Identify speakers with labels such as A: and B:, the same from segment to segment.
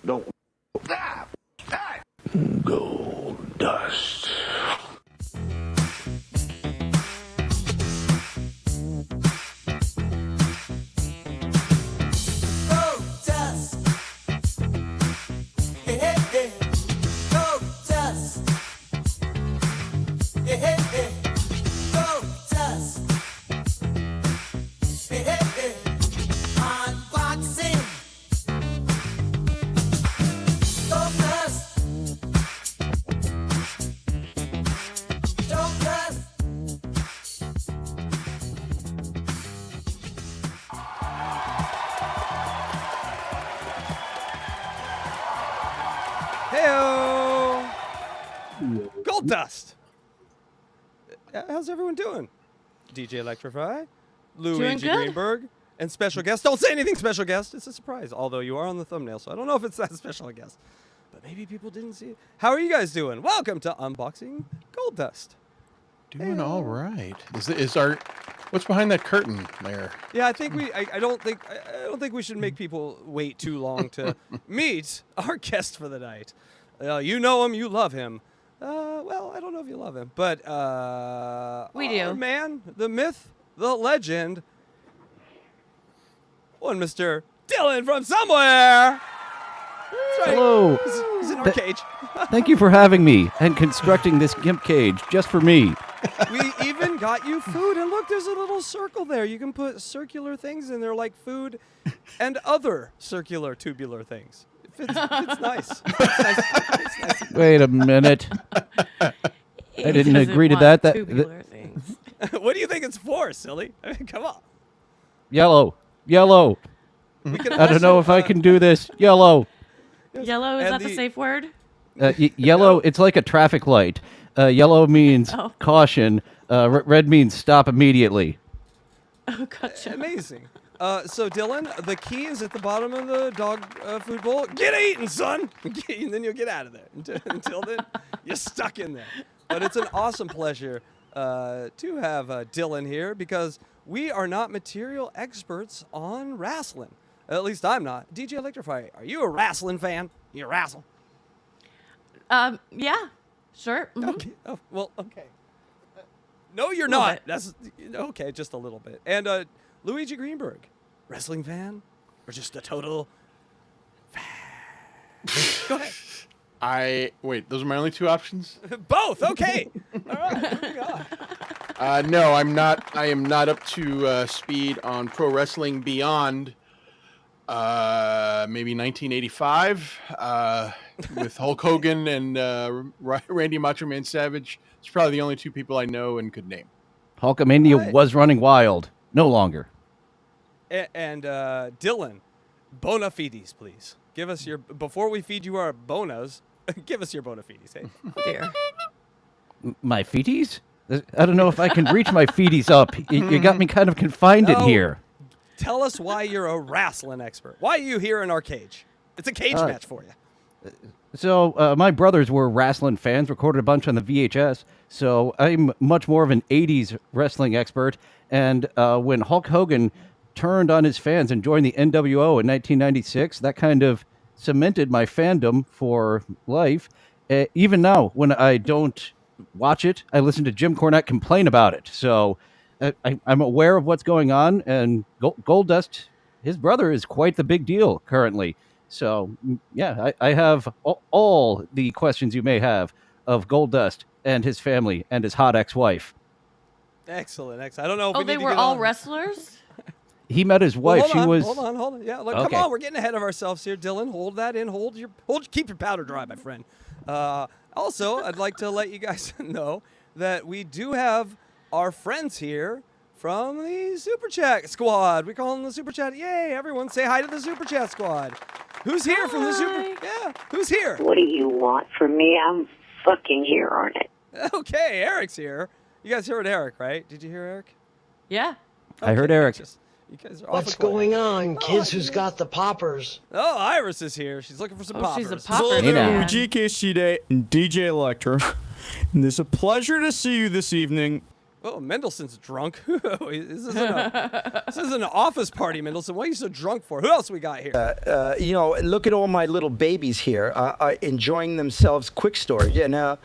A: Don't. Goldust.
B: Heyo! Goldust! How's everyone doing? DJ Electrify, Luigi Greenberg, and special guest. Don't say anything, special guest. It's a surprise, although you are on the thumbnail, so I don't know if it's that special a guest. But maybe people didn't see it. How are you guys doing? Welcome to Unboxing Goldust.
C: Doing all right. Is our what's behind that curtain there?
B: Yeah, I think I don't think we should make people wait too long to meet our guest for the night. You know him, you love him. Well, I don't know if you love him, but
D: we do.
B: Our man, the myth, the legend, one Mr. Dillon from somewhere. That's right.
E: Hello.
B: He's in our cage.
E: Thank you for having me and constructing this gimp cage just for me.
B: We even got you food, and look, there's a little circle there. You can put circular things in there like food and other circular tubular things. It's nice. It's nice.
E: Wait a minute. I didn't agree to that.
D: Tubular things.
B: What do you think it's for, silly? I mean, come on.
E: Yellow. Yellow. I don't know if I can do this. Yellow.
D: Yellow, is that the safe word?
E: Yellow, it's like a traffic light. Yellow means caution. Red means stop immediately.
D: Oh, gotcha.
B: Amazing. So, Dillon, the key is at the bottom of the dog food bowl. Get eating, son! And then you'll get out of there. Until then, you're stuck in there. But it's an awesome pleasure to have Dillon here because we are not material experts on wrestling. At least I'm not. DJ Electrify, are you a wrestling fan? You wrestle?
D: Yeah, sure. Mm-hmm.
B: Okay. Oh, well, okay. No, you're not. That's okay, just a little bit. And Luigi Greenberg, wrestling fan or just a total fan? Go ahead.
C: Wait, those are my only two options?
B: Both. Okay. All right. Moving on.
C: No, I'm not. I am not up to speed on pro wrestling beyond maybe 1985 with Hulk Hogan and Randy Macho Man Savage. It's probably the only two people I know and could name.
E: Hulkamania was running wild. No longer.
B: And Dillon, bona fides, please. Give us your, before we feed you our bonas, give us your bona fides. Hey.
D: Oh, dear.
E: My feeties? I don't know if I can reach my feeties up. You got me kind of confined in here.
B: Tell us why you're a wrestling expert. Why are you here in our cage? It's a cage match for you.
E: So my brothers were wrestling fans, recorded a bunch on the VHS. So I'm much more of an 80s wrestling expert. And when Hulk Hogan turned on his fans and joined the NWO in 1996, that kind of cemented my fandom for life. Even now, when I don't watch it, I listen to Jim Cornette complain about it. So I'm aware of what's going on. And Goldust, his brother, is quite the big deal currently. So, yeah, I have all the questions you may have of Goldust and his family and his hot ex-wife.
B: Excellent. I don't know if we need
D: they
B: to
D: were
B: get
D: all
B: on.
D: wrestlers?
E: He met his wife.
B: Hold on. Yeah, look, come on. We're getting ahead of ourselves here, Dillon. Hold that in. Keep your powder dry, my friend. Also, I'd like to let you guys know that we do have our friends here from the Super Chat Squad. We call them the Super Chat. Yay, everyone say hi to the Super Chat Squad. Who's here from the Super? Yeah, who's here?
F: What do you want from me? I'm fucking here on it.
B: Okay, Eric's here. You guys heard Eric, right? Did you hear Eric?
D: Yeah.
E: I heard Eric.
B: You guys are
G: What's going on, kids who's got the poppers?
B: Oh, Iris is here. She's looking for some poppers.
D: She's a popper.
E: Hey now.
H: GK Shide and DJ Electra. And it's a pleasure to see you this evening.
B: Oh, Mendelssohn's drunk. This isn't an office party, Mendelssohn. What are you so drunk for? Who else we got here?
H: You know, look at all my little babies here enjoying themselves. Quick story. Yeah, now,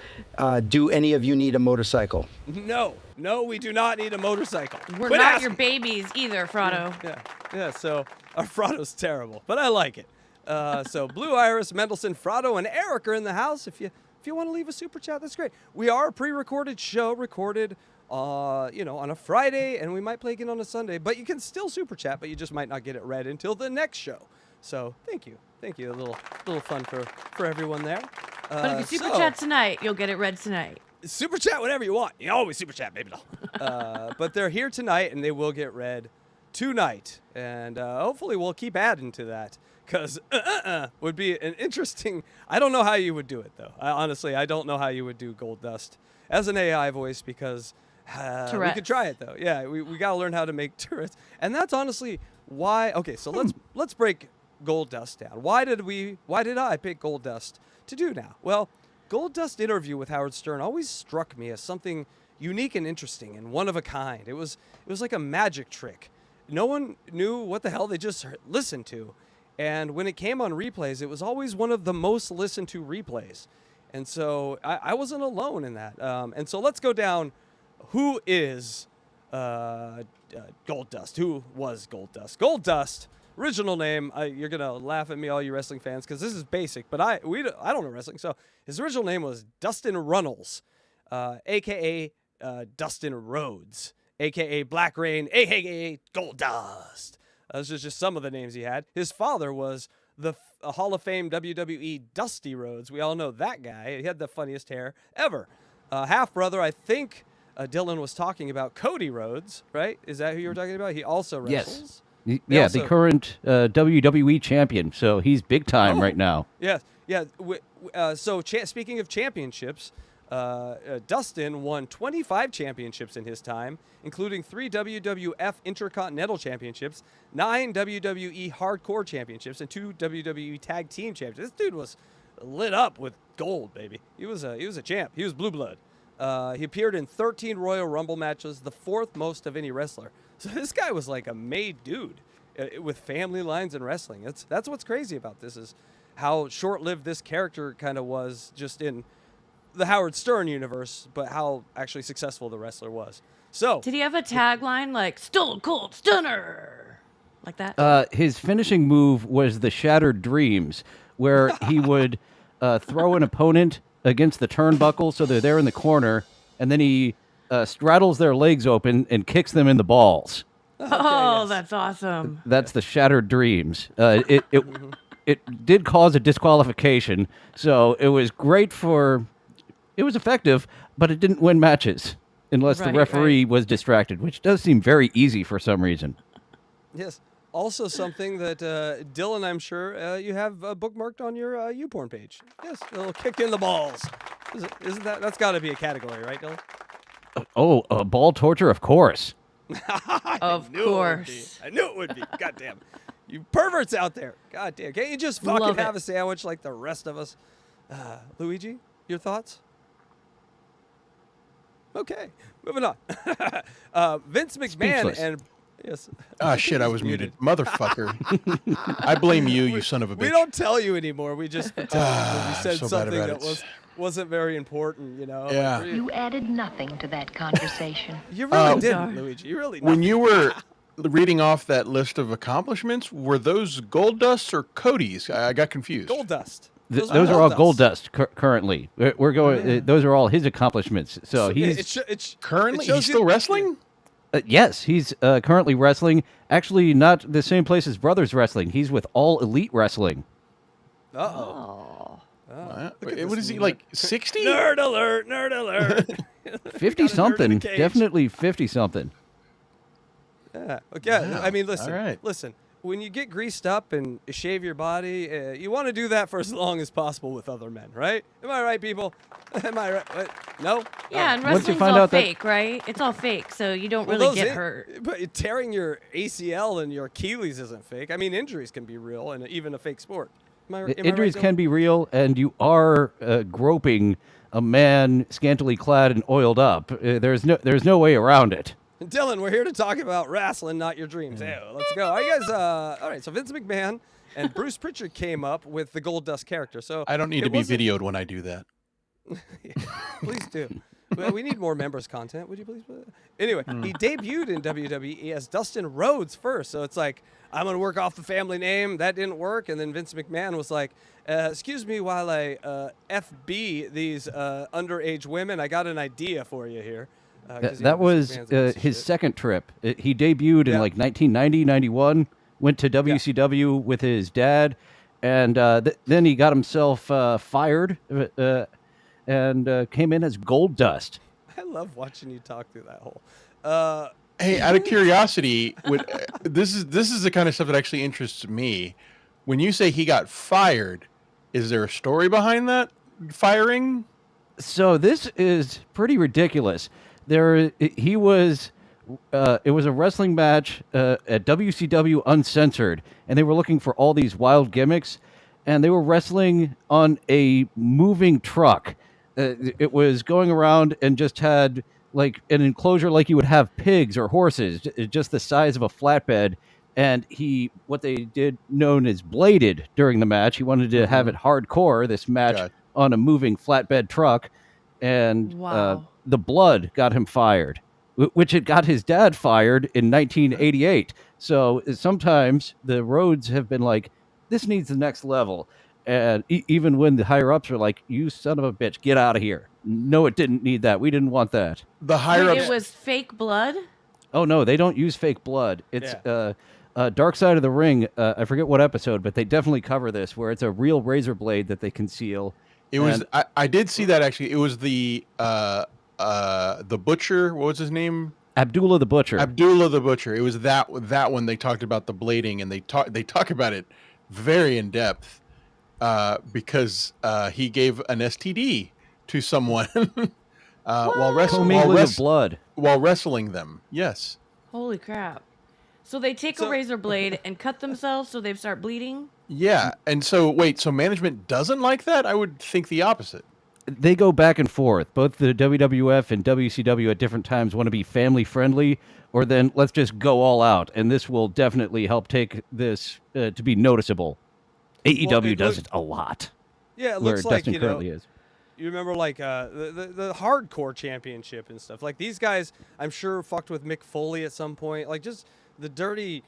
H: do any of you need a motorcycle?
B: No, we do not need a motorcycle.
D: We're
B: Quit
D: not
B: asking.
D: your babies either, Frotto.
B: Yeah. So our Frotto's terrible, but I like it. So Blue Iris, Mendelssohn, Frotto, and Eric are in the house. If you want to leave a super chat, that's great. We are a pre-recorded show, recorded on a Friday, and we might play again on a Sunday, but you can still super chat, but you just might not get it read until the next show. So thank you. A little fun for everyone there.
D: But if you super chat tonight, you'll get it read tonight.
B: Super chat whenever you want. You always super chat, baby doll. But they're here tonight, and they will get read tonight, and hopefully we'll keep adding to that, because would be an interesting. I don't know how you would do it though. Honestly, I don't know how you would do Goldust as an AI voice, because. We could try it though. Yeah, we gotta learn how to make turrets, and that's honestly why. Okay, so let's break Goldust down. Why did I pick Goldust to do now? Well, Goldust interview with Howard Stern always struck me as something unique and interesting and one of a kind. It was like a magic trick. No one knew what the hell they just listened to, and when it came on replays, it was always one of the most listened to replays, and so I wasn't alone in that. And so let's go down. Who is Goldust? Who was Goldust? Goldust, original name. You're gonna laugh at me, all you wrestling fans, because this is basic. But I don't know wrestling, so his original name was Dustin Runnels, aka Dustin Rhodes, aka Black Rain, aka Goldust. Those are just some of the names he had. His father was the Hall of Fame WWE Dusty Rhodes. We all know that guy. He had the funniest hair ever. Half brother, I think. Dillon was talking about Cody Rhodes, right? Is that who you were talking about? He also wrestles.
E: Yes. The current WWE champion. So he's big time right now.
B: Yes. Yeah. So speaking of championships, Dustin won 25 championships in his time, including 3 WWF Intercontinental Championships, 9 WWE Hardcore Championships, and 2 WWE Tag Team Championships. This dude was lit up with gold, baby. He was a champ. He was blue blood. He appeared in 13 Royal Rumble matches, the 4th most of any wrestler. So this guy was like a made dude with family lines in wrestling. That's what's crazy about this, is how short-lived this character kind of was just in the Howard Stern universe, but how actually successful the wrestler was. So
D: Did he have a tagline like "Stone Cold Stunner"? Like that?
E: His finishing move was the Shattered Dreams, where he would throw an opponent against the turnbuckle, so they're there in the corner, and then he straddles their legs open and kicks them in the balls.
D: That's awesome.
E: That's the Shattered Dreams. It did cause a disqualification, so it was great it was effective, but it didn't win matches unless the referee was distracted, which does seem very easy for some reason.
B: Yes. Also something that, Dillon, I'm sure you have bookmarked on your YouPorn page. Yes, a little kick in the balls. Isn't that's got to be a category, right, Dillon?
E: Ball torture, of course.
D: Of course.
B: I knew it would be. God damn. You perverts out there. God damn. Can't you just fucking have a sandwich like the rest of us? Luigi, your thoughts? Okay, moving on. Vince McMahon
E: Speechless.
B: and... Yes.
C: Ah, shit, I was muted. Motherfucker. I blame you, you son of a bitch.
B: We don't tell you anymore. We just pretend that we said
C: so bad
B: something
C: about
B: that
C: it.
B: wasn't very important, you know?
C: Yeah.
B: Like,
I: You added nothing to that conversation.
B: you really didn't,
D: Sorry.
B: Luigi. You really
C: When you were reading off that list of accomplishments, were those Goldust or Cody's? I got confused.
B: Goldust.
E: Those are all Goldust currently. We're going. Those are all his accomplishments. So he's
C: Currently,
B: shows
C: he's still
B: you-
C: wrestling?
E: yes, he's currently wrestling. Actually, not the same place as Brothers Wrestling. He's with All Elite Wrestling.
B: Uh-oh.
C: What is he, like 60?
B: Nerd alert, nerd alert.
E: 50 something.
B: in the cage.
E: Definitely 50 something.
B: Yeah. Okay.
C: Wow.
B: I mean, listen.
C: All right.
B: Listen. When you get greased up and shave your body, you want to do that for as long as possible with other men, right? Am I right, people? Am I right? What? No?
D: Yeah, and
E: Once you
D: wrestling's
E: find
D: all
E: out that-
D: fake, right? It's all fake, so you don't
B: Well,
D: really get hurt.
B: But tearing your ACL and your Achilles isn't fake. I mean, injuries can be real and even a fake sport. Am I right,
E: Injuries
B: Dylan?
E: can be real, and you are groping a man scantily clad and oiled up. There's no way around it.
B: Dylan, we're here to talk about wrestling, not your dreams. Hey, let's go. Are you guys? All right. So Vince McMahon and Bruce Pritchard came up with the Goldust character. So
C: I don't need to be videoed when I do that.
B: Please do. Well, we need more members content. Would you please? Anyway, he debuted in WWE as Dustin Rhodes first. So it's like, I'm going to work off the family name. That didn't work. And then Vince McMahon was like, excuse me while I FB these underage women. I got an idea for you here.
E: That was his second trip. He debuted in like 1990, 91, went to WCW with his dad, and then he got himself fired and came in as Goldust.
B: I love watching you talk through that whole.
C: Hey, out of curiosity, this is the kind of stuff that actually interests me. When you say he got fired, is there a story behind that firing?
E: So this is pretty ridiculous. He was. It was a wrestling match at WCW Uncensored, and they were looking for all these wild gimmicks, and they were wrestling on a moving truck. It was going around and just had like an enclosure like you would have pigs or horses, just the size of a flatbed. And what they did known as bladed during the match. He wanted to have it hardcore, this match on a moving flatbed truck. And the blood got him fired, which had got his dad fired in 1988. So sometimes the roads have been like, this needs the next level. And even when the higher ups are like, you son of a bitch, get out of here. No, it didn't need that. We didn't want that.
C: The higher ups.
D: It was fake blood?
E: Oh, no, they don't use fake blood. It's Dark Side of the Ring. I forget what episode, but they definitely cover this, where it's a real razor blade that they conceal.
C: It was. I did see that actually. It was the butcher. What was his name?
E: Abdullah the Butcher.
C: Abdullah the Butcher. It was that one they talked about the blading, and they talk about it very in depth because he gave an STD to someone while wrestling them. Yes.
D: Holy crap. So they take a razor blade and cut themselves so they start bleeding?
C: Yeah. And so management doesn't like that? I would think the opposite.
E: They go back and forth. Both the WWF and WCW at different times want to be family friendly, or then let's just go all out. And this will definitely help take this to be noticeable. AEW does it a lot.
B: Yeah, it looks like,
E: Dustin currently is.
B: You remember like the hardcore championship and stuff. Like these guys, I'm sure fucked with Mick Foley at some point. Like just the dirty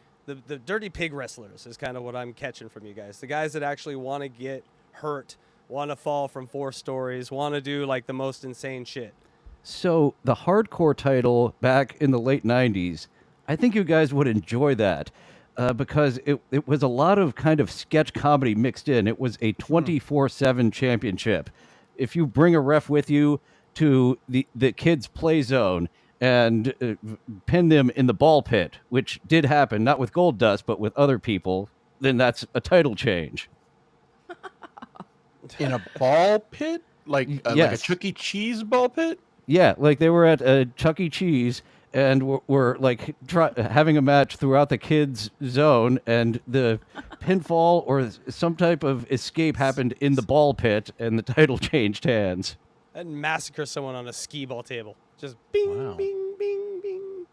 B: pig wrestlers is kind of what I'm catching from you guys. The guys that actually want to get hurt, want to fall from 4 stories, want to do like the most insane shit.
E: So the hardcore title back in the late 90s, I think you guys would enjoy that because it was a lot of kind of sketch comedy mixed in. It was a 24/7 championship. If you bring a ref with you to the kids' play zone and pin them in the ball pit, which did happen, not with Goldust, but with other people, then that's a title change.
C: In a ball pit? Like a Chuck E. Cheese ball pit?
E: Yeah, like they were at Chuck E. Cheese and were like having a match throughout the kids' zone, and the pinfall or some type of escape happened in the ball pit, and the title changed hands.
B: And massacre someone on a skee ball table. Just bing, bing, bing, bing.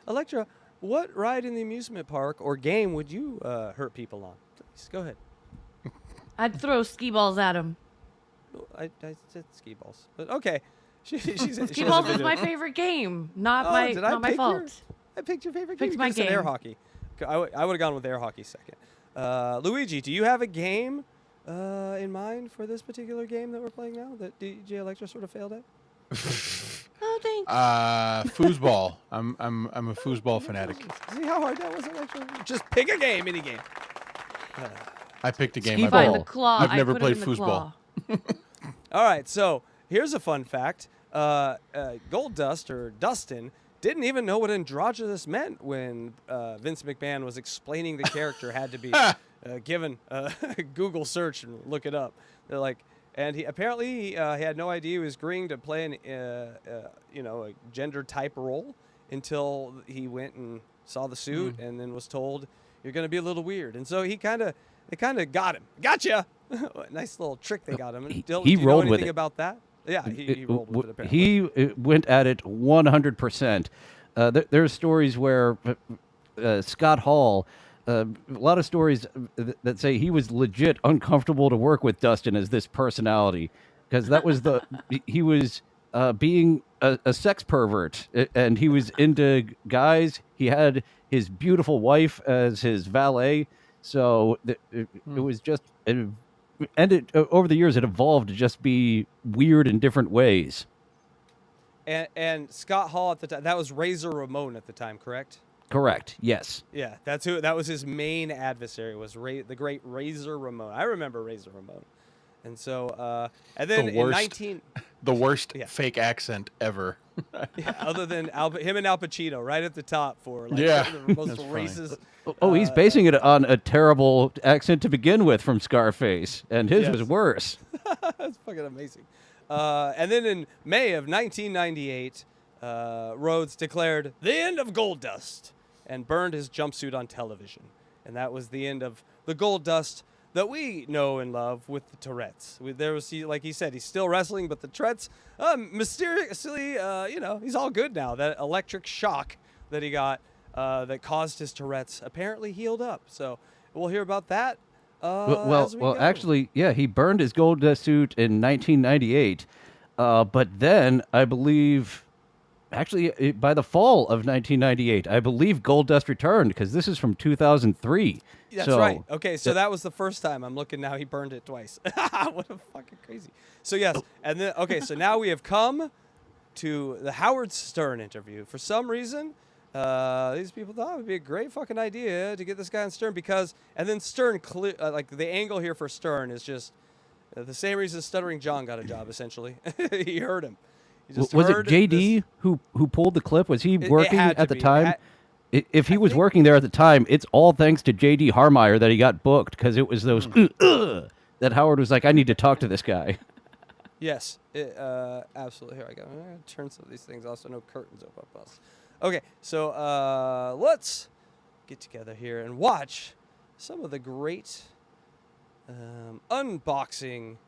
B: Electra, what ride in the amusement park or game would you hurt people on? Please, go ahead.
D: I'd throw skee balls at him.
B: I said skee balls. But okay.
D: Skee balls is my favorite game. Not my fault.
B: I picked your favorite game.
D: Picked my game.
B: Air hockey. I would have gone with air hockey second. Luigi, do you have a game in mind for this particular game that we're playing now that DJ Electra sort of failed at?
D: Oh, thanks.
C: Foosball. I'm a foosball fanatic.
B: See how hard that was, Electra? Just pick a game, any game.
C: I picked a game.
D: I've
C: never played foosball.
B: All right, so here's a fun fact. Goldust, or Dustin, didn't even know what androgynous meant when Vince McMahon was explaining the character had to be given a Google search and look it up. They're like, and he had no idea he was agreeing to play a gender type role until he went and saw the suit and then was told you're going to be a little weird. And so they kind of got him. Gotcha. Nice little trick they got him. Do you know anything about that? Yeah, he rolled with it apparently.
E: He went at it 100%. There's stories where Scott Hall, a lot of stories that say he was legit uncomfortable to work with Dustin as this personality, because that was he was being a sex pervert, and he was into guys. He had his beautiful wife as his valet, so it was just. Over the years, it evolved to just be weird in different ways.
B: And Scott Hall at the time, that was Razor Ramon at the time, correct?
E: Correct. Yes.
B: Yeah, that was his main adversary, was the great Razor Ramon. I remember Razor Ramon. And so, and then
C: the worst fake accent ever.
B: Yeah, other than him and Al Pacino right at the top for like the most racist.
E: Oh, he's basing it on a terrible accent to begin with from Scarface, and his was worse.
B: That's fucking amazing. And then in May of 1998, Rhodes declared the end of Goldust and burned his jumpsuit on television. And that was the end of the Goldust that we know and love with the Tourette's. Like he said, he's still wrestling, but the Tourette's, mysteriously, he's all good now. That electric shock that he got that caused his Tourette's apparently healed up. So we'll hear about that.
E: Actually, yeah, he burned his Goldust suit in 1998, but then I believe. Actually, by the fall of 1998, I believe Goldust returned, because this is from 2003.
B: That's right. Okay, so that was the first time. I'm looking now. He burned it twice. What a fucking crazy. So yes, and then so now we have come to the Howard Stern interview. For some reason, these people thought it would be a great fucking idea to get this guy on Stern and then Stern, like the angle here for Stern is just the same reason Stuttering John got a job. Essentially, he heard him.
E: Was it JD who pulled the clip? Was he working at the time? If he was working there at the time, it's all thanks to JD Harmeyer that he got booked, because it was those that Howard was like, I need to talk to this guy.
B: Yes, absolutely. Here I go. I'm going to turn some of these things off so no curtains open up us. Okay, so let's get together here and watch some of the great unboxing.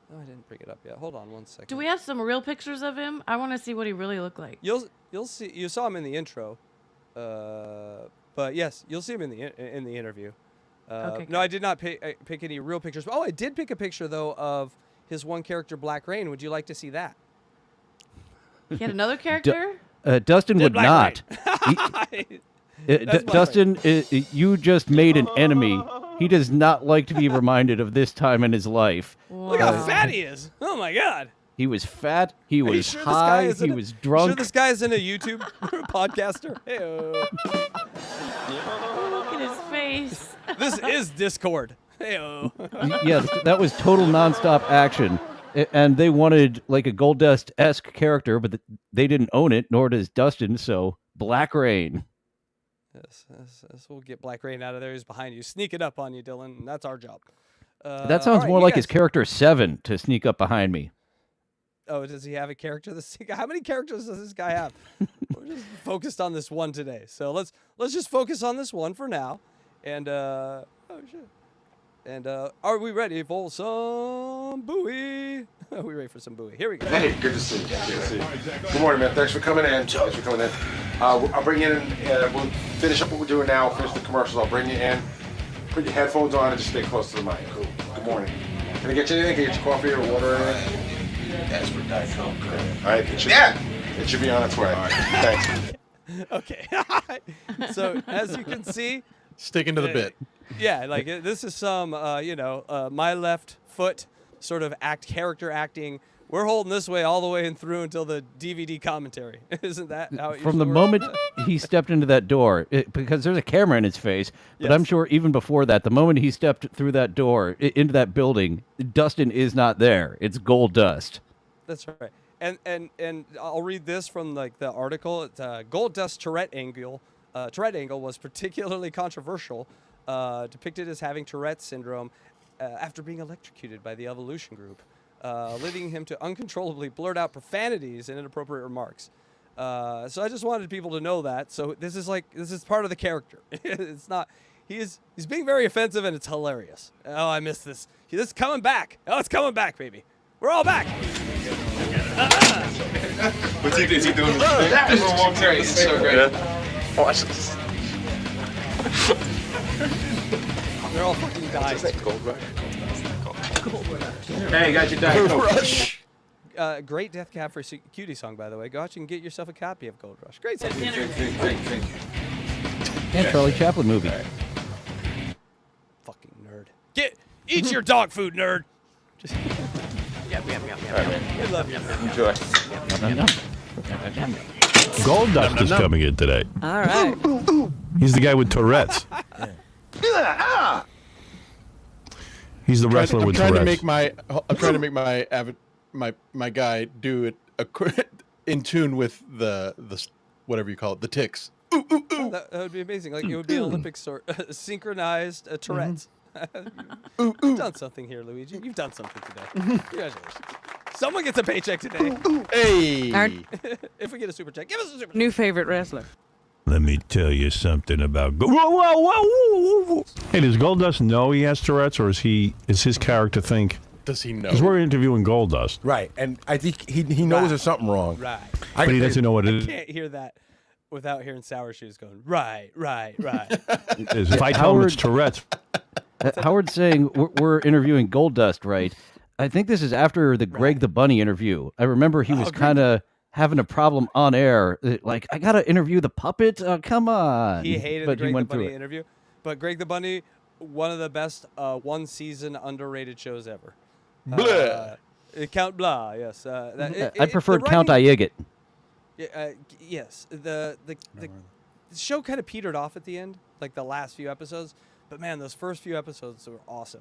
B: Oh, I didn't bring it up yet. Hold on one second.
D: Do we have some real pictures of him? I want to see what he really looked like.
B: You'll see. You saw him in the intro, but yes, you'll see him in the interview.
D: Okay.
B: No, I did not pick any real pictures. Oh, I did pick a picture though of his one character, Black Rain. Would you like to see that?
D: He had another character?
E: Dustin would not. Dustin, you just made an enemy. He does not like to be reminded of this time in his life.
D: Wow.
B: Look how fat he is. Oh, my God.
E: He was fat. He was high. He was drunk.
B: Sure this guy isn't a YouTube podcaster? Hey-o.
D: Look at his face.
B: This is Discord. Hey-o.
E: Yeah, that was total nonstop action. And they wanted like a Goldust-esque character, but they didn't own it, nor does Dustin, so Black Rain.
B: Yes, we'll get Black Rain out of there. He's behind you. Sneak it up on you, Dylan. That's our job.
E: That sounds more like his character 7 to sneak up behind me.
B: Oh, does he have a character? How many characters does this guy have? We're just focused on this one today. So let's just focus on this one for now. And oh shit. And are we ready for some buoy? Are we ready for some buoy? Here we go.
J: Hey, good to see you. Good to see you. Good morning, man. Thanks for coming in. I'll bring you in and we'll finish up what we're doing now. Finish the commercials. I'll bring you in. Put your headphones on and just stay close to the mic. Cool. Good morning. Can I get you anything? Can I get you coffee or water or anything?
A: That's for Diet Coke.
J: All right. It should be on its way. All right. Thanks.
B: Okay. So as you can see,
C: sticking to the bit.
B: Yeah, like this is some, my left foot sort of character acting. We're holding this way all the way and through until the DVD commentary. Isn't that how it
E: From the
B: works?
E: moment he stepped into that door, because there's a camera in his face, but I'm sure even before that, the moment he stepped through that door, into that building, Dustin is not there. It's Goldust.
B: That's right. And I'll read this from like the article. It's Goldust Tourette angle. Tourette angle was particularly controversial, depicted as having Tourette syndrome after being electrocuted by the Evolution Group, leading him to uncontrollably blurt out profanities and inappropriate remarks. So I just wanted people to know that. So this is part of the character. It's not. He's being very offensive and it's hilarious. Oh, I missed this. This is coming back. Oh, it's coming back, baby. We're all back.
J: What's he doing? Is he doing?
K: That was great. It's so great.
J: Yeah. Watch this.
B: They're all fucking dying.
J: Gold Rush.
K: Hey, got your Diet Coke.
C: Rush.
B: Great Death Cab for Cutie song, by the way. Go out and get yourself a copy of Gold Rush. Great song.
J: Thank you.
E: And Charlie Chaplin movie.
B: Fucking nerd. Eat your dog food, nerd. Just
J: I
B: love you.
J: Enjoy.
A: Goldust is coming in today.
D: All right.
A: He's the guy with Tourette's. He's the wrestler with Tourette's.
C: I'm trying to make my guy do it in tune with the whatever you call it, the ticks.
B: That would be amazing. Like it would be Olympic sort synchronized Tourette's. You've done something here, Luigi. You've done something today. Congratulations. Someone gets a paycheck today.
C: Hey.
B: If we get a super check, give us a super check.
D: New favorite wrestler.
A: Let me tell you something about whoa. Hey, does Goldust know he has Tourette's, or is his character think?
C: Does he know?
A: Because we're interviewing Goldust.
L: Right, and I think he knows there's something wrong.
B: Right.
A: But he doesn't know what it is.
B: Can't hear that without hearing Sour Shoes going, right.
A: If I tell him it's Tourette's.
E: Howard's saying we're interviewing Goldust, right? I think this is after the Greg the Bunny interview. I remember he was kind of having a problem on air. Like, I got to interview the puppet? Come on.
B: He hated
E: But
B: the Greg the
E: went
B: Bunny
E: through it.
B: interview. But Greg the Bunny, one of the best one-season underrated shows ever.
C: Blah.
B: Count Blah, yes.
E: I preferred Count Iegit.
B: Yes. The show kind of petered off at the end, like the last few episodes. But, man, those first few episodes were awesome.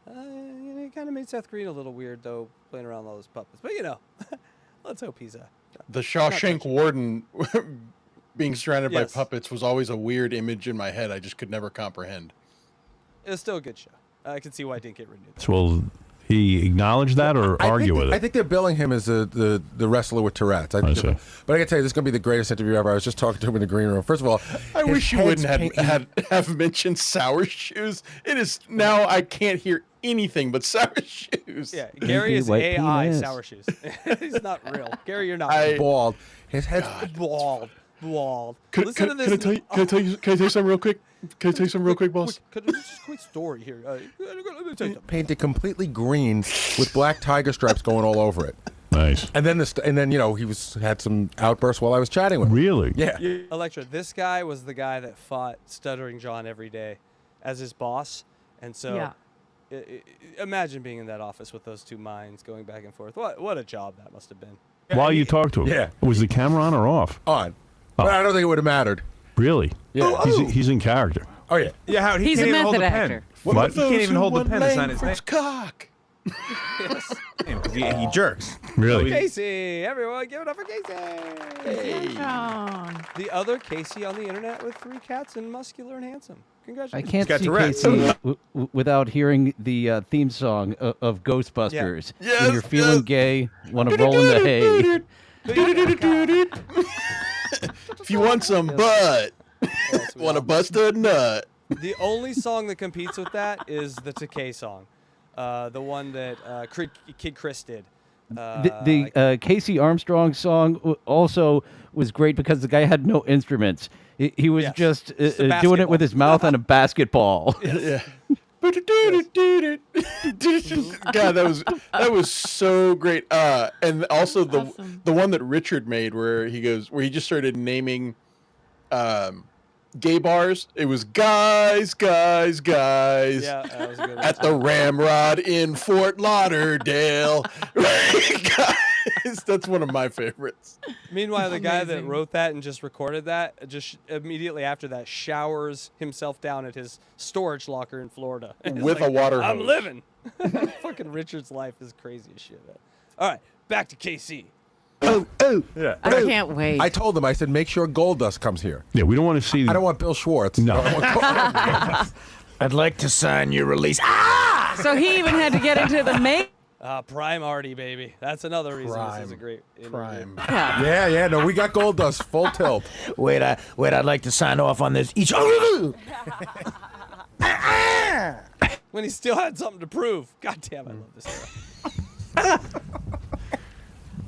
B: It kind of made Seth Green a little weird, though, playing around with all those puppets. But, let's hope he's
C: the Shawshank Warden being surrounded by
B: Yes.
C: puppets was always a weird image in my head. I just could never comprehend.
B: It's still a good show. I can see why it didn't get renewed.
A: So will he acknowledge that or argue with it?
L: I think they're billing him as the wrestler with Tourette's.
A: I see.
L: But I can tell you, this is going to be the greatest interview ever. I was just talking to him in the green room. First of all,
C: I
L: his
C: wish you
L: head's
C: wouldn't have mentioned Sour Shoes. It is now I can't hear anything but Sour Shoes.
B: Yeah, Gary is
E: white
B: AI
E: penis.
B: Sour Shoes. He's not real. Gary, you're not
L: He's bald. His head's
B: bald.
C: Can I tell you something real quick? Can I tell you something real quick, boss?
B: Just a quick story here. Let me tell you something.
L: painted completely green with black tiger stripes going all over it.
A: Nice.
L: And then he had some outbursts while I was chatting with him.
A: Really?
L: Yeah.
B: Electra, this guy was the guy that fought Stuttering John every day as his boss. And so imagine being in that office with those two minds going back and forth. What a job that must have been.
A: While you talked to him?
L: Yeah.
A: Was the camera on or off?
L: On. But I don't think it would have mattered.
A: Really?
L: Yeah.
A: He's in character.
L: Oh, yeah.
K: Yeah, Howard, he
D: He's
K: can't
D: a
K: even hold the
D: method
K: pen.
D: actor.
A: What?
K: He can't even hold the pen. It's not his name.
C: Cock.
B: Yes.
K: He jerks.
A: Really?
B: Casey, everyone, give it up for Casey.
D: John.
B: The other Casey on the internet with 3 cats and muscular and handsome.
E: I
B: Congratulations.
E: can't
K: got
E: see
K: Tourette's.
E: Casey without hearing the theme song of Ghostbusters.
C: Yeah.
E: When you're feeling gay, want to roll in the hay.
C: If you want some butt, want to bust a nut.
B: The only song that competes with that is the Takei song, the one that Kid Chris did.
E: The Casey Armstrong song also was great because the guy had no instruments. He was
B: Yes.
E: just
B: Just a
E: doing it
B: basketball.
E: with his mouth on a basketball.
C: Yeah. God, that was so great. And also the one that Richard made where he just started naming gay bars. It was guys
B: Yeah, that was a good one.
C: at the Ramrod in Fort Lauderdale. Guys, that's one of my favorites.
B: Meanwhile, the guy that
D: Amazing.
B: wrote that and just recorded that, just immediately after that, showers himself down at his storage locker in Florida. And he's
C: With a water
B: I'm
C: hose.
B: living. Fucking Richard's life is crazy as shit, man. All right, back to KC.
L: Yeah.
D: I can't wait.
L: I told him, I said, make sure Goldust comes here.
A: Yeah, we don't want to see.
L: I don't want Bill Schwartz.
A: No.
L: I want Goldust.
K: I'd like to sign your release.
D: So he even had to get into the make.
B: Prime Artie, baby. That's another reason this is a great interview.
C: Prime.
L: Yeah, no, we got Goldust full tilt.
K: Wait, I'd like to sign off on this. Each.
B: When he still had something to prove. God damn, I love this era.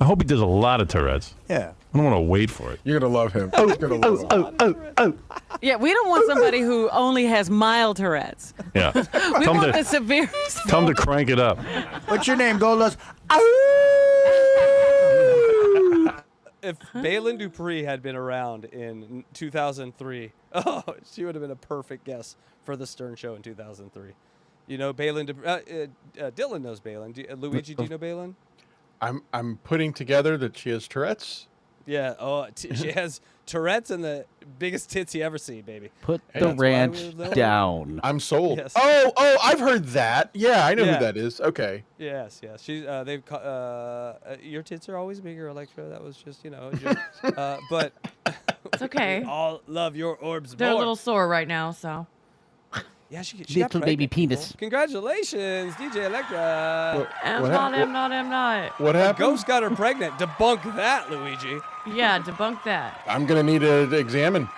A: I hope he does a lot of Tourette's.
K: Yeah.
A: I don't want to wait for it.
L: You're gonna love him. You're gonna love him.
M: Yeah, we don't want somebody who only has mild Tourette's.
A: Yeah.
M: We
A: Tell him
M: want
A: to-
M: the severe.
A: Tell him to crank it up.
K: What's your name, Goldust?
B: If Balin Dupree had been around in 2003, oh, she would have been a perfect guest for the Stern Show in 2003. You know, Balin. Dylan knows Balin. Luigi, do you know Balin?
C: I'm putting together that she has Tourette's.
B: Yeah. Oh, she has Tourette's and the biggest tits you ever see, baby.
E: Put
C: Hey,
E: the
C: that's why
E: ranch down.
C: I'm sold.
B: Yes.
C: Oh, I've heard that. Yeah, I know
B: Yeah.
C: who that is. Okay.
B: Yes. She's. Your tits are always bigger, Electra. That was just, a joke. But
D: It's okay.
B: we all love your orbs
D: They're
B: more.
D: a little sore right now, so.
B: Yeah, she got
E: Little baby
B: pregnant, people.
E: penis.
B: Congratulations, DJ Electra.
D: I'm
C: What
D: not,
C: hap-
D: I'm not, I'm not.
C: What
B: A
C: happened?
B: ghost got her pregnant. Debunk that, Luigi.
D: Yeah, debunk that.
C: I'm gonna need to examine.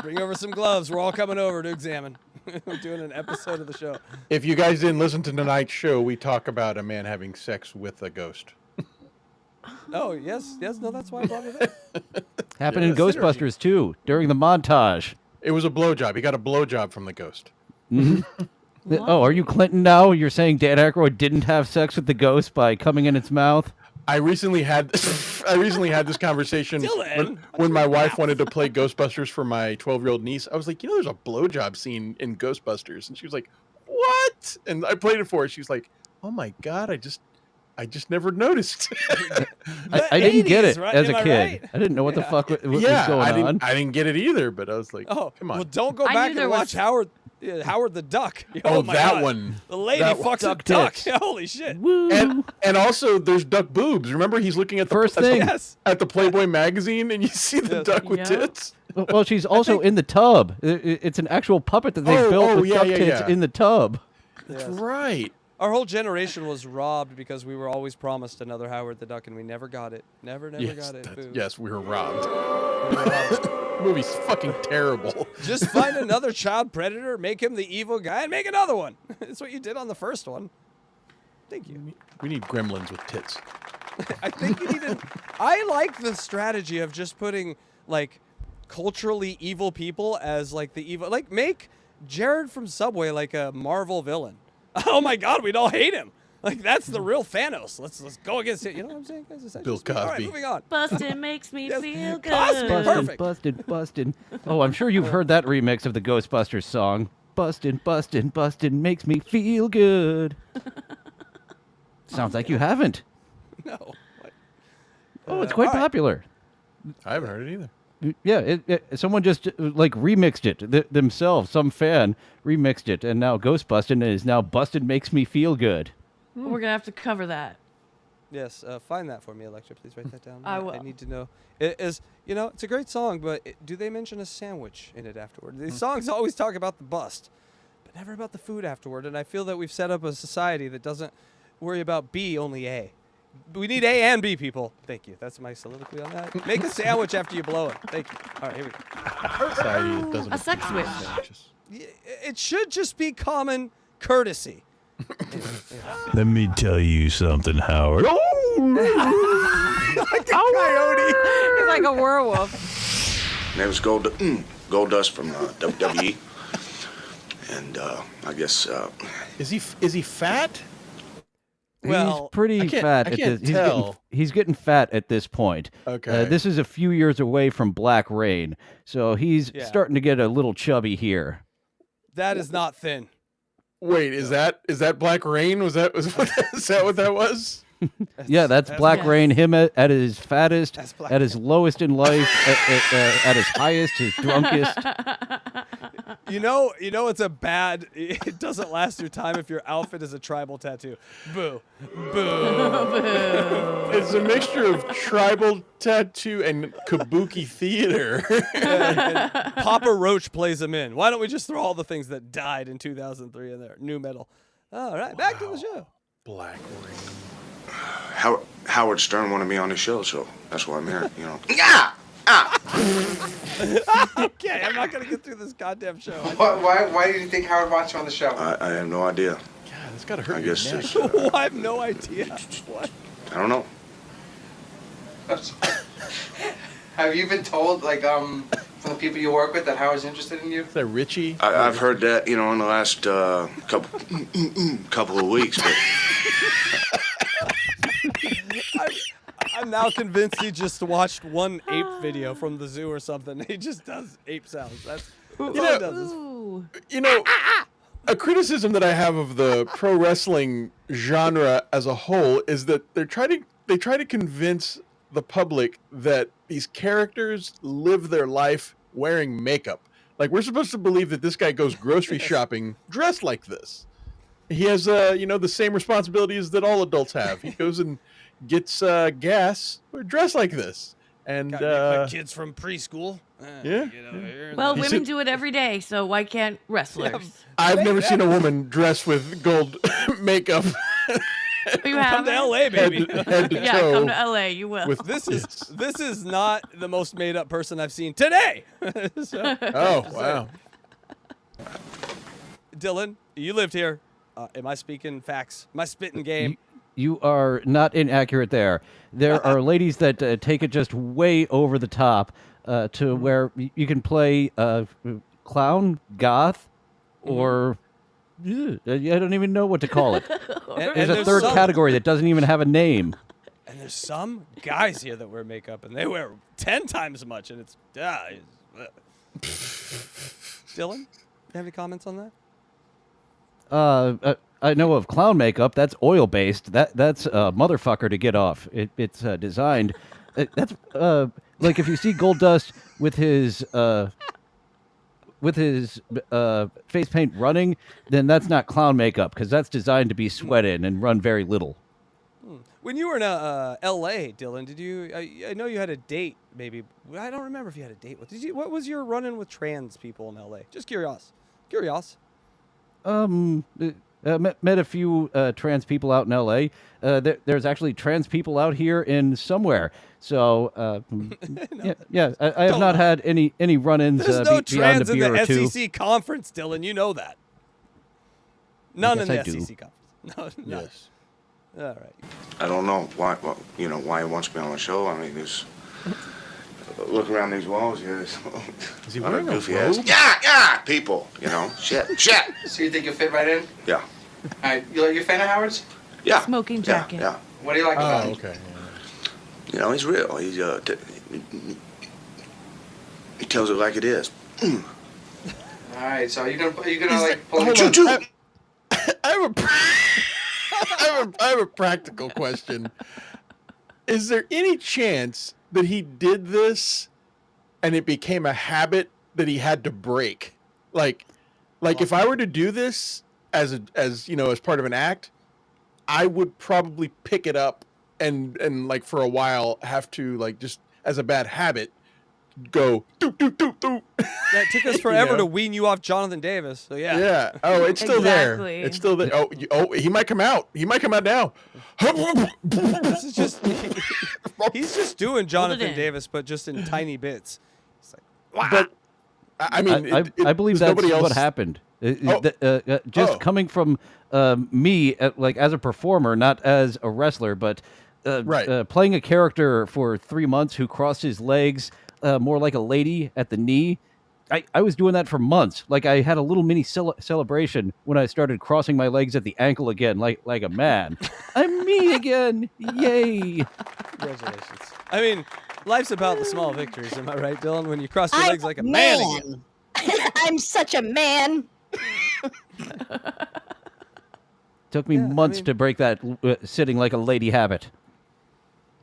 B: Bring over some gloves. We're all coming over to examine. We're doing an episode of the show.
C: If you guys didn't listen to tonight's show, we talk about a man having sex with a ghost.
B: Oh, yes. No, that's why I brought it up.
E: Happened in
C: Yeah, synergy.
E: Ghostbusters too, during the montage.
C: It was a blowjob. He got a blowjob from the ghost.
E: Oh, are you Clinton now? You're saying Dan Aykroyd didn't have sex with the ghost by coming in its mouth?
C: I recently had this conversation
B: Dylan,
C: when my wife wanted to play Ghostbusters for my 12-year-old niece. I was like, there's a blowjob scene in Ghostbusters, and she was like, what? And I played it for her. She was like, oh my god, I just never noticed.
E: I didn't get it
B: 80s, right?
E: as a
B: Am I
E: kid.
B: right?
E: I didn't know what the fuck was going
C: I
E: on.
C: didn't get it either. But I was like,
B: Oh,
C: come on.
B: well, don't go
D: I
B: back
D: knew there
B: and watch
D: was-
B: Howard the Duck.
C: Oh,
B: my
C: that
B: God.
C: one.
B: The lady
C: That
B: fucks a
E: Duck
B: duck.
E: tits.
B: Holy shit.
E: Woo!
C: And also, there's duck boobs. Remember, he's looking at the
E: First thing.
B: Yes.
C: at the Playboy magazine, and you see the
B: Yes.
C: duck with
D: Yeah.
C: tits.
E: Well, she's also in the tub. It's an actual puppet that they built with duck tits in the tub.
C: That's right.
B: Our whole generation was robbed because we were always promised another Howard the Duck, and we never got it. Never got it. Boo.
C: Yes, we were robbed.
B: We were robbed.
C: The movie's fucking terrible.
B: Just find another child predator, make him the evil guy, and make another one. That's what you did on the first one. Thank you.
C: We need gremlins with tits.
B: I think you need to. I like the strategy of just putting like culturally evil people as like the evil. Like make Jared from Subway like a Marvel villain. Oh my God, we'd all hate him. Like that's the real Thanos. Let's go against it. You know what I'm saying, guys? It's
C: Bill
B: just- All right,
C: Cosby.
B: moving on.
D: Bustin' makes me
B: Yes,
D: feel good.
B: Cosby, perfect.
E: Bustin'. Oh, I'm sure you've heard that remix of the Ghostbusters song. Bustin' makes me feel good. Sounds like you haven't.
B: No. What?
E: Oh, it's quite
B: all right.
E: popular.
C: I haven't heard it either.
E: Yeah, someone just like remixed it themselves. Some fan remixed it, and now Ghostbustin' is now Bustin' makes me feel good.
D: We're gonna have to cover that.
B: Yes, find that for me, Electra. Please write that down.
D: I will.
B: I need to know. It is, it's a great song, but do they mention a sandwich in it afterward? These songs always talk about the bust, but never about the food afterward. And I feel that we've set up a society that doesn't worry about B, only A. We need A and B, people. Thank you. That's my soliloquy on that. Make a sandwich after you blow it. Thank you. All right, here we go.
C: Society that doesn't
D: A sex switch.
B: It should just be common courtesy.
A: Let me tell you something, Howard.
M: He's like a werewolf.
N: Name was Goldust from WWE, and I guess
C: Is he fat?
B: Well,
E: he's pretty
C: I can't-
E: fat.
C: I
E: at
C: can't
E: this.
C: tell.
E: He's getting fat at this point.
C: Okay.
E: This is a few years away from Black Rain, so he's
B: Yeah.
E: starting to get a little chubby here.
B: That is not thin.
C: Wait, is that Black Rain? Is that what that was?
E: Yeah, that's Black
B: Black-
E: Rain. Him at his fattest,
B: That's Black
E: at his lowest in life, at his highest, his drunkest.
B: You know, it's a bad. It doesn't last your time if your outfit is a tribal tattoo. Boo, boo.
C: It's a mixture of tribal tattoo and kabuki theater.
B: And Papa Roach plays them in. Why don't we just throw all the things that died in 2003 in there? New metal. All right, back to the show.
C: Black Rain.
N: Howard Stern wanted me on his show, so that's why I'm here.
B: Okay, I'm not gonna get through this goddamn show.
O: Why did you think Howard wants you on the show?
N: I have no idea.
C: God, that's gotta hurt
N: I
C: your
N: guess
C: neck.
N: it's,
B: I have no idea. What?
N: I don't know.
O: Have you been told, like, from the people you work with that Howard's interested in you?
C: Is that Richie?
N: I've heard that, you know, in the last couple of weeks, but
B: I'm now convinced he just watched one ape video from the zoo or something. He just does ape sounds. That's all he does.
C: You know, a criticism that I have of the pro wrestling genre as a whole is that they try to convince the public that these characters live their life wearing makeup. Like, we're supposed to believe that this guy goes grocery shopping dressed like this. He has, you know, the same responsibilities that all adults have. He goes and gets gas dressed like this. And
B: my kids from preschool.
C: Yeah.
D: Well, women do it every day, so why can't wrestlers?
C: I've never seen a woman dressed with gold makeup.
D: You
B: Come to LA, baby.
C: Head to
D: Yeah,
C: toe
D: come to LA. You will.
B: This is not the most made up person I've seen today.
C: Oh, wow.
B: Dylan, you lived here. Am I speaking facts? Am I spitting game?
E: You are not inaccurate there. There are ladies that take it just way over the top to where you can play clown, goth, or I don't even know what to call it. There's a third category that doesn't even have a name.
B: And there's some guys here that wear makeup, and they wear 10 times as much, and it's... Dylan, you have any comments on that?
E: I know of clown makeup. That's oil based. That's a motherfucker to get off. It's designed. That's like if you see Goldust with his face paint running, then that's not clown makeup because that's designed to be sweated and run very little.
B: When you were in L.A., Dylan, did you? I know you had a date. Maybe I don't remember if you had a date with. Did you? What was your run-in with trans people in L.A.? Just curious.
E: Met a few trans people out in L.A. There's actually trans people out here in somewhere. So I have not had any run-ins
B: There's no
E: beyond
B: trans
E: a
B: in
E: beer or two.
B: the SEC conference, Dylan. You know that. None in the
E: I do.
B: SEC conference. No.
C: Yes.
B: All right.
N: I don't know why he wants me on the show. I mean, there's look around these walls here. Is
C: he wearing a
N: goofy
C: robe?
N: ass? Yeah, people. You know, shit.
O: So you think you'll fit right in?
N: Yeah.
O: All right, you a fan of Howard's?
N: Yeah.
D: Smoking jacket.
N: Yeah.
O: What do you like about him?
C: Okay.
N: You know, he's real. He's he tells it like it is.
O: All right, so are you gonna like pull
C: Hold
O: the
C: on. I have a practical question. Is there any chance that he did this and it became a habit that he had to break? Like if I were to do this as you know, as part of an act, I would probably pick it up and like for a while have to like just as a bad habit go doop doop doop doop.
B: That took us forever to wean you off Jonathan Davis. So yeah.
C: Yeah. Oh, it's still
D: Exactly.
C: there. It's still there. Oh, he might come out. He might come out now.
B: This is just he's just doing Jonathan
D: in.
B: Davis, but just in tiny bits. It's like, wow.
C: But I mean,
E: I believe
C: there's
E: that's
C: nobody else.
E: what happened. Coming from me, like as a performer, not as a wrestler, but playing a character for 3 months who crossed his legs more like a lady at the knee. I was doing that for months. Like I had a little mini celebration when I started crossing my legs at the ankle again, like a man. I'm me again. Yay.
B: Congratulations. I mean, life's about the small victories, am I right, Dylan? When you cross your legs like a man again.
P: I'm such a man.
E: Took me months to break that sitting like a lady habit.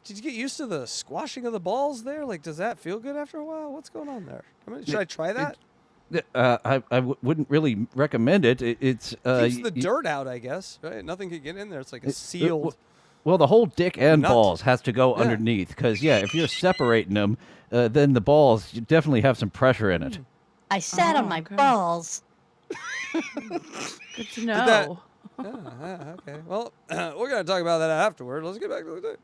B: Did you get used to the squashing of the balls there? Like, does that feel good after a while? What's going on there? I mean, should I try that?
E: I wouldn't really recommend it. It's
B: Keeps the dirt out, I guess. Right? Nothing could get in there. It's like a sealed.
E: Well, the whole dick and
B: nut.
E: balls has to go underneath because if you're separating them, then the balls you definitely have some pressure in it.
P: I sat on my balls.
D: Good to know.
B: Okay. Well, we're going to talk about that afterward. Let's get back to the day.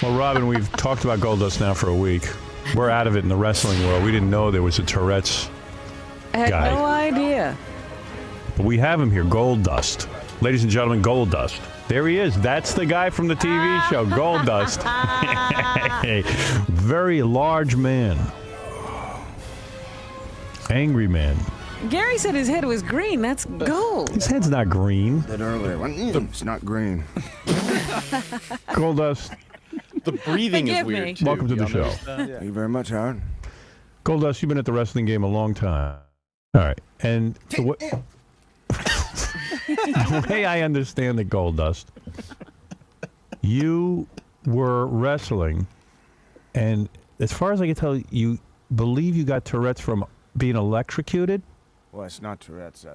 A: Well, Robin, we've talked about Goldust now for a week. We're out of it in the wrestling world. We didn't know there was a Tourette's
M: I had
A: guy.
M: no idea.
A: But we have him here, Goldust. Ladies and gentlemen, Goldust. There he is. That's the guy from the TV show, Goldust. Very large man. Angry man.
M: Gary said his head was green. That's gold.
A: His head's not green.
N: That earlier. It's not green.
A: Goldust.
C: The breathing is
M: Forgive me.
C: weird too.
A: Welcome to the show.
N: Thank you very much, Howard.
A: Goldust, you've been at the wrestling game a long time. All right. And the way I understand it, Goldust, you were wrestling, and as far as I can tell, you believe you got Tourette's from being electrocuted?
N: Well, it's not Tourette's.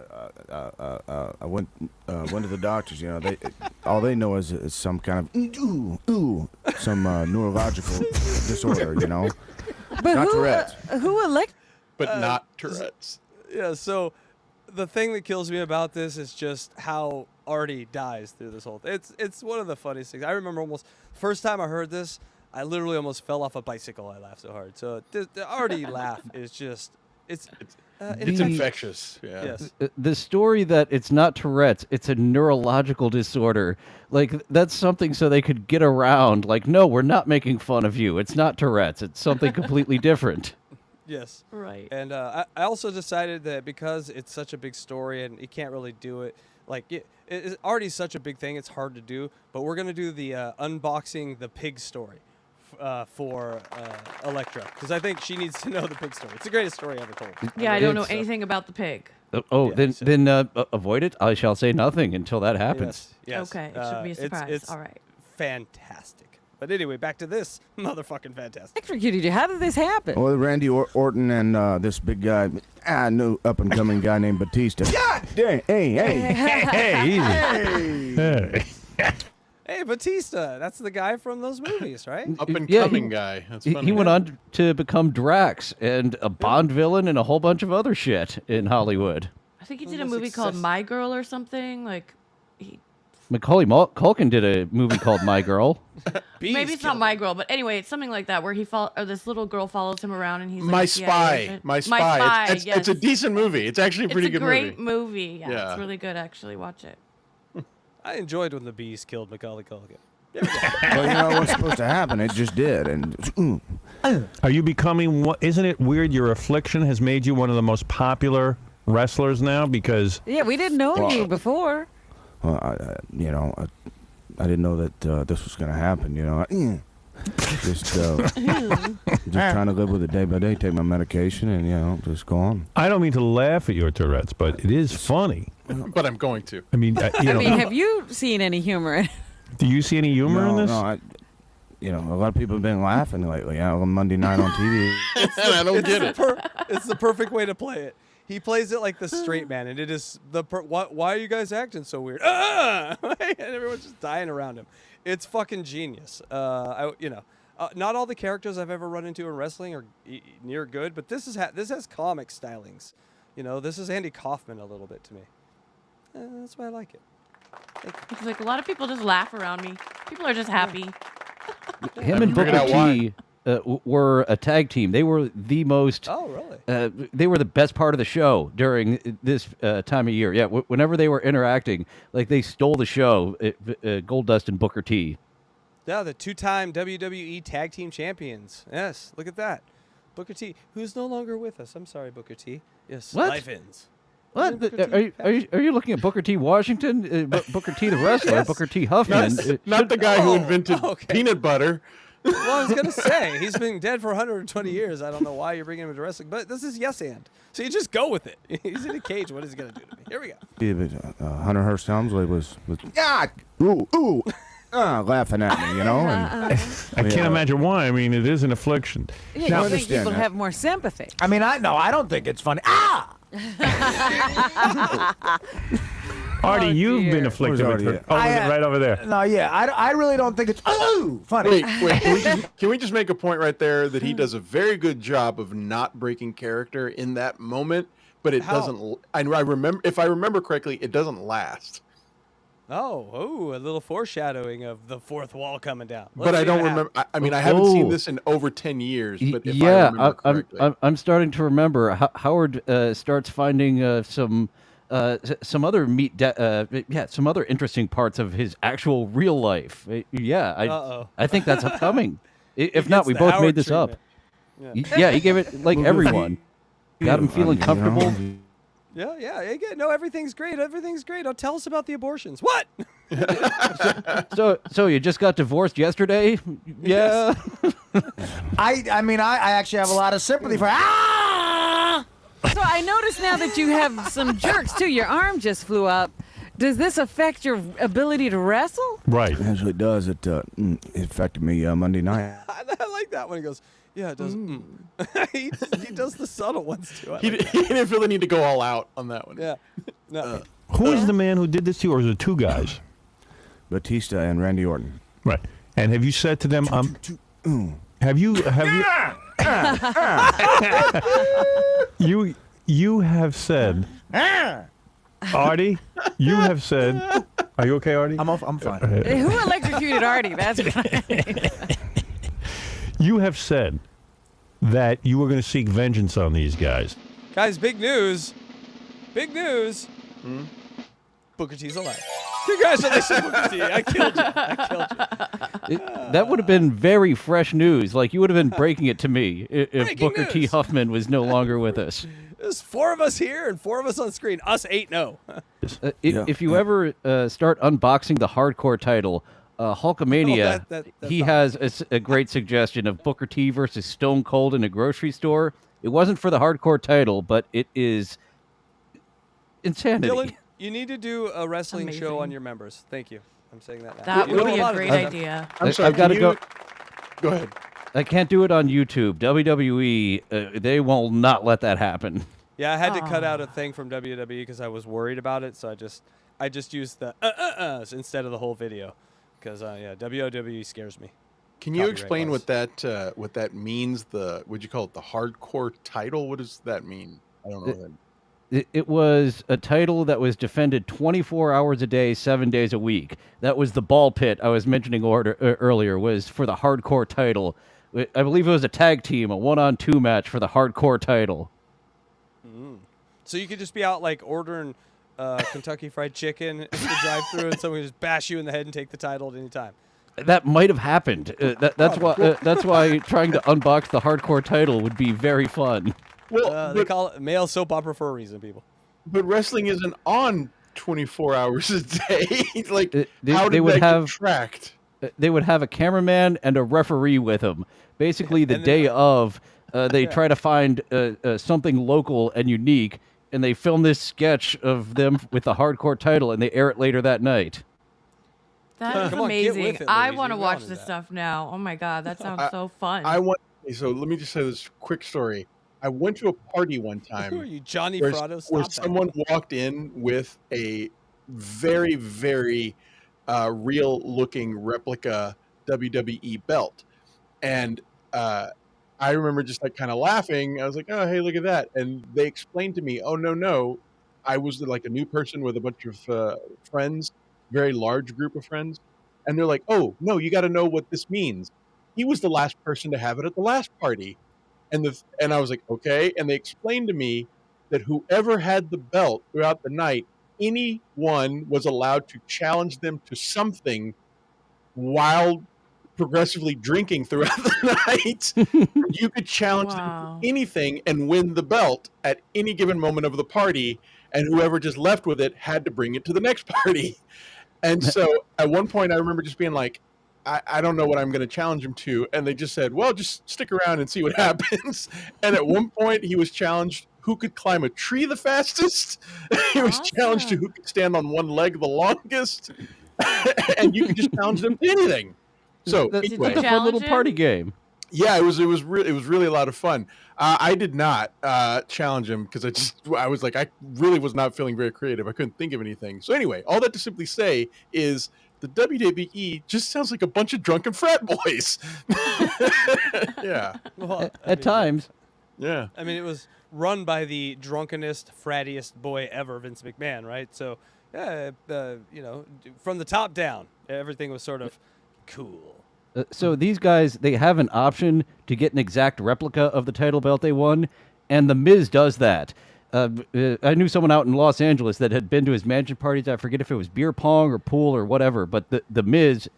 N: I went to the doctors. You know, all they know is some kind of some neurological disorder. You know,
M: But
N: not
M: who,
N: Tourette's.
M: who elect?
C: But not Tourette's.
B: Yeah, so the thing that kills me about this is just how Artie dies through this whole thing. It's one of the funniest things. I remember almost first time I heard this, I literally almost fell off a bicycle. I laughed so hard. So the Artie laugh is just it's
C: infectious. Yeah.
B: Yes.
E: The story that it's not Tourette's, it's a neurological disorder. Like, that's something so they could get around. Like, no, we're not making fun of you. It's not Tourette's. It's something completely different.
B: Yes.
D: Right.
B: And I also decided that because it's such a big story and you can't really do it, like it's already such a big thing, it's hard to do. But we're gonna do the unboxing the pig story for Electra, because I think she needs to know the pig story. It's the greatest story ever told.
D: Yeah, I don't know anything about the pig.
E: Then avoid it. I shall say nothing until that happens.
B: Yes.
D: Okay, it should be a surprise.
B: It's
D: All right.
B: fantastic. But anyway, back to this motherfucking fantastic.
M: Electrocuted you. How did this happen?
N: Well, Randy Orton and this big guy, new up-and-coming guy named Batista. God dang! Hey,
A: easy.
B: Hey, Batista, that's the guy from those movies, right?
C: Up and coming guy. That's funny.
E: He went on to become Drax and a Bond villain and a whole bunch of other shit in Hollywood.
D: I think he did a movie called My Girl or something. Like,
E: Macaulay Culkin did a movie called My Girl.
D: maybe it's not My Girl, but anyway, it's something like that where this little girl follows him around and he's like,
C: My
D: a
C: Spy.
D: CIA agent.
C: My Spy. It's a decent movie. It's actually a pretty good movie.
D: It's a great movie. Yeah,
C: Yeah.
D: it's really good. Actually, watch it.
B: I enjoyed when the bees killed Macaulay Culkin.
N: Well, you know what's supposed to happen. It just did, and
A: Are you becoming? Isn't it weird? Your affliction has made you one of the most popular wrestlers now because.
M: Yeah, we didn't know you before.
N: Well, I didn't know that this was going to happen. You know, just trying to live with it day by day. Take my medication, and just go on.
A: I don't mean to laugh at your Tourette's, but it is funny.
C: But I'm going to.
A: I mean,
M: have you seen any humor in it?
A: Do you see any humor in this?
N: No, a lot of people have been laughing lately. On Monday night on TV.
C: I don't get it.
B: It's the perfect way to play it. He plays it like the straight man, and it is why are you guys acting so weird? And everyone's just dying around him. It's fucking genius. Not all the characters I've ever run into in wrestling are near good, but this has comic stylings. This is Andy Kaufman a little bit to me. That's why I like it.
D: It's like a lot of people just laugh around me. People are just happy.
E: Him and Booker T were a tag team. They were the most.
B: Oh, really?
E: They were the best part of the show during this time of year. Yeah, whenever they were interacting, like they stole the show. Goldust and Booker T.
B: Yeah, the two-time WWE Tag Team Champions. Yes, look at that. Booker T, who's no longer with us. I'm sorry, Booker T. Yes,
E: What?
B: life ends.
E: What? Are you looking at Booker T. Washington? Booker T. the wrestler?
B: Yes.
E: Booker T. Huffman?
C: Not the guy who invented peanut butter.
B: Well, I was going to say, he's been dead for 120 years. I don't know why you're bringing him into wrestling, but this is yes and. So you just go with it. He's in a cage. What is he going to do to me? Here we go.
N: Hunter Hearst Helmsley was laughing at me, And,
A: I can't imagine why. I mean, it is an affliction.
M: Yeah, you think people have more sympathy.
K: I mean, I don't think it's funny.
A: Artie, you've been afflicted with her. Right over there.
K: No, yeah, I really don't think it's funny.
C: Wait. Can we just make a point right there that he does a very good job of not breaking character in that moment, but it doesn't. I remember, if I remember correctly, it doesn't last.
B: Oh, a little foreshadowing of the fourth wall coming down.
C: But I don't remember. I mean, I haven't seen this in over 10 years. But if I remember correctly,
E: I'm starting to remember. Howard starts finding some some other some other interesting parts of his actual real life. I think that's upcoming. If not, we both made this up. Yeah, he gave it like everyone. Got him feeling comfortable.
B: Yeah. Again, no, everything's great. Everything's great. Oh, tell us about the abortions. What?
E: So you just got divorced yesterday? Yeah.
K: I mean, I actually have a lot of sympathy for.
M: So I notice now that you have some jerks too. Your arm just flew up. Does this affect your ability to wrestle?
A: Right.
N: It actually does. It affected me Monday night.
B: I like that when he goes, yeah, it does. he does the subtle ones too.
C: He didn't really need to go all out on that one.
B: Yeah. No.
A: Who is the man who did this to you, or is it two guys?
N: Batista and Randy Orton.
A: Right. And have you said to them, have you you have said, Artie, you have said, are you okay, Artie?
K: I'm fine.
M: Who electrocuted Artie? That's
A: You have said that you were going to seek vengeance on these guys.
B: Guys, big news. Big news. Booker T's alive. Congratulations, Booker T. I killed you.
E: That would have been very fresh news. Like, you would have been breaking it to me if
B: Breaking
E: Booker T.
B: news.
E: Huffman was no longer with us.
B: There's 4 of us here and 4 of us on screen. Us 8, no.
E: If you ever start unboxing the hardcore title, Hulkamania, he has a great suggestion of Booker T versus Stone Cold in a grocery store. It wasn't for the hardcore title, but it is insanity.
B: Dylan, you need to do a wrestling show on your members. Thank you. I'm saying that now.
D: That would be a great idea.
C: I'm sorry,
E: I've got to go.
C: Go ahead.
E: I can't do it on YouTube. WWE, they will not let that happen.
B: Yeah, I had to cut out a thing from WWE because I was worried about it, so I just used the instead of the whole video, because WWE scares me.
C: Can you explain what that means? Would you call it the hardcore title? What does that mean? I don't know.
E: It was a title that was defended 24 hours a day, 7 days a week. That was the ball pit I was mentioning earlier, was for the hardcore title. I believe it was a tag team, a 1-on-2 match for the hardcore title.
B: So you could just be out like ordering Kentucky Fried Chicken at the drive-thru, and someone would just bash you in the head and take the title at any time.
E: That might have happened. That's why trying to unbox the hardcore title would be very fun.
C: Well,
B: they call it male soap opera for a reason, people.
C: But wrestling isn't on 24 hours a day. Like, how
E: they
C: did
E: would
C: that
E: have
C: get tracked?
E: They would have a cameraman and a referee with them. Basically, the day of, they try to find something local and unique, and they film this sketch of them with the hardcore title, and they air it later that night.
D: That is amazing. I want to watch this stuff now. Oh my god, that sounds so fun.
C: So let me just say this quick story. I went to a party one time.
B: Who are you, Johnny
C: where,
B: Fratto?
C: where someone walked in with a very, very real-looking replica WWE belt, and I remember just like kind of laughing. I was like, "Oh, hey, look at that!" And they explained to me, "Oh, no, I was like a new person with a bunch of friends, very large group of friends," and they're like, "Oh, no, you got to know what this means. He was the last person to have it at the last party." And I was like, okay. And they explained to me that whoever had the belt throughout the night, anyone was allowed to challenge them to something while progressively drinking throughout the night. You could challenge them to anything and win the belt at any given moment of the party. And whoever just left with it had to bring it to the next party. And so at one point, I remember just being like, I don't know what I'm going to challenge him to. And they just said, well, just stick around and see what happens. And at one point, he was challenged who could climb a tree the fastest. He was challenged to who could stand on one leg the longest. And you could just challenge them to anything. So anyway,
E: it's a fun little party game.
C: Yeah, it was really a lot of fun. I did not challenge him because I was like, I really was not feeling very creative. I couldn't think of anything. So anyway, all that to simply say is the WWE just sounds like a bunch of drunken frat boys. Yeah.
B: Well,
E: at times.
C: Yeah.
B: I mean, it was run by the drunkenest, frattiest boy ever, Vince McMahon, right? So, from the top down, everything was sort of cool.
E: So these guys, they have an option to get an exact replica of the title belt they won, and The Miz does that. I knew someone out in Los Angeles that had been to his mansion parties. I forget if it was beer pong or pool or whatever. But the Miz,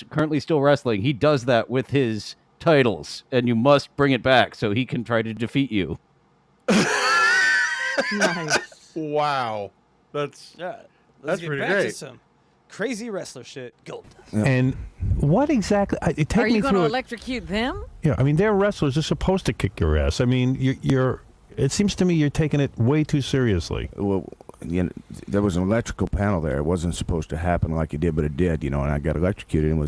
E: currently still wrestling, he does that with his titles, and you must bring it back so he can try to defeat you.
D: Nice.
C: Wow, that's
B: Let's
C: that's
B: get
C: pretty
B: back
C: great.
B: to some crazy wrestler shit. Gold.
A: And what exactly? Take
M: Are
A: me
M: you going to
A: through it.
M: electrocute them?
A: Yeah, I mean, they're wrestlers. They're supposed to kick your ass. I mean, you're. It seems to me you're taking it way too seriously.
N: Well, you know, there was an electrical panel there. It wasn't supposed to happen like it did, but it did. You know, and I got electrocuted and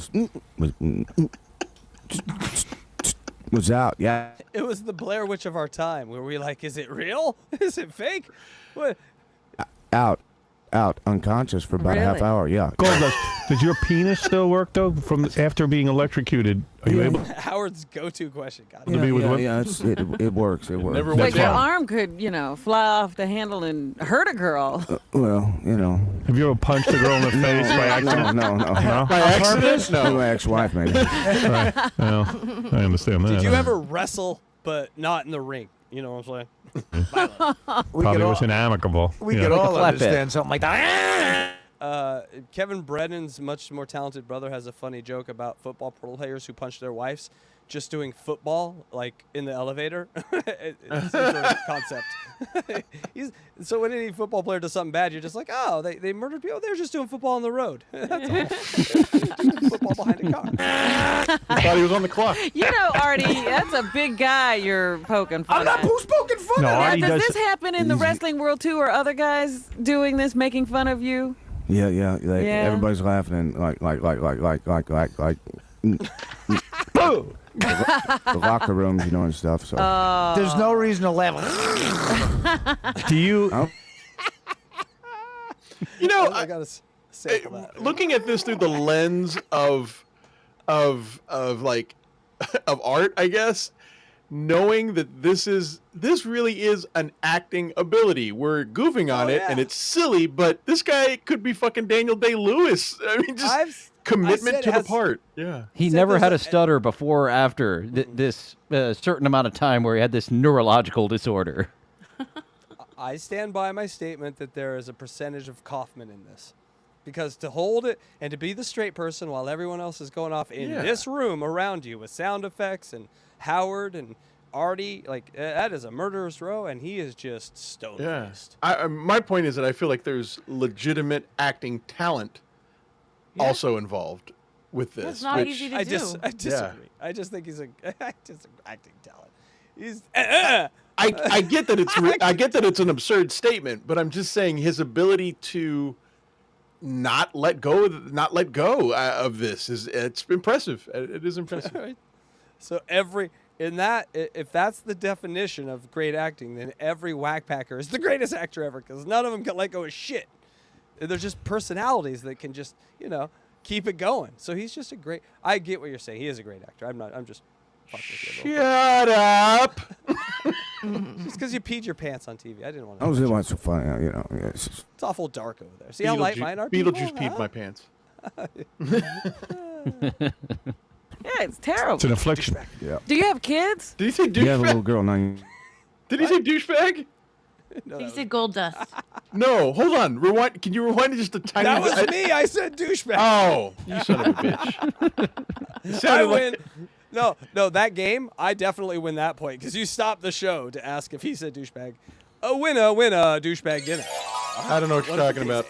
N: was out. Yeah.
B: It was the Blair Witch of our time, where we like, is it real? Is it fake? What?
N: Out unconscious for about a half
M: Really?
N: hour. Yeah.
A: Goldust, does your penis still work though? From after being electrocuted, are you able
B: Howard's go-to question. God,
A: to be with women?
N: Yeah, it works. It works.
C: never
M: But
C: went
M: your
C: down.
M: arm could, fly off the handle and hurt a girl.
N: Well, you know.
A: Have you ever punched a girl in the face by accident?
N: No.
A: No?
C: By accident? No.
N: My ex-wife, maybe.
A: Right. Well, I understand that.
B: Did you ever wrestle, but not in the ring? You know what I'm saying?
A: Probably wasn't amicable.
K: We
A: Yeah.
K: could all
E: flatbed.
K: understand something like that.
B: Kevin Brennan's much more talented brother has a funny joke about football players who punch their wives just doing football, like in the elevator. It's sort of concept. So when any football player does something bad, you're just like, oh, they murdered people. They're just doing football on the road. That's all. Football behind a car.
C: Thought he was on the clock.
M: Artie, that's a big guy you're poking fun
K: I'm not
M: at.
K: who's poking fun
A: No,
K: at.
M: Now,
A: Artie
M: does
A: does.
M: this happen in the wrestling world too? Or other guys doing this, making fun of you?
N: Yeah. Like,
M: Yeah.
N: everybody's laughing and like. The locker rooms, and stuff. So.
K: There's no reason to laugh.
A: Do you?
C: You know,
B: I gotta sample that.
C: looking at this through the lens of like of art, I guess, knowing that this really is an acting ability. We're goofing on it, and it's silly, but this guy could be fucking Daniel Day-Lewis. I mean, just commitment to the part. Yeah.
E: He never had a stutter before or after this certain amount of time where he had this neurological disorder.
B: I stand by my statement that there is a percentage of Kaufman in this. Because to hold it and to be the straight person while everyone else is going off in this room around you with sound effects and Howard and Artie, like that is a murderer's row, and he is just stone-faced.
C: My point is that I feel like there's legitimate acting talent also involved with this.
D: It's not easy to do.
B: I disagree. I just think he's just an acting talent. He's
C: I get that I get that it's an absurd statement, but I'm just saying his ability to not let go of this it's impressive. It is impressive.
B: Right. So if that's the definition of great acting, then every whackpacker is the greatest actor ever, because none of them can let go of shit. They're just personalities that can just keep it going. So he's just I get what you're saying. He is a great actor. I'm just fucking with you.
C: Shut up.
B: Just because you peed your pants on TV. I didn't want
N: I
B: to.
N: was just so funny,
B: It's awful dark over there. See how light mine are?
C: Beetlejuice
B: people?
C: peed my pants.
M: Yeah, it's terrible.
A: It's an affliction.
N: Yeah.
M: Do you have kids?
C: Did he say douchebag?
N: You have a little girl now.
C: Did he say douchebag?
D: He said Goldust.
C: No, hold on. Rewind. Can you rewind it just a tiny
B: That
C: bit?
B: was me. I said douchebag.
C: Oh, you son of a bitch. It
B: I
C: sounded like-
B: win. No, that game, I definitely win that point, because you stopped the show to ask if he said douchebag. A winner, douchebag dinner.
C: I don't know what you're talking about.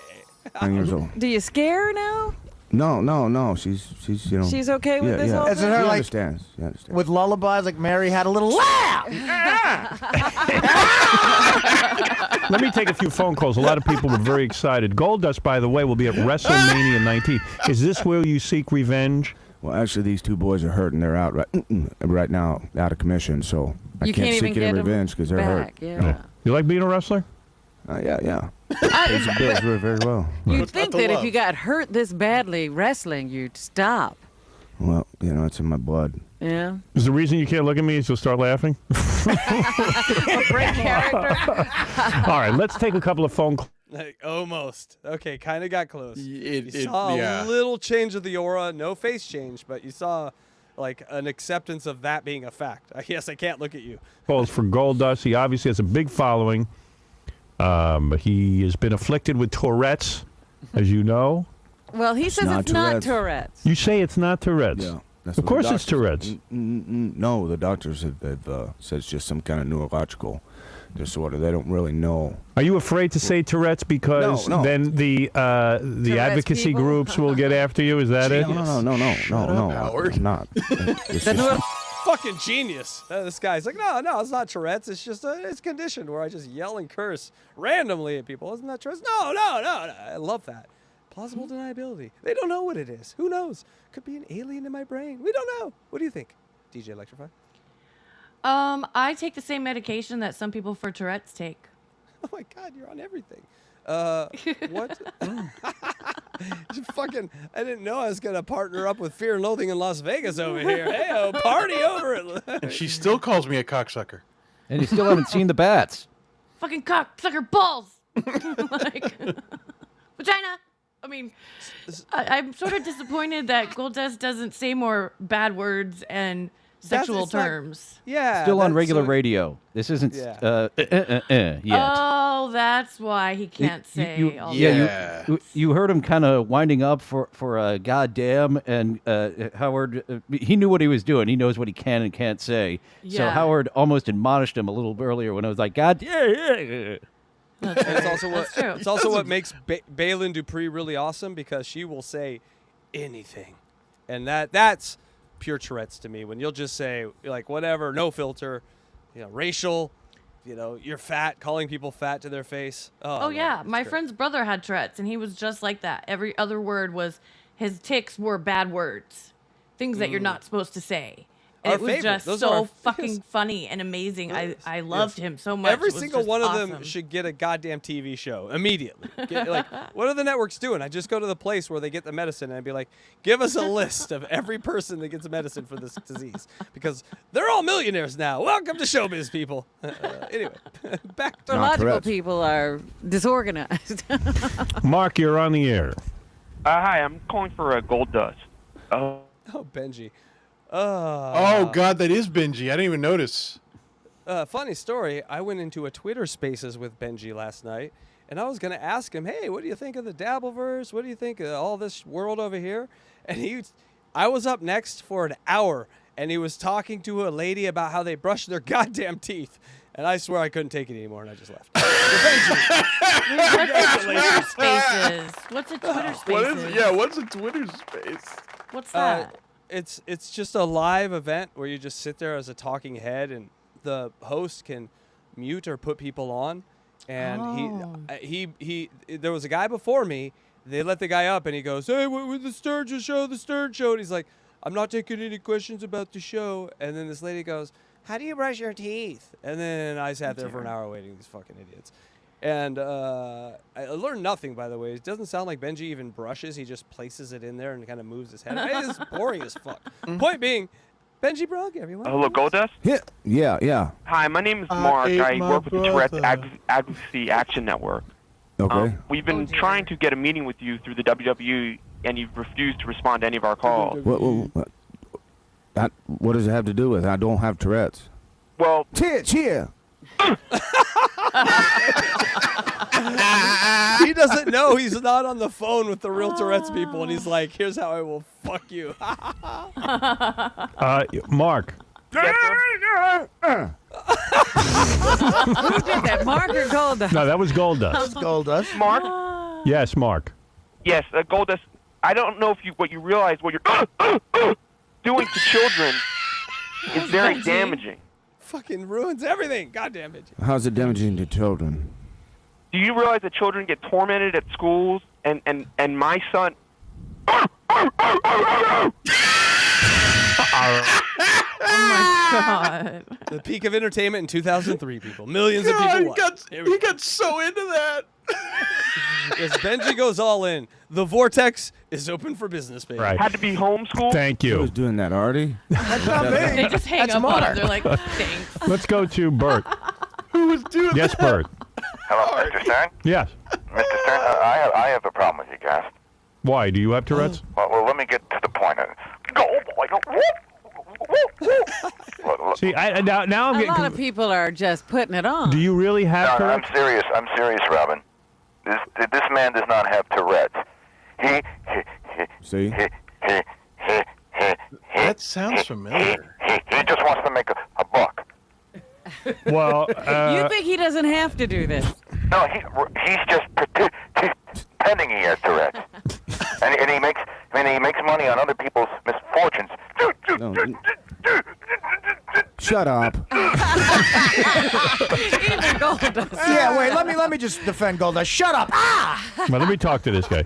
N: 9 years old.
M: Do you scare her now?
N: No. She's
M: She's okay with this whole
K: Isn't
M: thing?
K: her
N: She
K: like
N: understands. She understands.
K: with lullabies like Mary had a little laugh?
A: Let me take a few phone calls. A lot of people were very excited. Goldust, by the way, will be at WrestleMania 19. Is this where you seek revenge?
N: Well, actually, these two boys are hurt and they're out right now, out of commission. So I
M: You
N: can't
M: can't even
N: seek any
M: get 'em
N: revenge because they're hurt.
M: back, yeah.
A: You like being a wrestler?
N: Yeah. Pays the bills very, very well.
M: You'd think that if you got hurt this badly wrestling, you'd stop.
N: Well, it's in my blood.
M: Yeah.
A: Is the reason you can't look at me is you'll start laughing?
M: Break character.
A: All right, let's take a couple of phone calls.
B: Like, almost. Okay, kind of got close. You
C: It-
B: saw
C: yeah.
B: a little change of the aura, no face change, but you saw like an acceptance of that being a fact. Yes, I can't look at you.
A: Calls for Goldust. He obviously has a big following. He has been afflicted with Tourette's, as you know.
M: Well, he says it's not Tourette's.
A: You say it's not Tourette's.
N: Yeah.
A: Of course it's Tourette's.
N: No, the doctors have said it's just some kind of neurological disorder. They don't really know.
A: Are you afraid to say Tourette's because
N: No.
A: then the advocacy
M: people?
A: groups will get after you? Is that it?
N: No, Howard. I'm not. It's just,
B: Fucking genius. This guy's like, no, it's not Tourette's. It's just it's conditioned where I just yell and curse randomly at people. Isn't that Tourette's? No. I love that. Plausible deniability. They don't know what it is. Who knows? Could be an alien in my brain. We don't know. What do you think, DJ Electrify?
D: I take the same medication that some people for Tourette's take.
B: Oh my God, you're on everything. What? Fucking, I didn't know I was gonna partner up with Fear and Loathing in Las Vegas over here. Hey, party over it.
C: And she still calls me a cocksucker.
E: And you still haven't seen the bats.
D: Fucking cocksucker balls. Like, vagina. I mean, I'm sort of disappointed that Goldust doesn't say more bad words and sexual terms.
E: Still on regular radio. This isn't yet.
D: Oh, that's why he can't say all that.
E: You heard him kind of winding up for a goddamn, and Howard, he knew what he was doing. He knows what he can and can't say. So
D: Yeah.
E: Howard almost admonished him a little earlier when I was like, God damn.
B: And it's also what makes Balin Dupree really awesome, because she will say anything, and that's pure Tourette's to me. When you'll just say like whatever, no filter, racial, you're fat, calling people fat to their face.
D: Oh yeah, my friend's brother had Tourette's, and he was just like that. Every other word was, his tics were bad words, things that you're not supposed to say. And
B: Our
D: it was
B: favorite.
D: just
B: Those are
D: so
B: our-
D: fucking funny and amazing. I loved him so much.
B: Every
D: It was
B: single
D: just
B: one of
D: awesome.
B: them should get a goddamn TV show immediately. What are the networks doing? I just go to the place where they get the medicine and I'd be like, give us a list of every person that gets medicine for this disease, because they're all millionaires now. Welcome to showbiz, people. Anyway, back to
M: Neurological people are disorganized.
A: Mark, you're on the air.
Q: Hi, I'm calling for a Goldust.
B: Oh, Benji.
C: Oh God, that is Benji. I didn't even notice.
B: Funny story. I went into a Twitter Spaces with Benji last night, and I was going to ask him, hey, what do you think of the Dabbleverse? What do you think of all this world over here? And I was up next for an hour, and he was talking to a lady about how they brush their goddamn teeth. And I swear I couldn't take it anymore, and I just left.
D: Twitter Spaces. What's a Twitter Spaces?
C: What's a Twitter Space?
D: What's that?
B: It's just a live event where you just sit there as a talking head, and the host can mute or put people on. And he there was a guy before me. They let the guy up, and he goes, "Hey, what was the Stern show? The Stern show." And he's like, "I'm not taking any questions about the show." And then this lady goes, "How do you brush your teeth?" And then I sat there for an hour waiting. These fucking idiots. And I learned nothing, by the way. It doesn't sound like Benji even brushes. He just places it in there and kind of moves his head. It is boring as fuck. Point being, Benji Brog, everyone.
Q: Hello, Goldust?
N: Yeah.
Q: Hi, my name is Mark. I work with the Tourette's Advocacy Action Network.
N: Okay.
Q: We've been trying to get a meeting with you through the WWE, and you've refused to respond to any of our calls.
N: What does it have to do with it? I don't have Tourette's.
Q: Well,
N: cheer.
B: He doesn't know he's not on the phone with the real Tourette's people, and he's like, "Here's how I will fuck you."
A: Mark.
M: Who did that? Mark or Goldust?
A: No, that was Goldust.
N: Goldust.
Q: Mark?
A: Yes, Mark.
Q: Yes, Goldust. I don't know if what you realize what you're doing to children is very damaging.
B: Fucking ruins everything. Goddamn it.
N: How's it damaging to children?
Q: Do you realize that children get tormented at schools, and my son...
D: Oh my God.
B: The peak of entertainment in 2003, people. Millions of people watched.
C: He got so into that.
B: Yes, Benji goes all in. The Vortex is open for business, baby.
A: Right.
Q: Had to be homeschooled?
A: Thank
N: Who
A: you.
N: was doing that, Artie?
K: That's not me.
D: They just hang
K: That's
D: up on
K: Mark.
D: him. They're like, thanks.
A: Let's go to Bert.
C: Who was doing
A: Yes,
C: that?
A: Bert.
R: Hello, Mr. Stern?
A: Yes.
R: Mr. Stern, I have a problem with you guys.
A: Why? Do you have Tourette's?
R: Well, let me get to the point. Go, boy, go.
A: See, now I'm
M: A
A: getting.
M: lot of people are just putting it on.
A: Do you really have
R: No, I'm
A: Tourette's?
R: serious. I'm serious, Robin. This man does not have Tourette's.
N: See?
C: That sounds familiar.
R: He just wants to make a buck.
A: Well,
M: You think he doesn't have to do this?
R: No, he's just pretending he has Tourette's, and he makes money on other people's misfortunes.
N: No. Shut up.
M: Even Goldust.
K: Yeah, wait. Let me just defend Goldust. Shut up. Ah!
A: well, let me talk to this guy.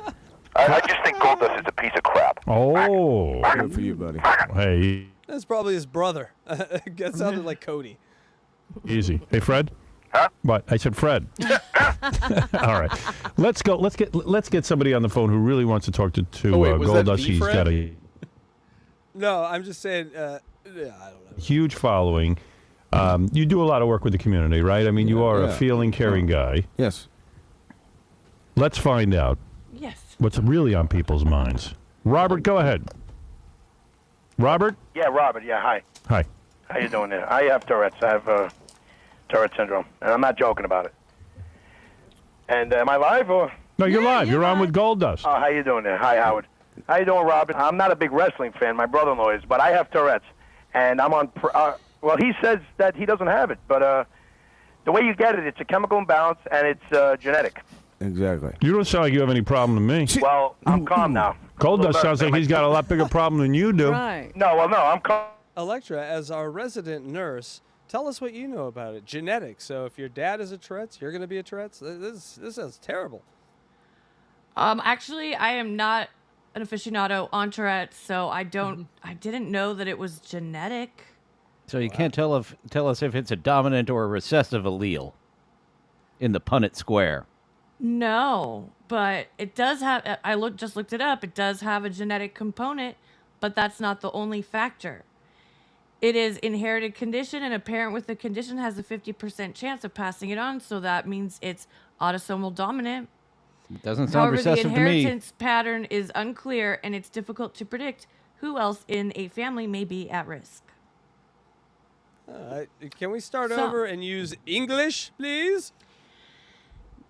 R: I just think Goldust is a piece of crap.
A: Oh,
N: Good for you, buddy.
A: hey,
B: That's probably his brother. It sounded like Cody.
A: easy. Hey, Fred.
R: Huh?
A: What? I said Fred. All right, let's go. Let's get somebody on the phone who really wants to talk to
C: wait, was that
A: Goldust.
C: the
A: He's
C: Fred?
A: got a
B: No, I'm just saying. Yeah, I don't know.
A: huge following. You do a lot of work with the community, right? I mean, you are a
N: Yeah.
A: feeling, caring guy.
N: Yes.
A: Let's find out
D: Yes.
A: what's really on people's minds. Robert, go ahead. Robert?
S: Yeah, Robert. Yeah, hi.
A: Hi.
S: How you doing there? I have Tourette's. I have Tourette syndrome, and I'm not joking about it. And am I live or?
A: No, you're live. You're on with Goldust.
S: Oh, how you doing there? Hi, Howard. How you doing, Robert? I'm not a big wrestling fan. My brother-in-law is, but I have Tourette's, and I'm on. Well, he says that he doesn't have it, but the way you get it, it's a chemical imbalance, and it's genetic.
N: Exactly.
A: You don't sound like you have any problem to me.
S: Well, I'm calm now.
A: Goldust sounds like he's got a lot bigger problem than you do.
M: Right.
S: No, I'm calm.
B: Electra, as our resident nurse, tell us what you know about it. Genetics. So if your dad is a Tourette's, you're going to be a Tourette's. This sounds terrible.
D: Actually, I am not an aficionado on Tourette's, so I didn't know that it was genetic.
E: So you can't tell us if it's a dominant or a recessive allele in the Punnett square.
D: No, but it does have. Just looked it up. It does have a genetic component, but that's not the only factor. It is inherited condition, and a parent with the condition has a 50% chance of passing it on. So that means it's autosomal dominant.
E: It doesn't sound
D: However, the
E: recessive to me.
D: inheritance pattern is unclear, and it's difficult to predict who else in a family may be at risk.
B: Can we start
D: So-
B: over and use English, please?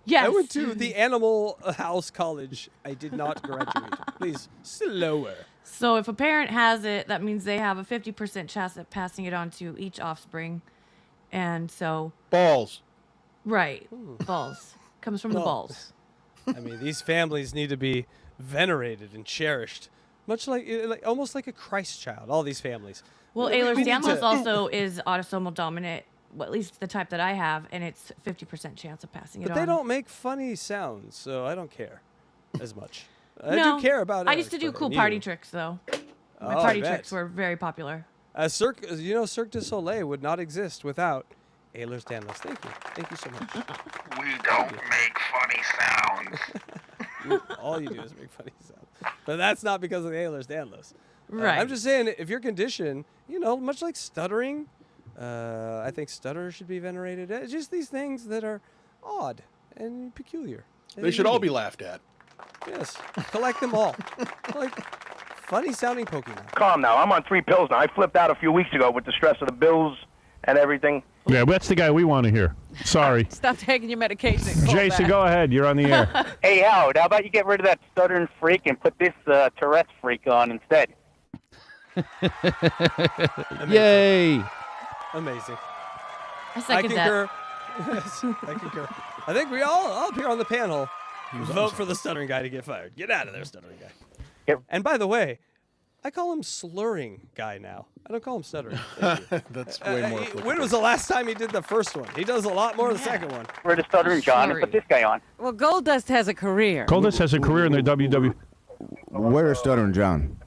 D: Yes.
B: I went to the Animal House College. I did not graduate. Please, slower.
D: So if a parent has it, that means they have a 50% chance of passing it on to each offspring. And so...
C: Balls.
D: Right. Balls. Comes from the balls.
B: I mean, these families need to be venerated and cherished, much like almost like a Christ child. All these families.
D: Well,
B: We need
D: Ehlers-Danlos
B: to-
D: also is autosomal dominant, well, at least the type that I have, and it's 50% chance of passing it
B: But
D: on.
B: they don't make funny sounds, so I don't care as much. I
D: No,
B: do care about it.
D: I used to do cool party tricks, though. My
B: Oh, I
D: party
B: bet.
D: tricks were very popular.
B: Cirque du Soleil would not exist without Ehlers-Danlos. Thank you. Thank you so much.
R: We don't make funny sounds.
B: All you do is make funny sounds. But that's not because of the Ehlers-Danlos.
D: Right.
B: I'm just saying, if your condition, much like stuttering, I think stutterers should be venerated. Just these things that are odd and peculiar. and
C: They should all be
B: unique.
C: laughed at.
B: Yes. Collect them all. Like funny sounding Pokemon.
S: Calm now. I'm on 3 pills now. I flipped out a few weeks ago with the stress of the bills and everything.
A: Yeah, that's the guy we want to hear. Sorry.
M: Stop taking your medication.
A: Jason, go ahead. You're on the air.
T: Hey, Howard, how about you get rid of that stuttering freak and put this Tourette's freak on instead?
E: Yay!
B: Amazing.
D: I second that.
B: concur. Yes, I concur. I think we all up here on the panel vote for the stuttering guy to get fired. Get out of there, stuttering guy.
T: Yep.
B: And by the way, I call him slurring guy now. I don't call him stuttering. Thank you.
C: That's way more.
B: When was the last time he did the first one? He does a lot more the second one.
T: Rid of stuttering John and put this guy on.
M: Well, Goldust has a career.
A: Goldust has a career in the WW.
N: Where is Stuttering John?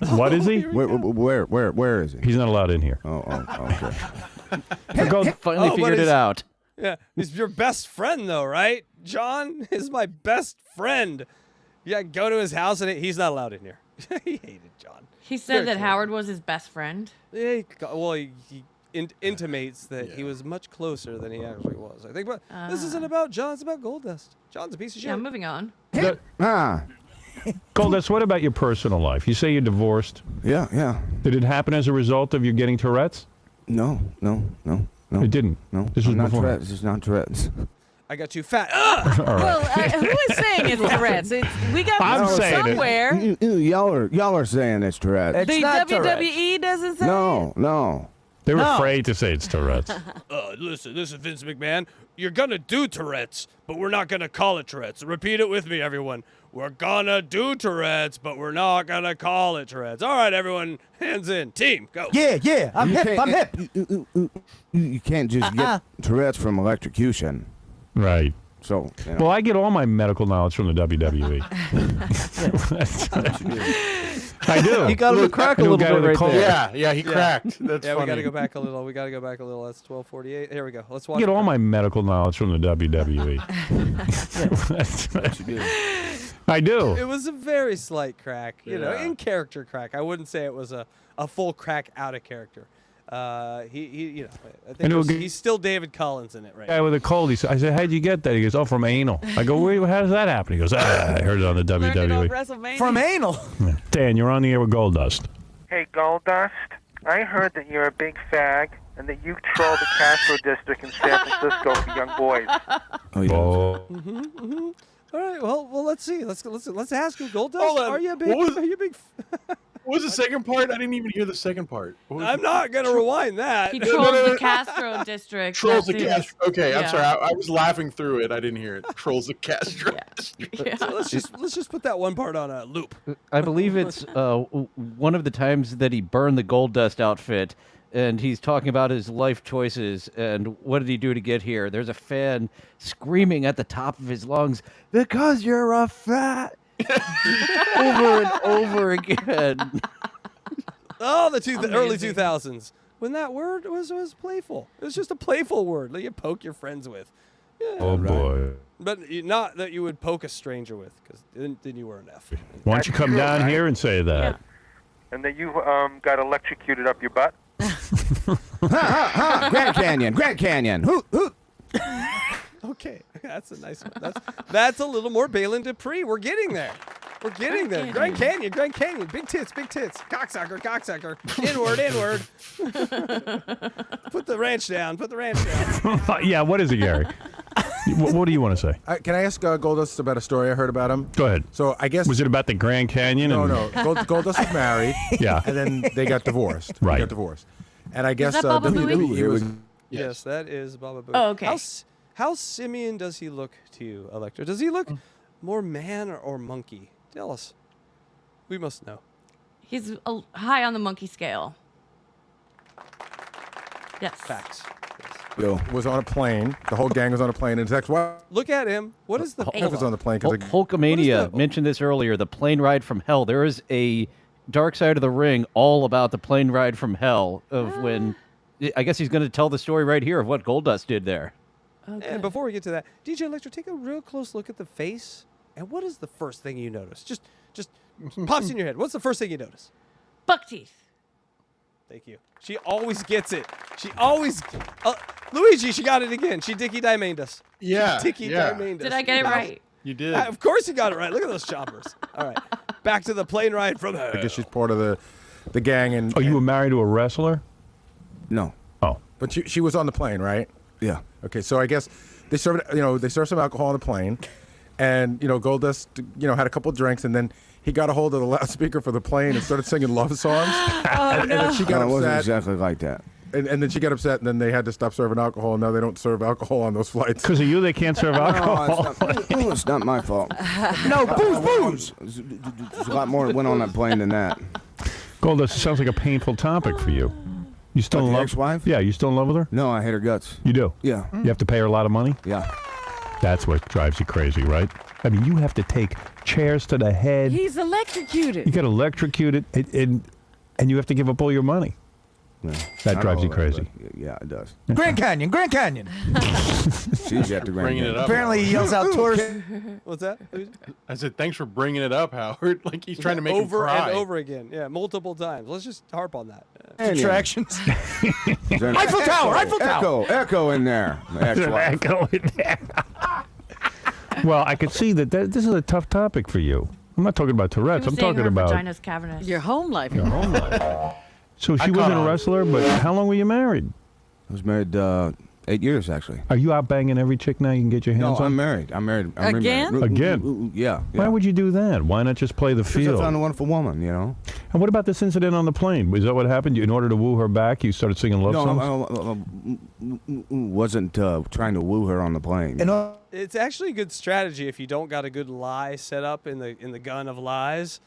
A: What is he?
N: Where is he?
A: He's not allowed in here.
N: Oh, okay.
E: Finally
B: but
E: figured it
B: he's-
E: out.
B: Yeah, he's your best friend though, right? John is my best friend. Yeah, go to his house and he's not allowed in here. He hated John.
D: He said
B: Very
D: that
B: true.
D: Howard was his best friend.
B: Yeah, he intimates that he was much closer than he actually was. I think, but this isn't about John. It's about Goldust. John's a piece of shit.
D: Yeah, moving on.
A: Goldust, what about your personal life? You say you're divorced.
N: Yeah, yeah.
A: Did it happen as a result of you getting Tourette's?
N: No.
A: It didn't.
N: No.
A: This was
N: not
A: before.
N: Tourette's. It's not Tourette's.
B: I got too fat.
M: Well, who is saying it's Tourette's? We got
A: I'm
M: this
A: saying
M: somewhere.
N: Y'all are saying it's Tourette's.
M: The WWE doesn't say it?
N: No.
A: They're afraid to say it's Tourette's.
B: Listen, this is Vince McMahon. You're gonna do Tourette's, but we're not gonna call it Tourette's. Repeat it with me, everyone. We're gonna do Tourette's, but we're not gonna call it Tourette's. All right, everyone, hands in. Team, go.
K: Yeah, I'm hip.
N: You can't just get Tourette's from electrocution.
A: Right.
N: So,
A: Well, I get all my medical knowledge from the WWE. I do.
E: He got him to crack a little bit right there.
C: Yeah, he cracked. That's funny.
B: We gotta go back a little. That's 12:48. Here we go. Let's watch.
A: I get all my medical knowledge from the WWE. I do.
B: It was a very slight crack, in character crack. I wouldn't say it was a full crack out of character. I think he's still David Collins in it right
A: Guy
B: now.
A: with a cold. I said, "How'd you get that?" He goes, "Oh, from anal." I go, "How does that happen?" He goes, "I heard it on the WWE."
M: WrestleMania.
K: From anal.
A: Yeah. Dan, you're on the air with Goldust.
Q: Hey, Goldust, I heard that you're a big fag and that you troll the Castro district in San Francisco for young boys.
A: Oh.
B: All right. Well, let's see. Let's ask him, Goldust.
C: Hold on.
B: Are you a big?
C: What was the second part? I didn't even hear the second part.
B: I'm not gonna rewind that.
D: He trolls the Castro district.
C: Trolls the
D: That's it.
C: Castro. Okay,
D: Yeah.
C: I'm sorry. I was laughing through it. I didn't hear it. Trolls the Castro.
D: Yeah.
B: So let's just put that one part on a loop.
E: I believe it's one of the times that he burned the Goldust outfit, and he's talking about his life choices and what did he do to get here. There's a fan screaming at the top of his lungs, "Because you're a fat," over and over again.
B: Oh, the early 2000s when that word was playful. It was just a playful word that you poke your friends with. Yeah.
A: Oh boy.
B: But not that you would poke a stranger with, because then you were an F.
A: Why don't you come down here and say that?
Q: And that you got electrocuted up your butt.
N: Grand Canyon. Hoot.
B: Okay, that's a nice one. That's a little more Balin Dupree. We're getting there. Grand Canyon. Big tits. Cocksucker. Inward. Put the ranch down.
A: Yeah, what is it, Gary? What do you want to say?
L: Can I ask Goldust about a story I heard about him?
A: Go ahead.
L: So I guess
A: Was it about the Grand Canyon?
L: no. Goldust was married.
A: Yeah.
L: And then they got divorced.
A: Right.
L: They got divorced. And I guess
D: that Baba Booey?
L: he was.
B: Yes, that is Baba Booey.
D: Oh, okay.
B: How simian does he look to you, Electra? Does he look more man or monkey? Tell us. We must know.
D: He's high on the monkey scale. Yes.
B: Facts.
L: Was on a plane. The whole gang was on a plane, and his ex-wife
B: Look at him. What is the
L: was on the plane because
E: Hulkamania mentioned this earlier. The plane ride from hell. There is a Dark Side of the Ring all about the plane ride from hell of when. I guess he's going to tell the story right here of what Goldust did there.
D: Okay.
B: And before we get to that, DJ Electra, take a real close look at the face. And what is the first thing you notice? Just pops in your head. What's the first thing you notice?
D: Buck teeth.
B: Thank you. She always gets it. She always. Luigi, she got it again. She Dickie Diamonded us.
C: Yeah.
B: Dickie Diamonded us.
D: Did I get it right?
C: You did.
B: Of course you got it right. Look at those choppers. All right. Back to the plane ride from hell.
L: I guess she's part of the gang. And
A: Oh, you were married to a wrestler?
N: No.
A: Oh.
L: But she was on the plane, right?
N: Yeah.
L: Okay, so I guess they served some alcohol on the plane, and Goldust had a couple of drinks, and then he got a hold of the loudspeaker for the plane and started singing love songs. And then she got
N: No, it wasn't
L: upset.
N: exactly like that.
L: And then she got upset, and then they had to stop serving alcohol. And now they don't serve alcohol on those flights.
A: Because of you, they can't serve alcohol.
N: It's not my fault.
L: No, booze.
N: There's a lot more that went on that plane than that.
A: Goldust, it sounds like a painful topic for you. You still
N: What,
A: in
N: the
A: love?
N: ex-wife?
A: Yeah, you still in love with her?
N: No, I hate her guts.
A: You do?
N: Yeah.
A: You have to pay her a lot of money?
N: Yeah.
A: That's what drives you crazy, right? I mean, you have to take chairs to the head.
M: He's electrocuted.
A: You get electrocuted, and you have to give up all your money.
N: Yeah.
A: That
N: I
A: drives
N: know
A: you crazy.
N: but yeah, it does.
K: Grand Canyon.
N: She's at the Grand
C: Bringing it
N: Canyon.
C: up.
K: Apparently he yells out tourists.
B: What's that?
C: I said, thanks for bringing it up, Howard. Like he's trying to make him
B: over
C: cry.
B: and over again. Yeah, multiple times. Let's just harp on that.
K: Attractions.
N: Eiffel
K: Eiffel Tower.
N: Echo in there.
A: There's an echo in there. Well, I could see that this is a tough topic for you. I'm not talking about Tourette's.
D: She was
A: I'm
D: saying
A: talking
D: her
A: about
D: vagina's cavernous.
M: Your home life.
A: your home life. So
C: I
A: she
C: caught
A: wasn't a
C: on.
A: wrestler, but how long were you married?
N: I was married 8 years, actually.
A: Are you out banging every chick now you can get your hands
N: No,
A: on?
N: I'm married. I'm married.
M: Again?
A: Again?
N: Yeah.
A: Why would you do that? Why not just play the
N: Because I
A: field?
N: found a wonderful woman, you know.
A: And what about this incident on the plane? Was that what happened? In order to woo her back, you started singing love songs?
N: No, I wasn't trying to woo her on the plane.
B: It's actually a good strategy if you don't got a good lie set up in the gun of lies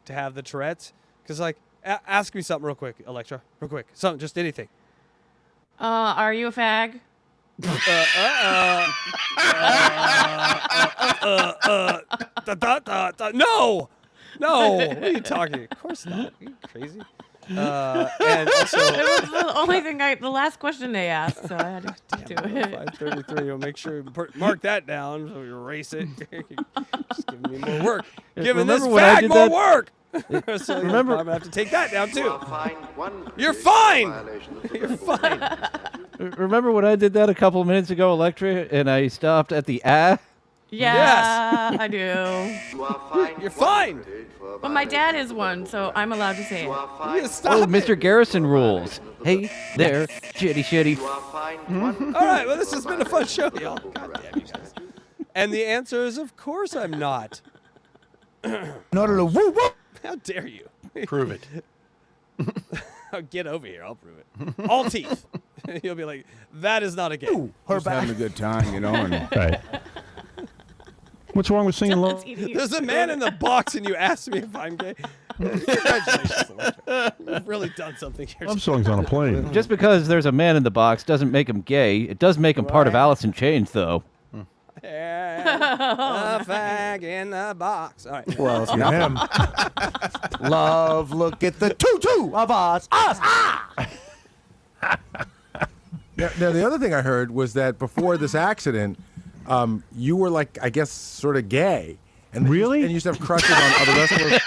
B: to have the Tourette's. Because, like, ask me something real quick, Electra. Real quick. Something, just anything.
D: Are you a fag?
B: No! No! What are you talking? Of course not. Are you crazy? And also,
D: It was the only thing the last question they asked, so I had to do it.
B: 533. We'll make sure you mark that down so you erase it. Just giving me more work. Giving this
E: Remember when I
B: fag
E: did
B: more
E: that?
B: work. So
E: Remember-
B: I'm gonna have to take that down too. You're fine. You're fine.
E: Remember when I did that a couple of minutes ago, Electra, and I stopped at the ah?
D: Yeah, I do.
B: You're fine.
D: But my dad is one, so I'm allowed to say it.
B: You stop
E: Oh,
B: it.
E: Mr. Garrison rules. Hey there, shitty.
B: All right, well, this has been a fun show, y'all. God damn you guys. And the answer is, of course, I'm not. How dare you?
C: Prove it.
B: Get over here. I'll prove it. All teeth. You'll be like, that is not a game.
N: Just having a good time, you know. And
A: Right. What's wrong with singing love?
B: There's a man in the box, and you asked me if I'm gay. Congratulations, Electra. You've really done something here.
A: Love songs on a plane.
E: Just because there's a man in the box doesn't make him gay. It does make him part of Alice in Chains, though.
B: A fag in the box. All right.
L: Well, it's him. Love, look at the two of us. Now, the other thing I heard was that before this accident, you were like, I guess, sort of gay. And
A: really?
L: And you used to have crushes on other wrestlers.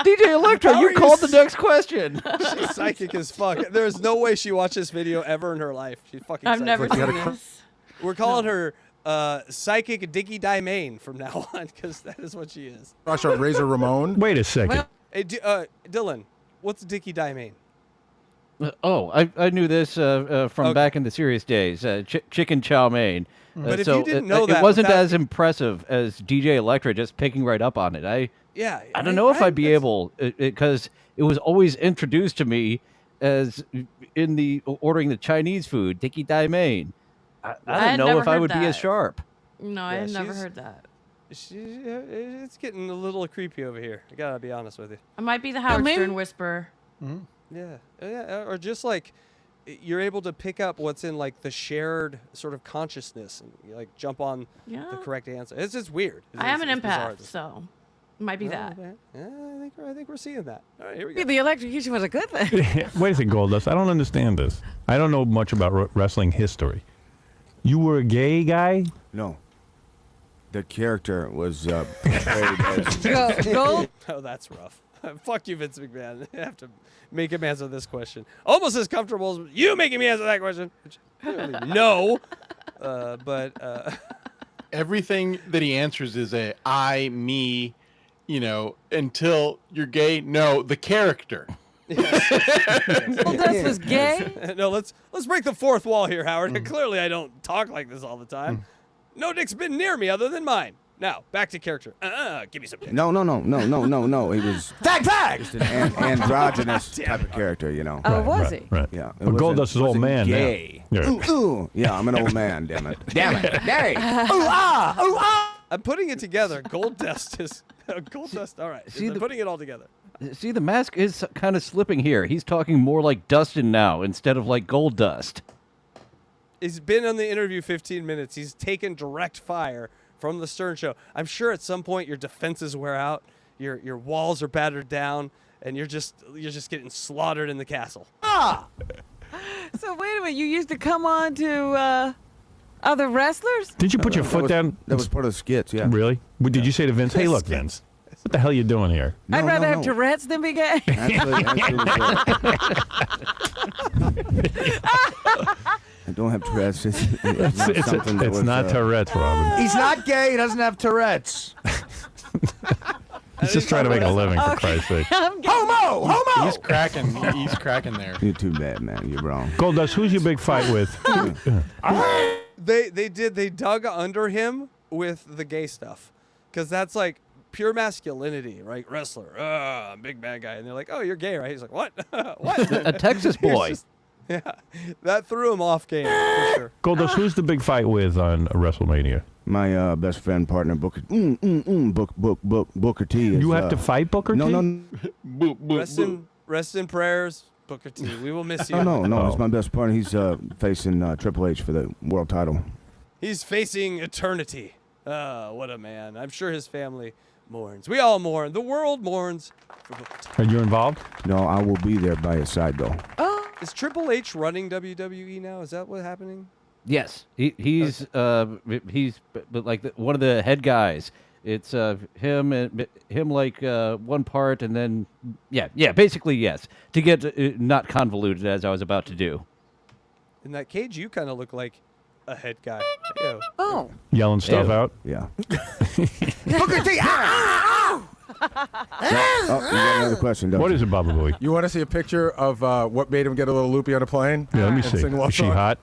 E: DJ Electra, you called the next question.
B: She's psychic as fuck. There's no way she watched this video ever in her life. She's fucking
D: I've
B: psychic.
D: never seen this.
B: We're calling her Psychic Dickie Diamane from now on because that is what she is.
L: Crush on Razor Ramon.
A: Wait a second.
B: Hey, Dylan, what's Dickie Diamane?
E: I knew this from back in the serious days. Chicken chow mein.
B: But if
E: so
B: you didn't know that,
E: it wasn't
B: without-
E: as impressive as DJ Electra just picking right up on it. I don't know if
B: right,
E: I'd be able, because it was always introduced to me as in the ordering the Chinese food, Dickie Dai Mein. I
D: had
E: don't know
D: never
E: if I
D: heard
E: would be as
D: that.
E: sharp.
D: No, I had never heard that.
B: It's getting a little creepy over here. I gotta be honest with you.
D: It might be the Howard Stern whisperer.
B: Yeah, or just like you're able to pick up what's in like the shared sort of consciousness and you like jump on the correct answer. It's just weird.
D: I am an
B: It's bizarre.
D: empath, so it might be that.
B: Yeah, I think we're seeing that. All right, here we go.
M: The electrocution was a good thing.
A: Wait a second, Goldust. I don't understand this. I don't know much about wrestling history. You were a gay guy?
N: no, the character was portrayed as
M: Gold.
B: Oh, that's rough. Fuck you, Vince McMahon. I have to make him answer this question. Almost as comfortable as you making me answer that question. Which I don't even know. But
C: everything that he answers is a I, me, until you're gay. No, the character.
M: Goldust was gay.
B: No, let's break the fourth wall here, Howard. Clearly, I don't talk like this all the time. No dick's been near me other than mine. Now, back to character. Give me some dick.
N: no. He was just an androgynous type of character,
M: Oh, was he?
A: Right.
N: Yeah. it
A: But
N: wasn't-
A: Goldust is
N: it
A: old
N: wasn't
A: man now.
N: gay.
A: Yeah.
N: Ooh. Yeah, I'm an old man. Damn it. Hey.
B: I'm putting it together. Goldust is Goldust. All right,
E: See,
B: I'm putting it all together.
E: See, the mask is kind of slipping here. He's talking more like Dustin now instead of like Goldust.
B: He's been on the interview 15 minutes. He's taken direct fire from the Stern Show. I'm sure at some point your defenses wear out, your walls are battered down, and you're just getting slaughtered in the castle.
M: So wait a minute. You used to come on to other wrestlers?
A: Did you put your foot down?
N: That was part of the skits, yeah.
A: Really? Did you say to Vince, hey, look, Vince, what the hell are you doing here?
M: I'd rather have Tourette's than be gay.
N: Actually, I don't have Tourette's. It's
A: It's not Tourette's, Robin.
K: He's not gay. He doesn't have Tourette's.
A: He's just trying to make a living, for Christ's sake.
C: Homo! He's cracking. He's cracking there.
N: You're too bad, man. You're wrong.
A: Goldust, who's your big fight with?
B: They dug under him with the gay stuff, because that's like pure masculinity, right? Wrestler, I'm a big bad guy, and they're like, "Oh, you're gay, right?" He's like, "What? What?"
E: A Texas boy.
B: Yeah, that threw him off game for sure.
A: Goldust, who's the big fight with on WrestleMania?
N: My best friend, partner, Booker T. Is,
A: You have to fight Booker T?
N: No.
B: Rest in prayers, Booker T. We will miss you.
N: No. It's my best partner. He's facing Triple H for the world title.
B: He's facing eternity. What a man. I'm sure his family mourns. We all mourn. The world mourns for Booker T.
A: Are you involved?
N: No, I will be there by his side, though.
B: Is Triple H running WWE now? Is that what's happening?
E: Yes, he's like one of the head guys. It's him like one part, and then basically yes. To get not convoluted as I was about to do.
B: In that cage, you kind of look like a head guy. Ew.
M: Oh.
A: Yelling stuff out?
N: Yeah.
K: Booker T.
N: You got another question, don't
A: What
N: you?
A: is it, Baba Booey?
L: You want to see a picture of what made him get a little loopy on a plane?
A: Yeah, let me
L: And
A: see.
L: sing love
A: Is she
L: songs?
A: hot?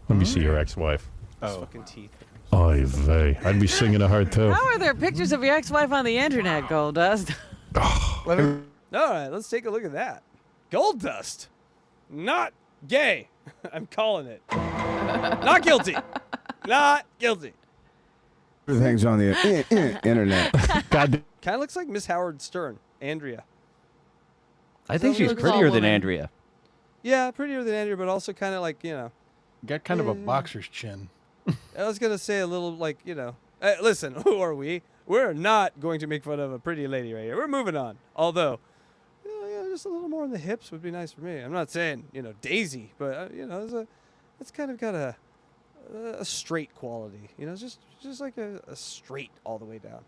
A: Let me see your ex-wife.
B: His fucking teeth.
A: Oy vey. I'd be singing to her, too.
M: How are there pictures of your ex-wife on the internet, Goldust?
B: All right, let's take a look at that. Goldust, not gay. I'm calling it. Not guilty. Not guilty.
N: Everything's on the internet.
A: God.
B: Kind of looks like Miss Howard Stern, Andrea.
E: I think she's
D: looks all
E: prettier than
D: woman.
E: Andrea.
B: Yeah, prettier than Andrea, but also kind of like,
C: Got kind of a boxer's chin.
B: I was going to say a little like, listen, who are we? We're not going to make fun of a pretty lady right here. We're moving on. Although, just a little more on the hips would be nice for me. I'm not saying, Daisy, but, it's kind of got a straight quality. Just like a straight all the way down.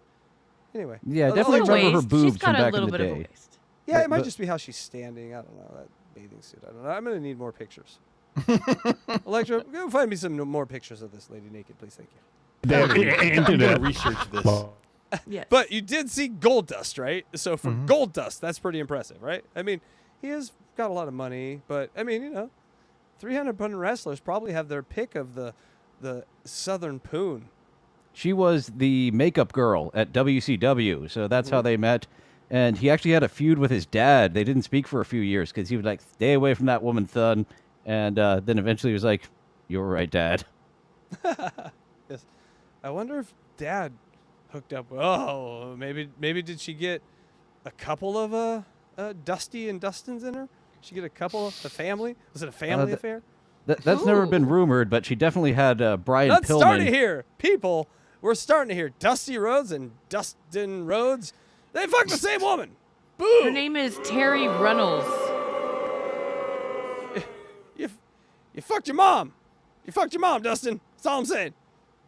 B: Anyway.
E: Yeah,
B: I'll
E: definitely
B: let you-
E: remember her
D: She's
E: boobs
D: got
E: from
D: a
E: back in
D: little
E: the
D: bit of a
E: day.
D: waist.
B: Yeah, it might
E: But-
B: just be how she's standing. I don't know. That bathing suit. I don't know. I'm going to need more pictures. Electra, go find me some more pictures of this lady naked, please. Thank you.
C: I'm gonna research this.
D: Yes.
B: But you did see Goldust, right? So for Goldust, that's pretty impressive, right? I mean, he has got a lot of money, but I mean, 300-pound wrestlers probably have their pick of the Southern Poon.
E: She was the makeup girl at WCW, so that's how they met. And he actually had a feud with his dad. They didn't speak for a few years because he would like stay away from that woman, son. And then eventually he was like, "You were right, Dad."
B: Yes. I wonder if Dad hooked up. Oh, maybe did she get a couple of Dusty and Dustins in her? Did she get a couple of the family? Was it a family affair?
E: That's never been rumored, but she definitely had Brian
B: Let's
E: Pillman.
B: start it here, people. We're starting to hear Dusty Rhodes and Dustin Rhodes. They fucked the same woman. Boo!
D: Her name is Terry Runnels.
B: You fucked your mom. You fucked your mom, Dustin. That's all I'm saying.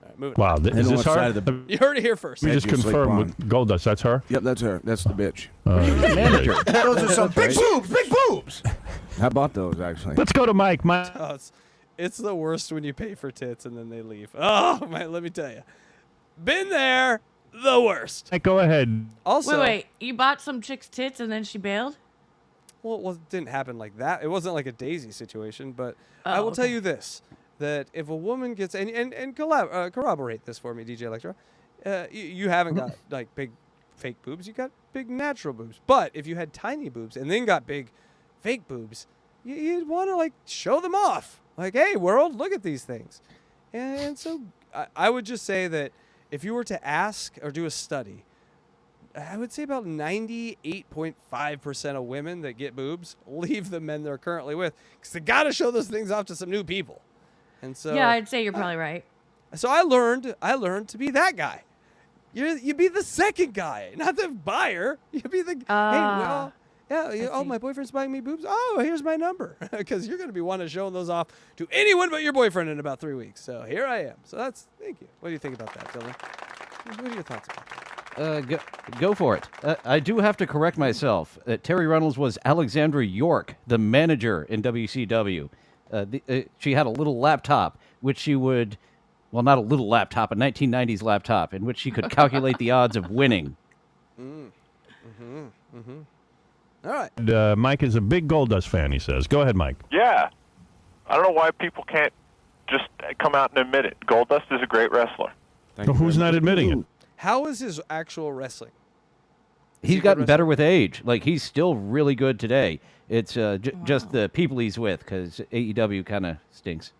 B: All right, moving.
A: Wow,
B: on.
A: is this her?
B: You heard it here first.
A: We just
N: Bed you sleep
A: confirmed
N: on.
A: with Goldust. That's her?
N: Yep, that's her. That's the bitch.
E: Manager.
N: Those are some
E: That's
N: big
E: right.
N: boobs, big boobs. How about those, actually?
A: Let's go to Mike. Mike.
B: Oh, it's the worst when you pay for tits and then they leave. Oh, man, let me tell you. Been there, the worst.
A: Mike, go ahead.
B: Also,
D: Wait, you bought some chick's tits and then she bailed?
B: Well, it didn't happen like that. It wasn't like a Daisy situation, but I will tell you this, that if a woman gets, and corroborate this for me, DJ Electra, you haven't got like big fake boobs, you got big natural boobs. But if you had tiny boobs and then got big fake boobs, you'd want to like show them off. Like, hey, world, look at these things. And so I would just say that if you were to ask or do a study, I would say about 98.5% of women that get boobs leave the men they're currently with because they got to show those things off to some new people. And so
D: Yeah, I'd say you're probably right.
B: So I learned to be that guy. You be the second guy, not the buyer. You be the my boyfriend's buying me boobs. Oh, here's my number, because you're going to be wanting to show those off to anyone but your boyfriend in about 3 weeks. So here I am. So thank you. What do you think about that, Dylan? What are your thoughts about that?
E: Go for it. I do have to correct myself. Terry Runnels was Alexandra York, the manager in WCW. She had a little laptop, which she would, well, not a little laptop, a 1990s laptop, in which she could calculate the odds of winning.
B: All right.
A: Mike is a big Goldust fan, he says. Go ahead, Mike.
Q: Yeah. I don't know why people can't just come out and admit it. Goldust is a great wrestler.
A: Who's not admitting it?
B: How is his actual wrestling?
E: He's gotten better with age. Like, he's still really good today. It's just the people he's with, because AEW kind of stinks.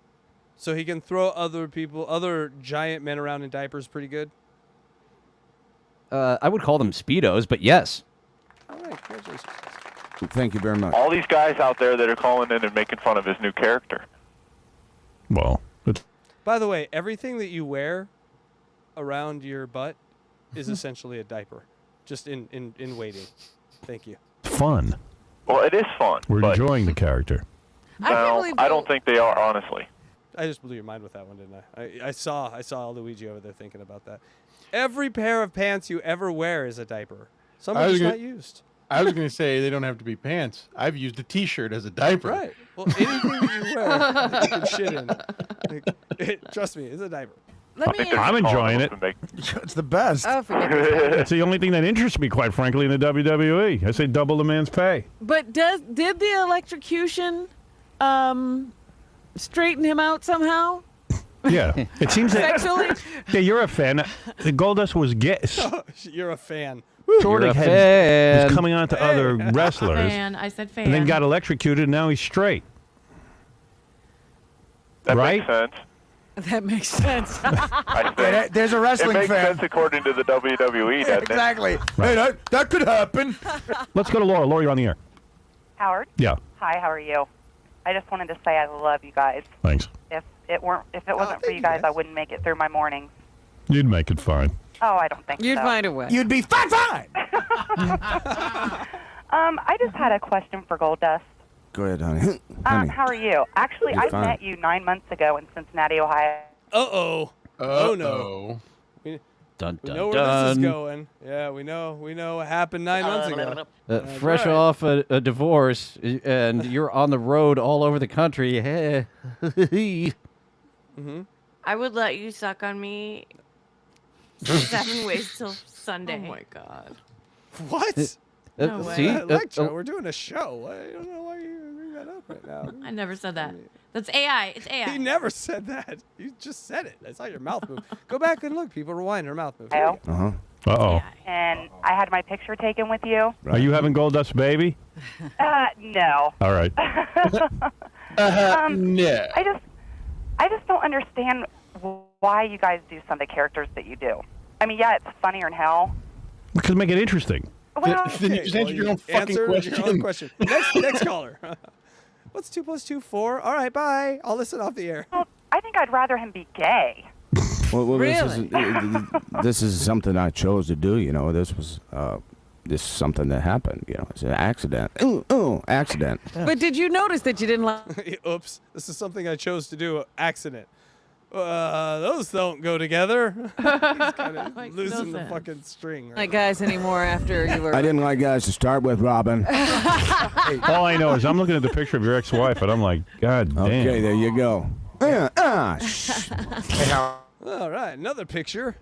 B: So he can throw other giant men around in diapers pretty good?
E: I would call them Speedos, but yes.
B: All right, congratulations.
N: Thank you very much.
Q: All these guys out there that are calling in and making fun of his new character.
A: Well,
B: By the way, everything that you wear around your butt is essentially a diaper, just in waiting. Thank you.
A: Fun.
Q: Well, it is fun.
A: We're
Q: but
A: enjoying the character.
Q: no, I don't think they are, honestly.
B: I just blew your mind with that one, didn't I? I saw Luigi over there thinking about that. Every pair of pants you ever wear is a diaper. Some are just not used.
C: I was going to say they don't have to be pants. I've used a T-shirt as a diaper.
B: Right. Well, anything that you wear, you can shit in. Trust me, it's a diaper.
A: I'm enjoying it.
L: It's the best.
M: Oh, forget it.
A: It's the only thing that interests me, quite frankly, in the WWE. I say double the man's pay.
M: But did the electrocution straighten him out somehow?
A: Yeah. It seems that...
M: Sexually?
A: Yeah, you're a fan. The Goldust was
B: You're a fan.
A: sort
E: You're
A: of
E: a fan.
A: was coming on to other wrestlers.
D: Fan. I said fan.
A: And then got electrocuted, and now he's straight.
Q: That
A: right?
Q: makes sense.
M: That makes sense.
Q: I think.
K: There's a wrestling
Q: It makes
K: fan.
Q: sense according to the WWE, doesn't it?
K: Exactly. Hey, that could happen.
A: Let's go to Laura. Laura, you're on the air.
U: Howard?
A: Yeah.
U: Hi, how are you? I just wanted to say I love you guys.
A: Thanks.
U: If it wasn't for you guys, I wouldn't make it through my mornings.
A: You'd make it fine.
U: Oh, I don't think
M: You'd
U: so.
M: find a way.
K: You'd be fine.
U: I just had a question for Goldust.
N: Go ahead, honey. Honey.
U: How are you? Actually,
N: You're
U: I
N: fine.
U: met you 9 months ago in Cincinnati, Ohio.
B: Uh-oh. Oh, no. We
E: Dun,
B: know where this is going. Yeah, we know what happened 9 months ago. That's
E: Fresh
B: right.
E: off a divorce, and you're on the road all over the country. Hey.
D: I would let you suck on me 7 ways till Sunday.
B: Oh
D: my god.
B: What?
D: No way.
E: See?
B: Electra, we're doing a show. I don't know why you bring that up right now.
D: I never said that. That's AI. It's AI.
B: He never said that. You just said it. I saw your mouth move. Go back and look. People rewind. Her mouth move. There you go.
N: Uh-huh.
A: Uh-oh.
U: And I had my picture taken with you.
A: Are you having Goldust baby?
U: No.
A: All right.
C: No.
U: I just don't understand why you guys do some of the characters that you do. I mean, yeah, it's funnier than hell.
A: Because make it interesting.
U: Well,
C: Then you just answered your own fucking
B: Answer
C: question.
B: your own question. Next caller. What's 2 + 2? 4. All right, bye. I'll listen off the air.
U: well, I think I'd rather him be gay.
N: Well,
M: Really?
N: this is something I chose to do. You know, this was this is something that happened. You know, it's an accident. Accident.
M: But did you notice that you didn't like?
B: Oops. This is something I chose to do. Accident. Those don't go together. He's kind of
D: Makes
B: losing
D: no
B: the
D: sense.
B: fucking string. Right
M: Like guys anymore after you were.
N: I didn't like guys to start with, Robin.
A: All I know is I'm looking at the picture of your ex-wife, and I'm like, God damn.
N: Okay, there you go.
B: All right, another picture.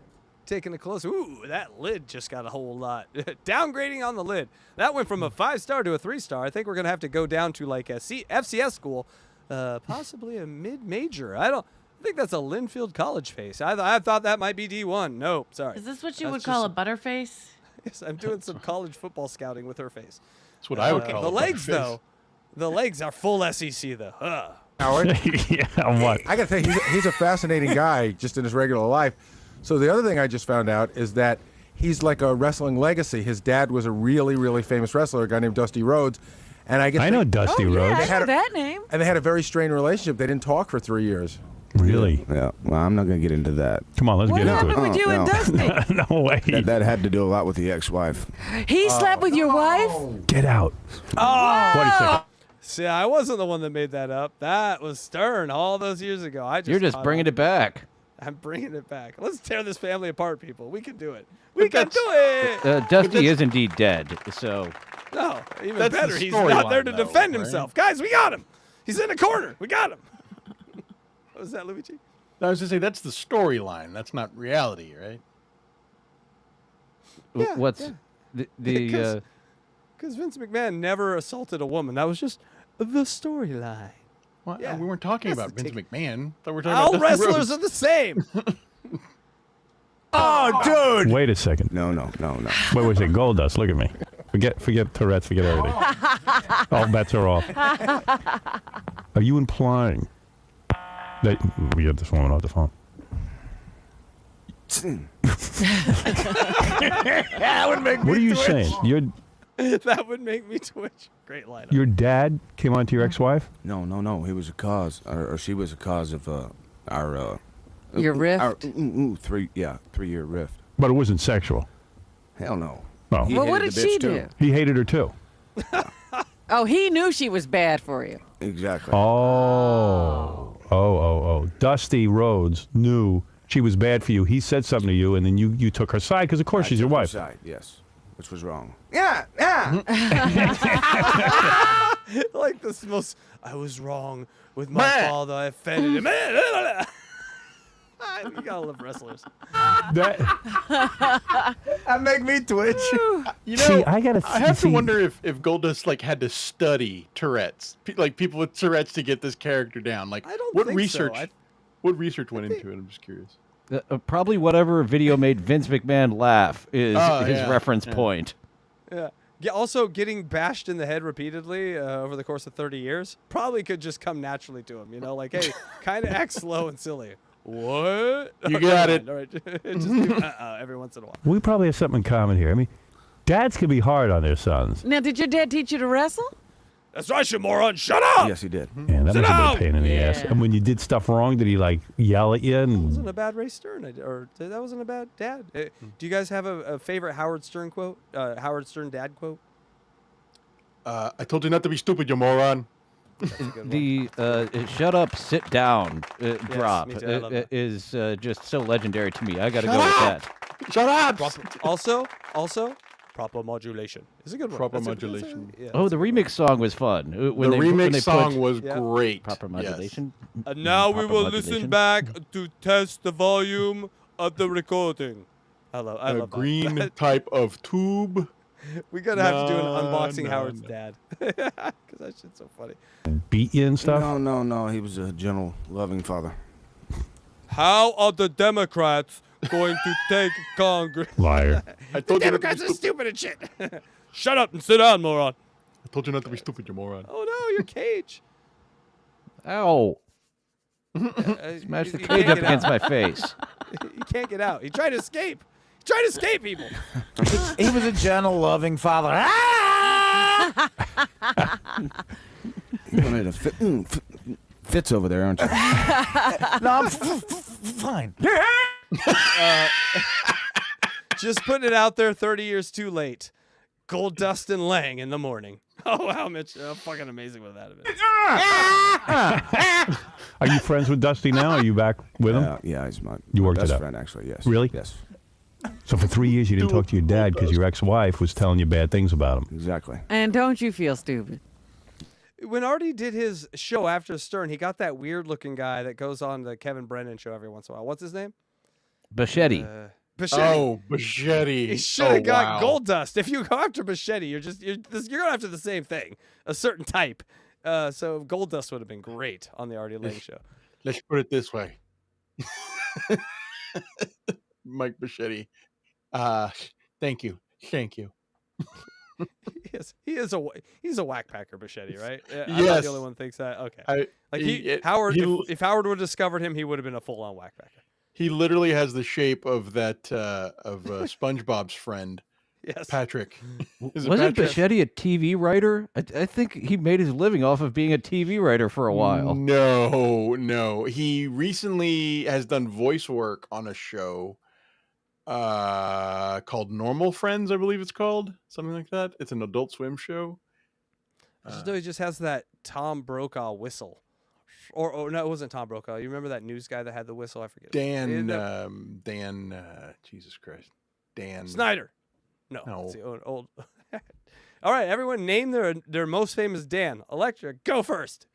B: Taking a close. Ooh, that lid just got a whole lot. Downgrading on the lid. That went from a 5-star to a 3-star. I think we're gonna have to go down to like a FCS school, possibly a mid-major. I think that's a Linfield College face. I thought that might be D1. Nope, sorry.
D: Is this what you
B: That's
D: would call a
B: just-
D: butterface?
B: Yes, I'm doing some college football scouting with her face.
C: That's what I would call
B: the
C: a
B: legs,
C: butterface.
B: though. The legs are full SEC, though.
L: Howard,
A: Yeah, what?
L: I got to tell you, he's a fascinating guy just in his regular life. So the other thing I just found out is that he's like a wrestling legacy. His dad was a really, really famous wrestler, a guy named Dusty Rhodes. And I
A: know Dusty Rhodes.
M: I know that name.
L: And they had a very strained relationship. They didn't talk for 3 years.
A: Really?
N: Yeah. Well, I'm not gonna get into that.
A: Come on, let's
M: What
A: get into
M: happened
A: it.
M: with you and Dusty?
A: No way.
N: That had to do a lot with the ex-wife.
M: He slept with your wife?
A: Get out.
B: Oh!
A: What do you think?
B: See, I wasn't the one that made that up. That was Stern all those years ago.
E: You're just bringing it back.
B: I'm bringing it back. Let's tear this family apart, people. We can do it. We can do it.
E: Dusty is indeed dead, so...
B: No, even
C: That's the
B: better. He's not
C: storyline,
B: there to
C: though,
B: defend
C: right?
B: himself. Guys, we got him. He's in the corner. We got him. What was that, Luigi?
C: I was going to say, that's the storyline. That's not reality, right?
E: What's... the
B: Because Vince McMahon never assaulted a woman. That was just the storyline.
C: Well,
B: Yeah,
C: we weren't talking
B: that's
C: about
B: the
C: Vince
B: ticket.
C: McMahon. Thought we were talking
B: All
C: about Dusty
B: wrestlers
C: Rhodes.
B: are the same.
C: Oh, dude!
A: Wait a second.
N: No.
A: Wait a second. Goldust, look at me. Forget Tourette's, forget everything. All bets are off. Are you implying that we have this woman off the phone?
K: That would make me
A: What are you
K: twitch.
A: saying?
B: That would make me twitch. Great lineup.
A: Your dad came on to your ex-wife?
N: No. He was a cause, or she was a cause of our
M: Your rift?
N: Our, 3-year rift.
A: But it wasn't sexual.
N: Hell no.
A: Oh.
N: He
M: Well, what
N: hated
M: did
N: the bitch
M: she
N: too.
M: do?
A: He hated her too.
M: Oh, he knew she was bad for you.
N: Exactly.
A: Oh. Dusty Rhodes knew she was bad for you. He said something to you, and then you took her side because, of course, she's your
N: Took her
A: wife.
N: side, yes, which was wrong.
O: Yeah.
B: Like this most. I was wrong with my father. I offended him. You gotta love wrestlers.
K: That make me twitch.
C: You know,
A: See, I
C: have to wonder if Goldust like had to study Tourette's, like people with Tourette's to get this character down. Like,
B: I don't
C: what
B: think so.
C: research? What research went into it? I'm just curious.
E: Probably whatever video made Vince McMahon laugh is his reference point.
B: Yeah. Also, getting bashed in the head repeatedly over the course of 30 years probably could just come naturally to him. You know, like, hey, kind of act slow and silly. What?
C: You got it.
B: All right. Just do every once in a while.
A: We probably have something in common here. I mean, dads can be hard on their sons.
M: Now, did your dad teach you to wrestle?
B: That's right, you moron. Shut up!
N: Yes, he did.
A: Yeah, that
B: Sit
A: was a
B: down!
A: big pain in the ass. And when you did stuff wrong, did he like yell at you?
B: That
A: And
B: wasn't a bad Ray Stern, or that wasn't a bad dad. Do you guys have a favorite Howard Stern quote? Howard Stern dad quote?
C: I told you not to be stupid, you moron.
E: The "shut up, sit down" drop
B: me too, I love that.
E: is just so legendary to me. I got to go with that.
C: Shut up!
B: Also, proper modulation. It's a good one.
C: Proper
B: That's a- that's a-
C: modulation.
B: yeah,
E: Oh,
B: that's
E: the
B: a good
E: remix song was fun. When
C: The
E: they, when
C: remix
E: they
C: song
E: put
C: was
B: Yeah.
C: great.
E: proper
C: Yes.
E: modulation.
B: one. And now we
E: Proper
B: will
E: modulation.
B: listen back to test the volume of the recording. I
C: A
B: love that.
C: green type of tube.
B: We gotta have to do an unboxing
C: No,
B: Howard's
C: no.
B: dad because that shit's so funny.
A: beat you and stuff?
N: No. He was a gentle, loving father.
B: How are the Democrats going to take Congress?
A: Liar.
C: I
B: The
C: told you not to
B: Democrats
C: be
B: are
C: stupid.
B: stupid and shit. Shut up and sit down, moron.
C: I told you not to be stupid, you moron.
B: Oh no, your cage.
E: Ow!
B: Smash
E: Smash the cage up against my face.
B: You can't get out. He tried to escape. He tried to escape people.
K: He was a gentle, loving father. Ah!
N: You wanted to Fitz over there, aren't you?
K: No, I'm fine.
B: Just putting it out there 30 years too late. Goldust and Lang in the morning. Oh, how much fucking amazing would that have been?
A: Are you friends with Dusty now? Are you back with him?
N: Yeah, he's my
A: You worked
N: best
A: it out.
N: friend, actually. Yes.
A: Really?
N: Yes.
A: So for 3 years you didn't talk to your dad because your ex-wife was telling you bad things about him.
N: Exactly.
M: And don't you feel stupid?
B: When Artie did his show after Stern, he got that weird-looking guy that goes on the Kevin Brennan show every once in a while. What's his name?
E: Bichetti.
B: Bichetti.
C: Oh, Bichetti.
B: He should have got
C: wow.
B: Goldust. If you go after Bichetti, you're going after the same thing, a certain type. So Goldust would have been great on the Artie Lang show.
C: Let's put it this way. Mike Bichetti. Thank you.
B: He's a whack packer, Bichetti, right? I'm not
C: Yes.
B: the only one who thinks that. Okay. If Howard would discovered him, he would have been a full-on whack packer.
C: He literally has the shape of that SpongeBob's friend.
B: Yes.
C: Patrick. Is it
E: Wasn't
C: Patrick?
E: Bichetti a TV writer? I think he made his living off of being a TV writer for a while.
C: No. He recently has done voice work on a show called Normal Friends, I believe it's called. Something like that. It's an Adult Swim show.
B: I just know he just has that Tom Brokaw whistle. Or no, it wasn't Tom Brokaw. You remember that news guy that had the whistle? I forget.
C: Dan, Jesus Christ. Dan
B: Snyder. No. It's the old. All right, everyone name their most famous Dan. Electra, go first.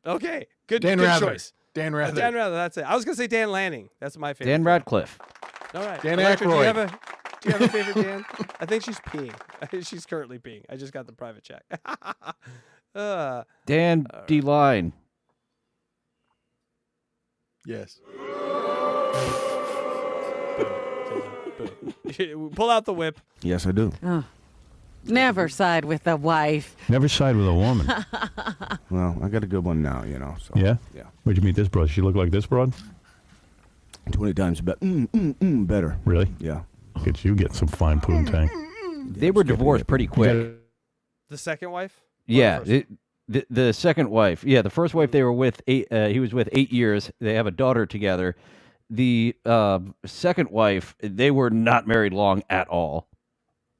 B: Okay, good
C: Dan Rather.
B: choice.
C: Dan Rather.
B: Dan Rather, that's it. I was going to say Dan Lanning. That's my favorite.
E: Dan Radcliffe.
B: All right.
C: Dan
B: Electra,
C: Aykroyd.
B: Do you have a favorite Dan? I think she's peeing. She's currently peeing. I just got the private check.
E: Dan D-Line.
C: Yes.
B: Pull out the whip.
N: Yes, I do.
M: Oh. Never side with the wife.
A: Never side with a woman.
N: Well, I got a good one now, you know. So
A: Yeah?
N: Yeah.
A: Where'd you meet this broad? She look like this broad?
N: 20 times better.
A: Really?
N: Yeah.
A: Look at you getting some fine poontang.
E: They were divorced pretty quick.
B: The second wife?
E: Yeah, the second wife. Yeah, the first wife they were with he was with 8 years. They have a daughter together. The second wife, they were not married long at all.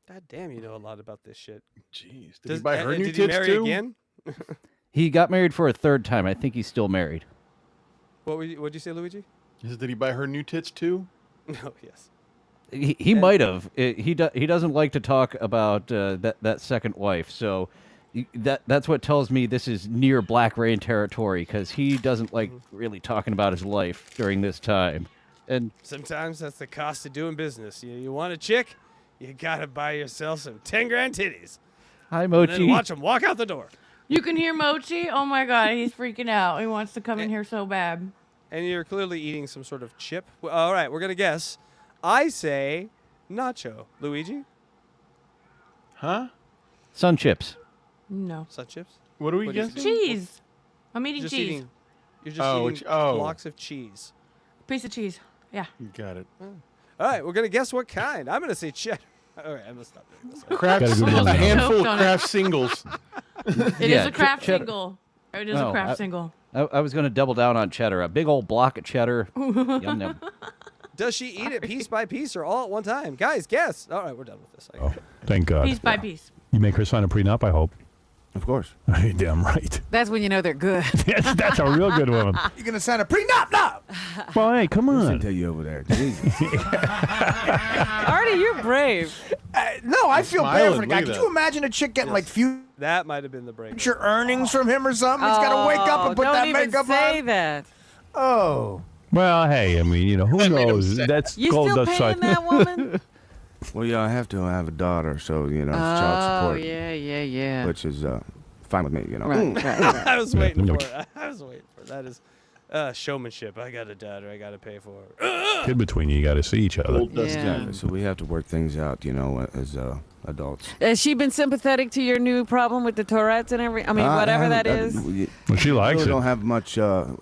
B: God damn, you know a lot about this shit.
C: Jeez. Did he buy her new
B: did
C: tits
B: he marry
C: too?
B: again?
E: He got married for a third time. I think he's still married.
B: What'd you say, Luigi?
C: Did he buy her new tits too?
B: No, yes.
E: He might have. He doesn't like to talk about that second wife. So that's what tells me this is near Black Rain territory because he doesn't like really talking about his life during this time. And
B: sometimes that's the cost of doing business. You want a chick? You gotta buy yourself some 10 grand titties.
E: Hi, Mochi.
B: And then watch them walk out the door.
D: You can hear Mochi. Oh my God, he's freaking out. He wants to come in here so bad.
B: And you're clearly eating some sort of chip. All right, we're gonna guess. I say nacho. Luigi?
C: Huh?
E: Sun chips.
D: No.
B: Sun chips?
C: What are we
B: What is
C: guessing?
D: Cheese. I'm eating
B: Just
D: cheese.
B: You're just eating blocks of cheese.
D: Piece of cheese. Yeah.
C: You got it.
B: All right, we're gonna guess what kind. I'm gonna say cheddar. All right, I'm gonna stop doing this.
C: Kraft, a handful of Kraft singles.
D: It is a Kraft single. It is a Kraft single.
E: I was going to double down on cheddar. A big old block of cheddar. Yum, yum.
B: Does she eat it piece by piece or all at one time? Guys, guess. All right, we're done with this.
A: Oh, thank God.
D: Piece by piece.
A: You make her sign a prenup, I hope.
N: Of course.
A: Damn right.
M: That's when you know they're good.
A: That's a real good woman.
K: You're gonna sign a prenup? No.
A: Well, hey, come on.
N: Listen to you over there. Jesus.
M: Artie, you're brave.
K: No, I feel bad
C: smiling.
K: for the guy.
C: Look at
K: Could
C: that.
K: you imagine a chick getting like
B: That might have been the break.
K: future earnings from him or something? He's got to wake up and put
M: don't
K: that
M: even
K: makeup
M: say
K: on.
M: that.
K: Oh.
A: Well, hey, I mean, you know, who knows? That's
M: You still
A: Goldust
M: paying
A: side.
M: that woman?
N: Well, yeah, I have to. I have a daughter, so, you know, it's child support.
M: Yeah.
N: Which is fine with me, you know.
M: Right.
B: I was waiting for it. I was waiting for it. That is showmanship. I got a daughter I got to pay for.
A: Kid between you got to see each other.
N: Exactly. So we have to work things out, you know, as adults.
M: Has she been sympathetic to your new problem with the Tourette's and everything? I mean, whatever that is.
A: Well, she likes
N: we
A: it.
N: don't have much to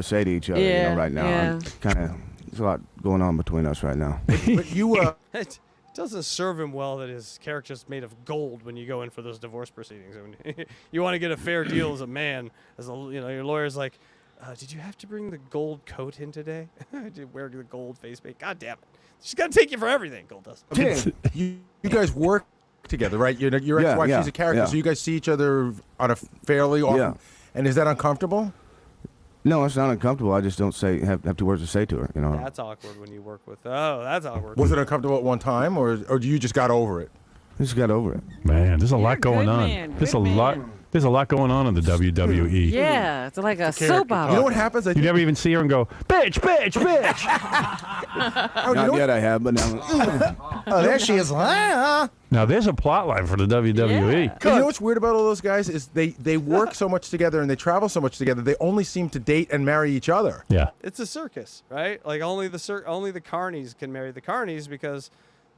N: say to each other, you know, right now.
M: Yeah.
N: There's a lot going on between us right now.
K: But you,
B: It doesn't serve him well that his character's made of gold when you go in for those divorce proceedings. I mean, you want to get a fair deal as a man. Your lawyer's like, did you have to bring the gold coat in today? Did you wear the gold face paint? God damn it. She's got to take you for everything, Goldust.
L: you guys work together, right? Your ex-wife, she's a character, so you guys see each other on a fairly often.
N: Yeah.
L: And is that uncomfortable?
N: No, it's not uncomfortable. I just don't have two words to say to her, you know.
B: That's awkward when you work with. Oh, that's awkward.
L: Was it uncomfortable at one time, or you just got over it?
N: I just got over it.
A: Man, there's a lot going on.
M: man.
A: There's
M: Good
A: a lot. There's a lot going on in the WWE.
M: Yeah, it's like a soap opera.
L: You know what happens?
A: You never even see her and go, bitch, bitch, bitch.
N: Not yet I have, but now.
K: Oh, there she is.
A: Now there's a plot line for the WWE.
L: You know what's weird about all those guys is they work so much together and they travel so much together. They only seem to date and marry each other.
A: Yeah.
B: It's a circus, right? Like only the carnies can marry the carnies because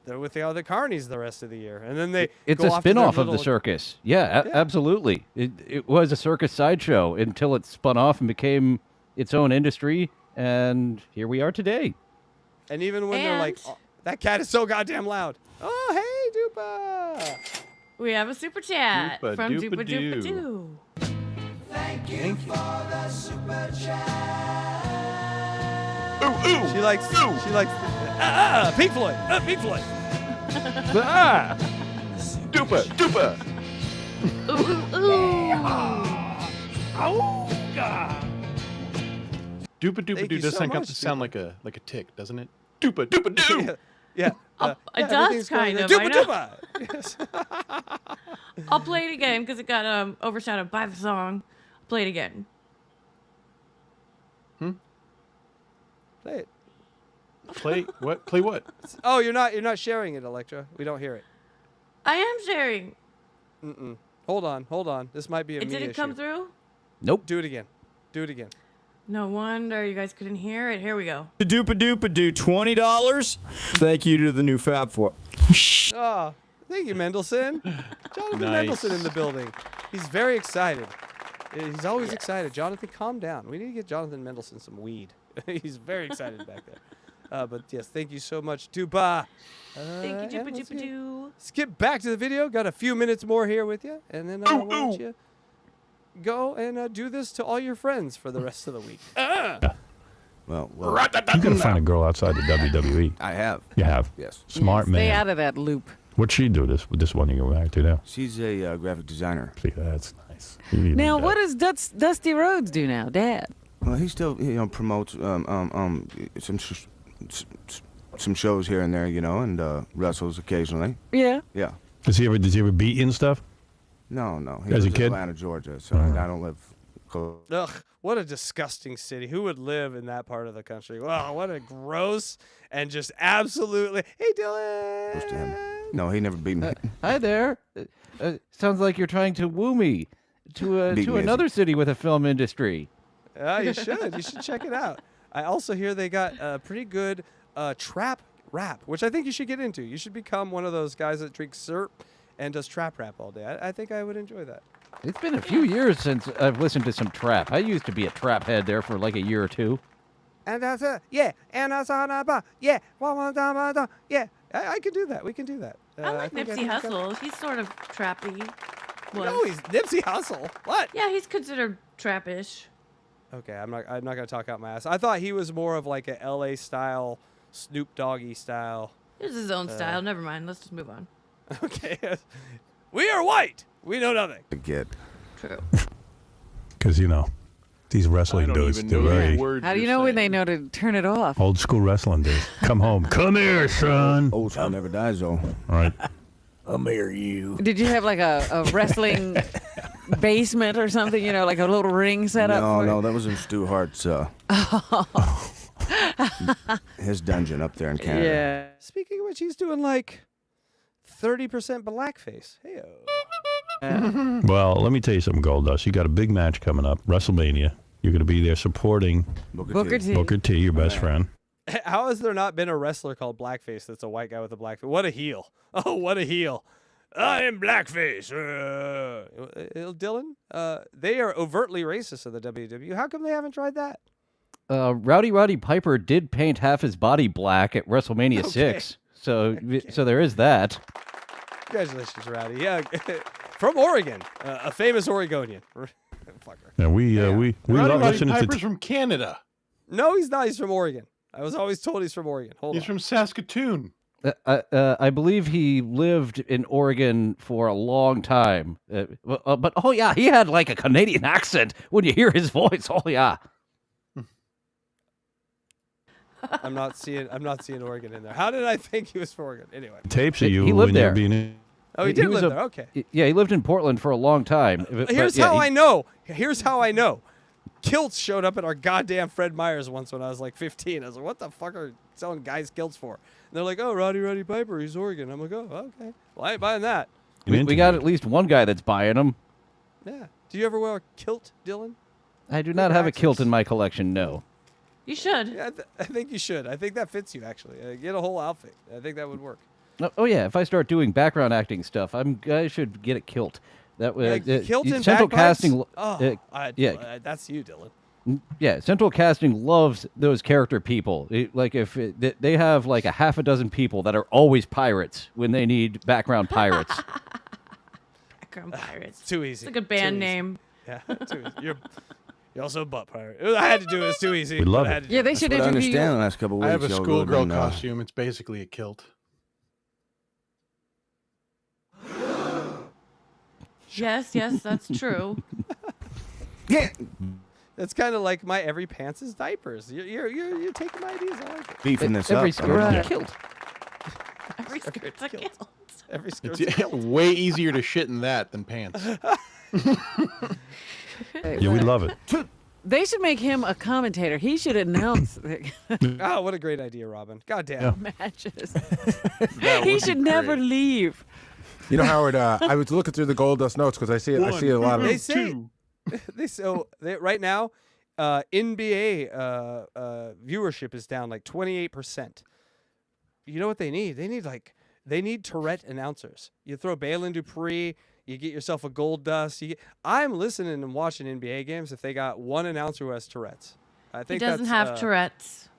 B: they're with the other carnies the rest of the year, and then they.
E: It's
B: go
E: a
B: off to their
E: spin-off of the
B: little-
E: circus. Yeah, absolutely. It was a circus sideshow until it spun off and became its own industry, and here we are today.
B: And even when they're like, oh, that cat is so goddamn loud. Oh, hey, Dupa.
D: We have a super chat
B: Dupa
D: from
B: Dupa
D: Dupa Dupa
B: Doo.
D: Doo.
F: Thank you for the super chat.
B: She likes Pink Floyd. Pink Floyd.
C: Dupa.
F: Oh God.
C: Dupa
B: Thank
C: Doo
B: you
C: does
B: so
C: sound
B: much,
C: sound like a tick, doesn't it? Dupa Doo.
B: Yeah.
D: It does kind of. I
B: Dupa
D: know.
B: Dupa. Yes.
D: I'll play it again because it got overshadowed by the song. Play it again.
B: Play it.
C: Play what? Play what?
B: Oh, you're not sharing it, Electra. We don't hear it.
D: I am sharing.
B: Mm-mm. Hold on. This might be a me
D: Did it
B: issue.
D: come through?
E: Nope.
B: Do it again.
D: No wonder you guys couldn't hear it. Here we go.
G: Doopa-doopa-doo, $20. Thank you to the new Fab Four.
B: Oh, thank you, Mendelsohn. Jonathan Mendelsohn in the building. He's very excited. He's always excited. Jonathan, calm down. We need to get Jonathan Mendelsohn some weed. He's very excited back there. But yes, thank you so much, Dupa.
D: Thank you, Doopa-doopa-doo.
B: Skip back to the video. Got a few minutes more here with you, and then why don't you go and do this to all your friends for the rest of the week.
N: Well,
A: You can find a girl outside the WWE.
N: I have.
A: You have?
N: Yes.
A: Smart
M: Stay
A: man.
M: out of that loop.
A: What'd she do this one you go back to now?
N: She's a graphic designer.
A: See, that's nice. You need
M: Now,
A: that.
M: what does Dusty Rhodes do now, Dad?
N: Well, he still promotes some shows here and there, and wrestles occasionally.
M: Yeah.
N: Yeah.
A: Does he ever beat you and stuff?
N: No. He
A: As
N: lives
A: a
N: in
A: kid?
N: Atlanta, Georgia, so I don't live close.
B: Ugh, what a disgusting city. Who would live in that part of the country? Wow, what a gross and just absolutely. Hey, Dylan.
N: to him. No, he never beat me.
E: Hi there. Sounds like you're trying to woo me to
N: Beat me,
E: another city with a film industry.
B: You should. You should check it out. I also hear they got a pretty good trap rap, which I think you should get into. You should become one of those guys that drinks syrup and does trap rap all day. I think I would enjoy that.
E: It's been a few years since I've listened to some trap. I used to be a trap head there for like a year or two.
B: And that's it. Yeah. And that's on a yeah. Yeah. I can do that. We can do that.
D: I like Nipsey Hussle. He's sort of trappy.
B: No, he's Nipsey Hussle. What?
D: Yeah, he's considered trappish.
B: Okay, I'm not gonna talk out my ass. I thought he was more of like a LA style, Snoop Doggy style.
D: It's his own style. Never mind. Let's just move on.
B: Okay. We are white. We know nothing.
N: Again.
D: True.
A: Because these wrestling dudes, they're very
M: How do you know when they know to turn it off?
A: old school wrestling dudes. Come home. Come here, son.
N: Old school never dies, though.
A: All right.
K: I'll marry you.
M: Did you have like a wrestling basement or something? Like a little ring set up?
N: No, that was in Stu Hart's his dungeon up there in Canada.
M: Yeah.
B: Speaking of which, he's doing like 30% blackface. Hey.
A: Well, let me tell you something, Goldust. You got a big match coming up, WrestleMania. You're going to be there supporting
M: Booker T.
A: Booker T, your best friend.
B: How has there not been a wrestler called Blackface that's a white guy with a blackface? What a heel. Oh, what a heel. I am Blackface. Dylan, they are overtly racist in the WWE. How come they haven't tried that?
E: Rowdy Piper did paint half his body black at WrestleMania 6. So there is that.
B: Congratulations, Rowdy. Yeah, from Oregon, a famous Oregonian. Fucker.
A: Yeah, we love listening
C: Piper's
A: to.
C: from Canada.
B: No, he's not. He's from Oregon. I was always told he's from Oregon.
C: He's from Saskatoon.
E: I believe he lived in Oregon for a long time. But oh yeah, he had like a Canadian accent when you hear his voice. Oh yeah.
B: I'm not seeing Oregon in there. How did I think he was from Oregon? Anyway.
A: Tapes of you
E: He lived
A: when
E: there.
A: you're being.
B: Oh, he did live there. Okay.
E: Yeah, he lived in Portland for a long time.
B: Here's how I know. Kilts showed up at our goddamn Fred Meyer's once when I was like 15. I was like, what the fuck are selling guys kilts for? And they're like, oh, Roddy Piper, he's Oregon. I'm like, oh, okay. Well, I ain't buying that.
E: We got at least one guy that's buying them.
B: Yeah. Do you ever wear a kilt, Dylan?
E: I do not have a kilt in my collection, no.
D: You should.
B: Yeah, I think you should. I think that fits you, actually. Get a whole outfit. I think that would work.
E: Oh yeah, if I start doing background acting stuff, I should get a kilt. That way,
B: kilt and
E: Central
B: bagpipes?
E: Casting.
B: That's you, Dylan.
E: Yeah, Central Casting loves those character people. They have like a half a dozen people that are always pirates when they need background pirates.
D: Background pirates.
B: Too easy.
D: It's a good band name.
B: Yeah, too easy. You're also a butt pirate. I had to do it. It's too easy.
A: We love
B: but I
A: it.
B: had to
M: Yeah,
B: do
M: they
B: it.
M: should
N: That's what I
M: interview
N: understand
M: you.
N: the last couple of
C: I
N: weeks.
C: have a
N: y'all
C: schoolgirl
N: been,
C: costume. It's basically a kilt.
D: Yes, that's true.
N: Yeah.
B: That's kind of like my every pants is diapers. You're taking my ideas. I like it.
N: Beefing this
E: Every
N: up.
E: skirt's a kilt.
D: Every skirt's a kilt.
B: Every skirt's
C: It's way easier to shit in that than pants.
A: Yeah, we love it.
M: They should make him a commentator. He should announce
B: Oh, what a great idea, Robin. God damn.
M: matches. He should never leave.
L: You know, Howard, I was looking through the Goldust notes because I see a lot of
B: They say right now, NBA viewership is down like 28%. You know what they need? They need Tourette announcers. You throw Balin Dupree, you get yourself a Goldust. I'm listening and watching NBA games if they got one announcer who has Tourette's. I think
D: he doesn't have Tourette's.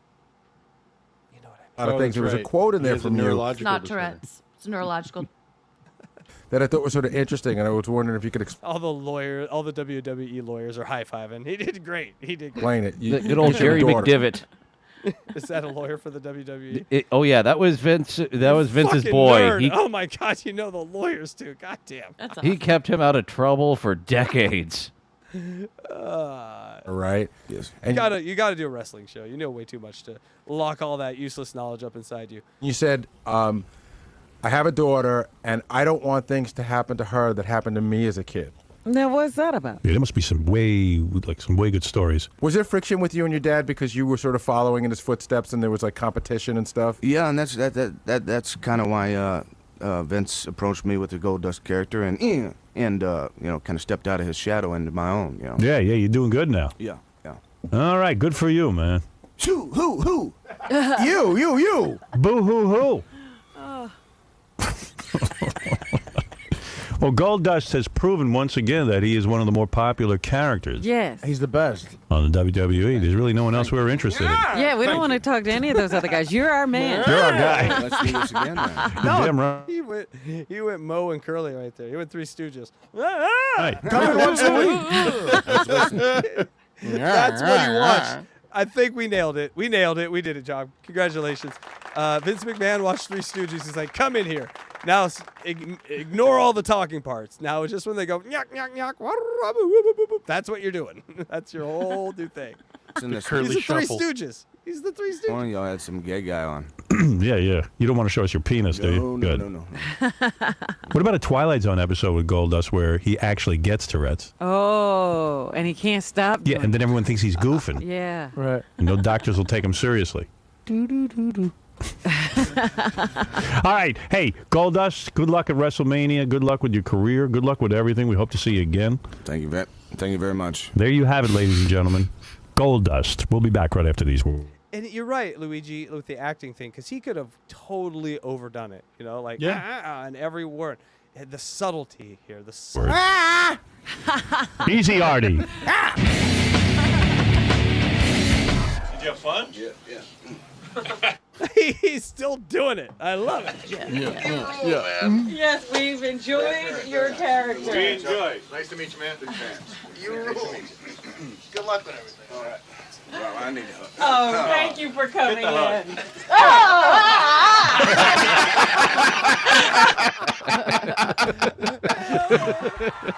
L: A lot of things. There was a quote in there from you
D: It's not Tourette's. It's neurological.
L: that I thought was sort of interesting, and I was wondering if you could
B: All the WWE lawyers are high-fiving. He did great. He did great.
L: explain it.
E: Good old Jerry McDivitt.
B: Is that a lawyer for the WWE?
E: Oh yeah, that was Vince. That was Vince's
B: Fucking
E: boy.
B: nerd. Oh my God, you know the lawyers too. God damn.
E: He kept him out of trouble for decades.
L: Right.
C: Yes.
B: You gotta do a wrestling show. You know way too much to lock all that useless knowledge up inside you.
L: You said, I have a daughter, and I don't want things to happen to her that happened to me as a kid.
M: Now, what's that about?
A: Yeah, there must be some way good stories.
L: Was there friction with you and your dad because you were sort of following in his footsteps, and there was like competition and stuff?
N: Yeah, and that's kind of why Vince approached me with the Goldust character, and you know, kind of stepped out of his shadow into my own. You know.
A: Yeah, you're doing good now.
N: Yeah.
A: All right, good for you, man.
N: Who?
L: You.
A: Boo hoo hoo. Well, Goldust has proven once again that he is one of the more popular characters.
M: Yes.
N: He's the best.
A: On the WWE. There's really no one else we're interested in.
M: Yeah, we don't want to talk to any of those other guys. You're our man.
A: You're our guy.
N: Let's do this again.
A: Damn right.
B: He went Moe and Curly right there. He went Three Stooges.
A: Hey.
L: Come in once a week.
B: That's what he wants. I think we nailed it. We nailed it. We did it, John. Congratulations. Vince McMahon watched Three Stooges. He's like, come in here. Now ignore all the talking parts. Now it's just when they go, nyak, nyak, nyak, that's what you're doing. That's your whole new thing.
N: It's in the
B: He's the Three Stooges. He's the Three Stooges.
N: One of y'all had some gay guy on.
A: Yeah. You don't want to show us your penis, do you? Good.
N: No.
A: What about a Twilight Zone episode with Goldust where he actually gets Tourette's?
M: Oh, and he can't stop.
A: Yeah, and then everyone thinks he's goofing.
M: Yeah.
L: Right.
A: And no doctors will take him seriously. All right. Hey, Goldust, good luck at WrestleMania. Good luck with your career. Good luck with everything. We hope to see you again.
N: Thank you very much.
A: There you have it, ladies and gentlemen. Goldust. We'll be back right after these words.
B: And you're right, Luigi, with the acting thing, because he could have totally overdone it. You know, like, and every word. And the subtlety here.
A: Easy, Artie.
B: Did you have fun?
N: Yeah.
B: He's still doing it. I love it.
M: Yeah. Yes, we've enjoyed your character.
B: We enjoyed.
J: Nice to meet you, man. Big fan.
O: You rule. Good luck with everything. All right.
N: Well, I need to.
M: Oh, thank you for coming in.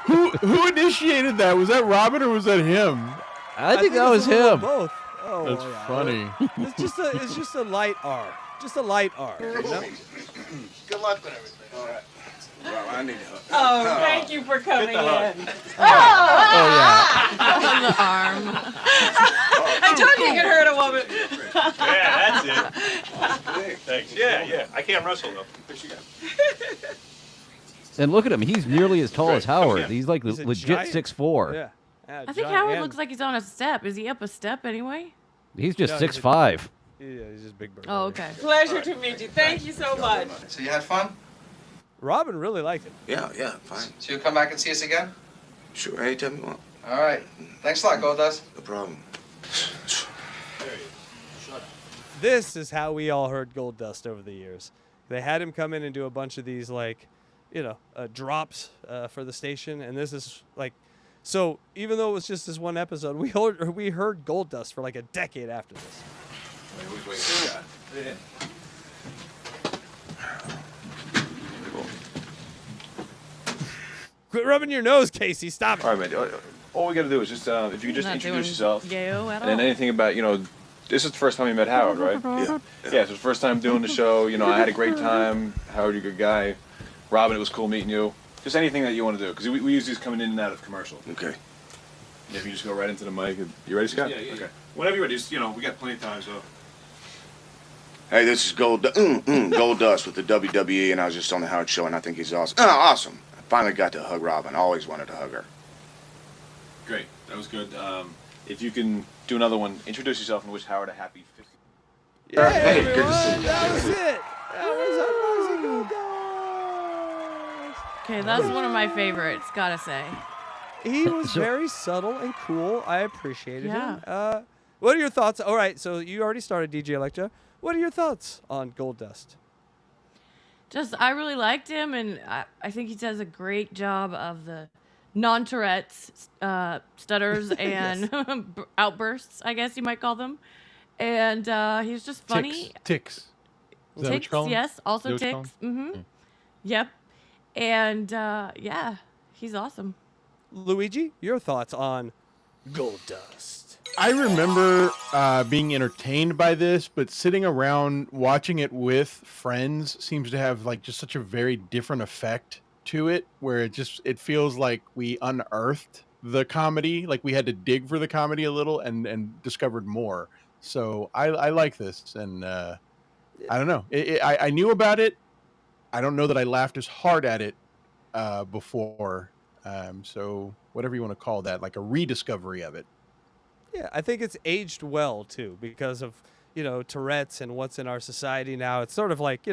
C: Who initiated that? Was that Robin or was that him?
E: I think that was him.
B: Both. Oh,
C: That's
B: yeah.
C: funny.
B: It's just a light R. Just a light R. You know?
O: Good luck with everything. All right.
N: Well, I need to.
M: Oh, thank you for coming in.
D: On the arm.
M: I told you could hurt a woman.
B: Yeah, that's it. Thanks. Yeah. I can't wrestle though.
E: And look at him. He's nearly as tall as Howard. He's like
B: He's a
E: legit
B: giant.
E: 6'4".
B: Yeah.
D: I think Howard looks like he's on a step. Is he up a step anyway?
E: He's just
B: No, he's
E: 6'5".
B: Yeah, he's just big bird.
D: Oh, okay.
M: Pleasure to meet you. Thank you so much.
O: So you had fun?
B: Robin really liked it.
N: Yeah, fine.
O: So you'll come back and see us again?
N: Sure, anytime you want.
O: All right. Thanks a lot, Goldust.
N: No problem.
B: This is how we all heard Goldust over the years. They had him come in and do a bunch of these, like, drops for the station, and this is like, so even though it was just this one episode, we heard Goldust for like a decade after this. Quit rubbing your nose, Casey. Stop it.
H: All right, man. All we got to do is just, if you could just
D: Not
H: introduce
D: doing
H: yourself.
D: yayo at
H: And then
D: all.
H: anything about, this is the first time you met Howard, right?
N: Yeah.
H: Yeah, so it's the first time doing the show. I had a great time. Howard, you're a good guy. Robin, it was cool meeting you. Just anything that you want to do, because we use these coming in and out of commercial.
N: Okay.
H: Yeah, if you just go right into the mic. You ready, Scott?
I: Yeah.
H: Okay.
I: Whenever you're ready, just, we got plenty of time, so.
R: Hey, this is Goldust with the WWE, and I was just on the Howard Show, and I think he's awesome. Oh, awesome. I finally got to hug Robin. I always wanted to hug her.
I: Great. That was good.
H: If you can do another one, introduce yourself and wish Howard a happy 50th.
B: Yeah,
H: Hey,
B: everyone,
H: good to see you.
B: that was it. That was Goldust.
D: Okay, that's one of my favorites, gotta say.
B: He was very subtle and cool. I appreciated
D: Yeah.
B: him. What are your thoughts? All right, so you already started DJ Electra. What are your thoughts on Goldust?
D: Just, I really liked him, and I think he does a great job of the non-Tourette's stutters and outbursts, I guess you might call them. And he's just funny.
C: Ticks. Is that what you call 'em?
D: Yes,
C: Is
D: also
C: that what you call
D: ticks. Mm-hmm. Yep. And yeah, he's awesome.
B: Luigi, your thoughts on Goldust?
C: I remember being entertained by this, but sitting around watching it with friends seems to have like just such a very different effect to it, where it feels like we unearthed the comedy, like we had to dig for the comedy a little and discovered more. So I like this, and I don't know. I knew about it. I don't know that I laughed as hard at it before. So whatever you want to call that, like a rediscovery of it.
B: Yeah, I think it's aged well too because of Tourette's and what's in our society now. It's sort of like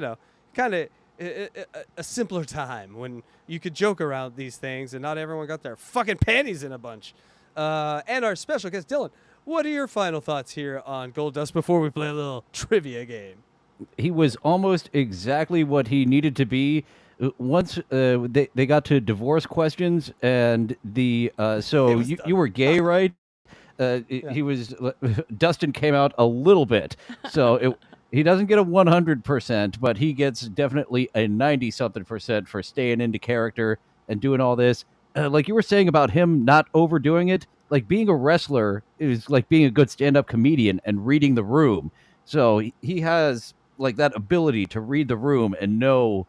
B: kind of a simpler time when you could joke around these things and not everyone got their fucking panties in a bunch. And our special guest Dylan, what are your final thoughts here on Goldust before we play a little trivia game?
E: He was almost exactly what he needed to be. Once they got to divorce questions, and so you were gay, right? He was Dustin came out a little bit, so he doesn't get a 100%, but he gets definitely a 90-something% for staying into character and doing all this. Like you were saying about him not overdoing it, like being a wrestler is like being a good stand-up comedian and reading the room. So he has like that ability to read the room and know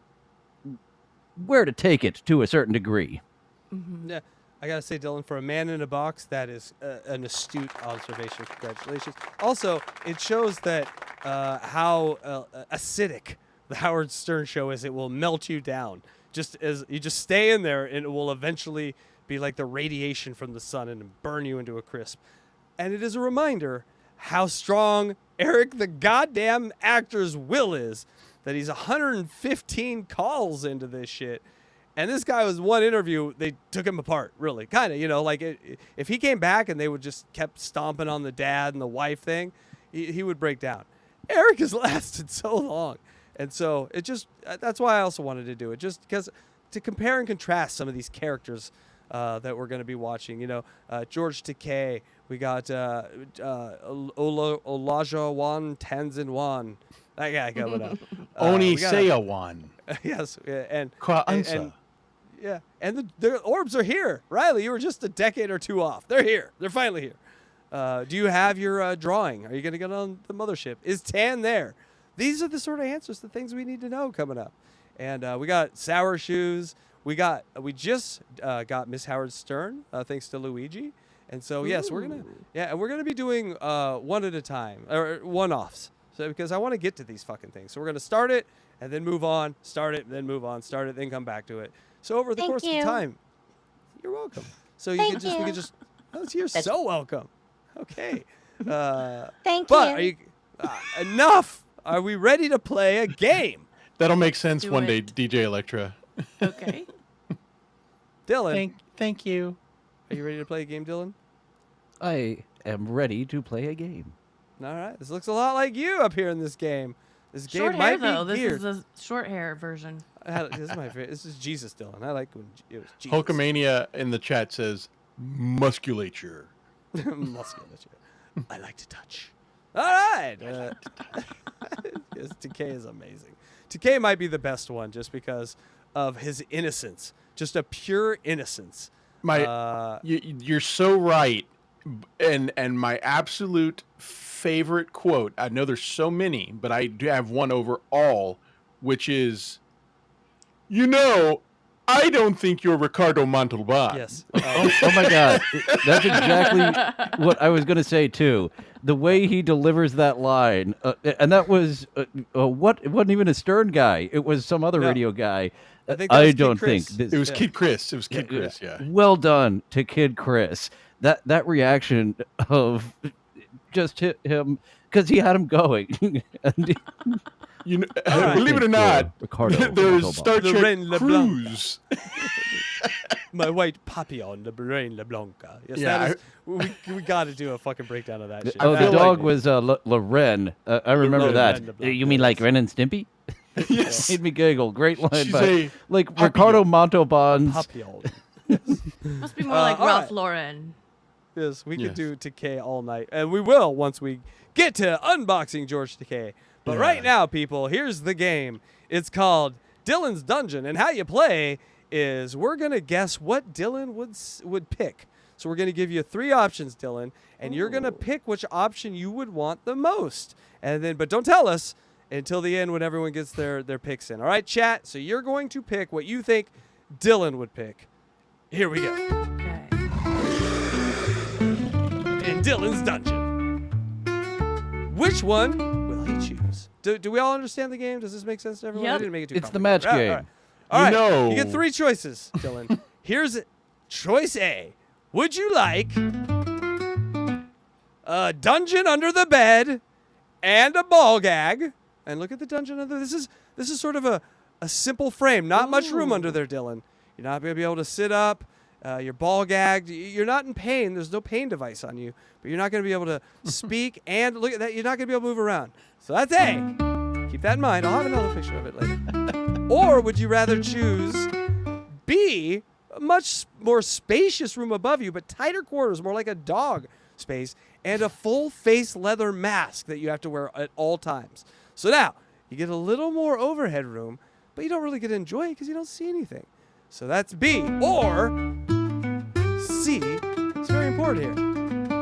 E: where to take it to a certain degree.
B: Mm-hmm. Yeah. I gotta say, Dylan, for a man in a box, that is an astute observation. Congratulations. Also, it shows that how acidic the Howard Stern show is. It will melt you down. Just as you just stay in there, and it will eventually be like the radiation from the sun and burn you into a crisp. And it is a reminder how strong Eric the goddamn actor's will is, that he's 115 calls into this shit. And this guy was one interview, they took him apart, really. Kind of, like if he came back and they would just kept stomping on the dad and the wife thing, he would break down. Eric has lasted so long. And so that's why I also wanted to do it, just because to compare and contrast some of these characters that we're going to be watching. George Takei, we got Olajuwon Tanzan. That guy coming up.
C: Oni Seawan.
B: Yes, and
C: Kwaansa.
B: Yeah, and the orbs are here. Riley, you were just a decade or two off. They're here. They're finally here. Do you have your drawing? Are you going to get on the mothership? Is Tan there? These are the sort of answers to things we need to know coming up. And we got Sour Shoes. We just got Miss Howard Stern, thanks to Luigi. And so yes, we're gonna be doing one at a time or one-offs. So because I want to get to these fucking things, so we're gonna start it and then move on, start it, then move on, start it, then come back to it. So over the course of time, you're welcome. So we can just. Oh, you're so welcome. Okay.
P: Thank
B: but
P: you.
B: Are you enough? Are we ready to play a game?
C: That'll make sense
D: Do
C: one day,
D: it.
C: DJ Electra.
D: Okay.
B: Dylan.
C: Thank you.
B: Are you ready to play a game, Dylan?
E: I am ready to play a game.
B: All right. This looks a lot like you up here in this game. This game
D: Short
B: might
D: hair, though.
B: be
D: This
B: geared.
D: is the short hair version.
B: This is my favorite. This is Jesus, Dylan. I like when it was Jesus.
C: Hulkamania in the chat says musculature.
B: Musculature. I like to touch. All right. Yes, Takei is amazing. Takei might be the best one just because of his innocence. Just a pure innocence.
C: You're so right. And my absolute favorite quote, I know there's so many, but I do have one overall, which is, I don't think you're Ricardo Montalban.
B: Yes.
E: Oh my God, that's exactly what I was going to say too. The way he delivers that line, and that was what? It wasn't even a Stern guy. It was some other radio guy.
B: I think that was Kid
E: don't
B: Chris.
E: think this,
C: It was Kid Chris. It was Kid Chris. Yeah.
E: Well done to Kid Chris. That reaction of just hit him because he had him going. And
C: You know,
B: right.
C: believe it or not,
E: Ricardo
C: there's Star
B: Lorraine
C: Trek
B: LeBlanc.
C: Cruise.
B: My white papillon, the Lorraine LeBlanca. Yes,
C: Yeah,
B: that is, we got to do a fucking breakdown of that shit.
E: Oh, the
C: feel
E: dog
C: like-
E: was Loren. I remember
B: Loren
E: that.
B: LeBlanc,
E: You mean like Ren and Stimpy?
C: Yes.
E: Made me giggle. Great line.
C: She's
E: But
C: a
E: like
C: papillon.
E: Ricardo Montalban's.
B: Papillon.
D: Must be more like
B: all
D: Ralph
B: right.
D: Lauren.
B: Yes, we
C: Yes.
B: could do Takei all night, and we will once we get to unboxing George Takei. But right now, people, here's the game. It's called Dylan's Dungeon, and how you play is we're gonna guess what Dylan would pick. So we're gonna give you 3 options, Dylan, and you're gonna pick which option you would want the most. And then, but don't tell us until the end when everyone gets their picks in. All right, chat. So you're going to pick what you think Dylan would pick. Here we go.
D: Okay.
B: In Dylan's Dungeon. Which one will he choose? Do we all understand the game? Does this make sense to everyone? I
D: Yep.
B: didn't make it too
E: It's the match
B: complicated.
E: game.
B: All right.
C: You know.
B: You get 3 choices, Dylan. Here's choice A. Would you like a dungeon under the bed and a ball gag? And look at the dungeon under. This is sort of a simple frame. Not much room under there, Dylan. You're not going to be able to sit up. You're ball gagged. You're not in pain. There's no pain device on you. But you're not going to be able to speak. And look at that. You're not going to be able to move around. So that's A. Keep that in mind. I'll have another picture of it later. Or would you rather choose B, a much more spacious room above you, but tighter quarters, more like a dog space, and a full face leather mask that you have to wear at all times. So now, you get a little more overhead room, but you don't really get to enjoy it because you don't see anything. So that's B. Or C, it's very important here,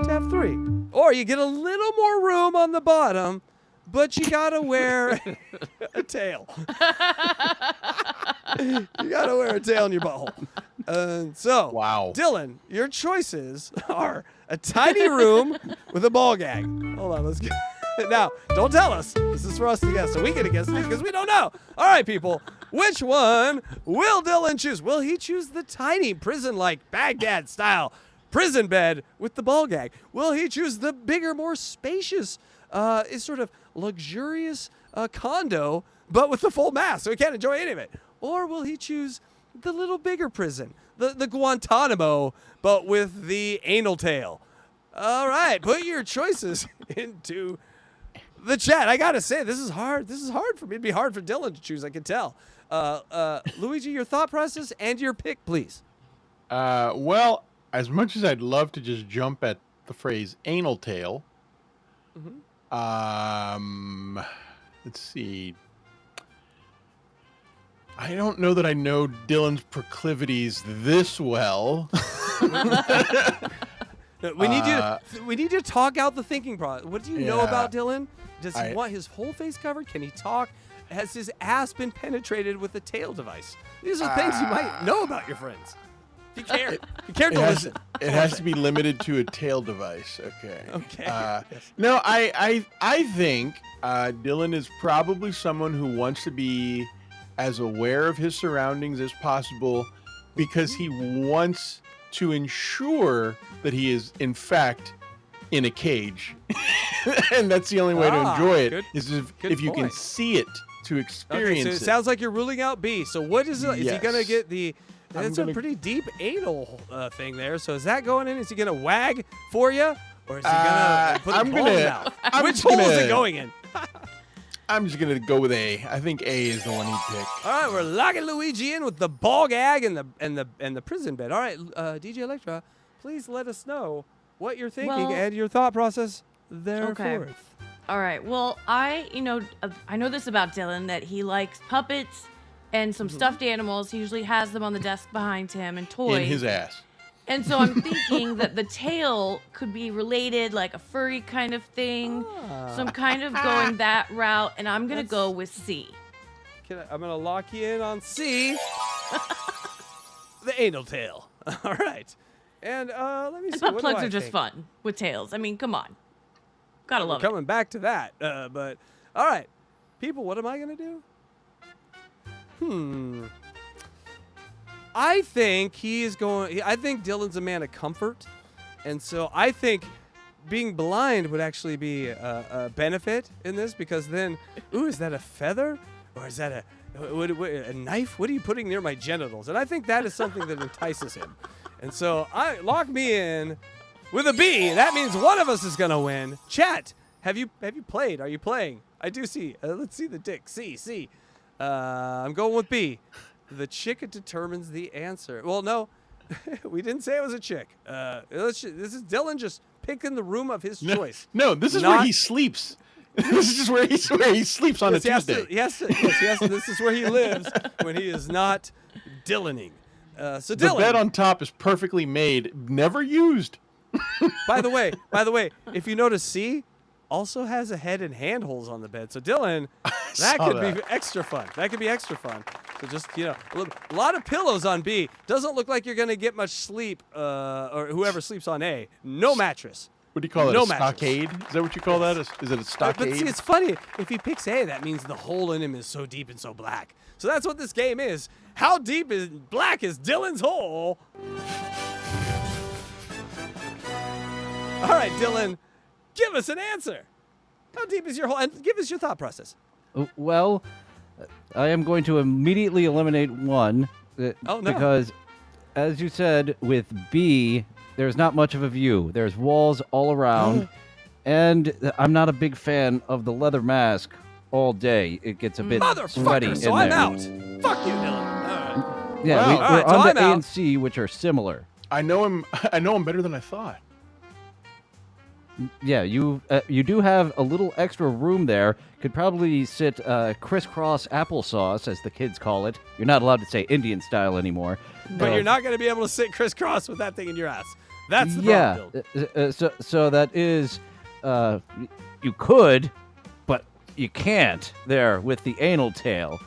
B: to have 3. Or you get a little more room on the bottom, but you gotta wear a tail. You gotta wear a tail in your butthole. So,
C: Wow.
B: Dylan, your choices are a tiny room with a ball gag. Hold on, let's get. Now, don't tell us. This is for us to guess, so we get to guess it because we don't know. All right, people. Which one will Dylan choose? Will he choose the tiny prison-like Baghdad-style prison bed with the ball gag? Will he choose the bigger, more spacious, is sort of luxurious condo, but with the full mask, so he can't enjoy any of it? Or will he choose the little bigger prison, the Guantanamo, but with the anal tail? All right, put your choices into the chat. I gotta say, this is hard. This is hard for me. It'd be hard for Dylan to choose, I can tell. Luigi, your thought process and your pick, please.
C: Well, as much as I'd love to just jump at the phrase anal tail, let's see. I don't know that I know Dylan's proclivities this well.
B: We need you to talk out the thinking process. What do you know
C: Yeah.
B: about Dylan? Does he
C: I-
B: want his whole face covered? Can he talk? Has his ass been penetrated with a tail device? These are things you might know about your friends. If you care. If you care to listen.
C: It has to be limited to a tail device. Okay.
B: Okay. Yes.
C: No, I think Dylan is probably someone who wants to be as aware of his surroundings as possible because he wants to ensure that he is, in fact, in a cage. And that's the only way to enjoy it,
B: good-
C: is if
B: good
C: you can
B: point.
C: see it to
B: Okay,
C: experience
B: so it
C: it.
B: sounds like you're ruling out B. So what is it? Is he gonna
C: Yes.
B: get the?
C: I'm
B: That's a
C: gonna-
B: pretty deep anal thing there. So is that going in? Is he gonna wag for you, or is he gonna put
C: I'm
B: the hole in
C: gonna-
B: his mouth?
C: I'm
B: Which
C: just
B: hole is
C: gonna-
B: it going in?
C: I'm just gonna go with A. I think A is the one he'd pick.
B: All right, we're locking Luigi in with the ball gag and the prison bed. All right, DJ Electra, please let us know what you're thinking
D: Well-
B: and your thought process therefore.
D: Okay. All right. Well, I know this about Dylan, that he likes puppets and some stuffed animals. He usually has them on the desk behind him and toys.
C: In his ass.
D: And so I'm thinking that the tail could be related, like a furry kind of thing. So I'm kind of going that route, and I'm going to go with C.
B: I'm going to lock you in on C. the anal tail. All right. And let me see.
D: And butt
B: what do
D: plugs
B: I
D: are just
B: think?
D: fun with tails. I mean, come on. Gotta love it.
B: Coming back to that. But all right, people, what am I gonna do? I think I think Dylan's a man of comfort, and so I think being blind would actually be a benefit in this, because then, ooh, is that a feather or is that a knife? What are you putting near my genitals? And I think that is something that entices him, and so I lock me in with a B. That means one of us is gonna win. Chat, have you played? Are you playing? I do see. Let's see the dick. C. I'm going with B. The chick determines the answer. Well, no, we didn't say it was a chick. This is Dylan just picking the room of his choice.
C: No, this is where he sleeps. This is just where he sleeps on a Tuesday.
B: Yes, this is where he lives when he is not Dylaning. So
C: The
B: Dylan,
C: bed on top is perfectly made, never used.
B: by the way, if you notice, C also has a head and hand holes on the bed. So Dylan, that could be extra fun. That could be extra fun. So just, a lot of pillows on B. Doesn't look like you're going to get much sleep, or whoever sleeps on A. No mattress.
C: What do you call it?
B: No
C: A stockade?
B: mattress.
C: Is that what you call that? Is it a stockade?
B: But see, it's funny. If he picks A, that means the hole in him is so deep and so black. So that's what this game is. How deep is black is Dylan's hole? All right, Dylan, give us an answer. How deep is your hole? And give us your thought process.
E: Well, I am going to immediately eliminate one.
B: No.
E: Because, as you said, with B, there's not much of a view. There's walls all around. And I'm not a big fan of the leather mask all day. It gets a bit sweaty in
B: so
E: there.
B: I'm out. Fuck you, Dylan.
E: Yeah,
B: Wow.
E: we're
B: All right, so
E: on
B: I'm
E: to A
B: out.
E: and C, which are similar.
C: I know him better than I thought.
E: Yeah, you do have a little extra room there. Could probably sit crisscross applesauce, as the kids call it. You're not allowed to say Indian style anymore.
B: But you're not going to be able to sit crisscross with that thing in your ass. That's the problem, Dylan.
E: So that is, you could, but you can't there with the anal tail.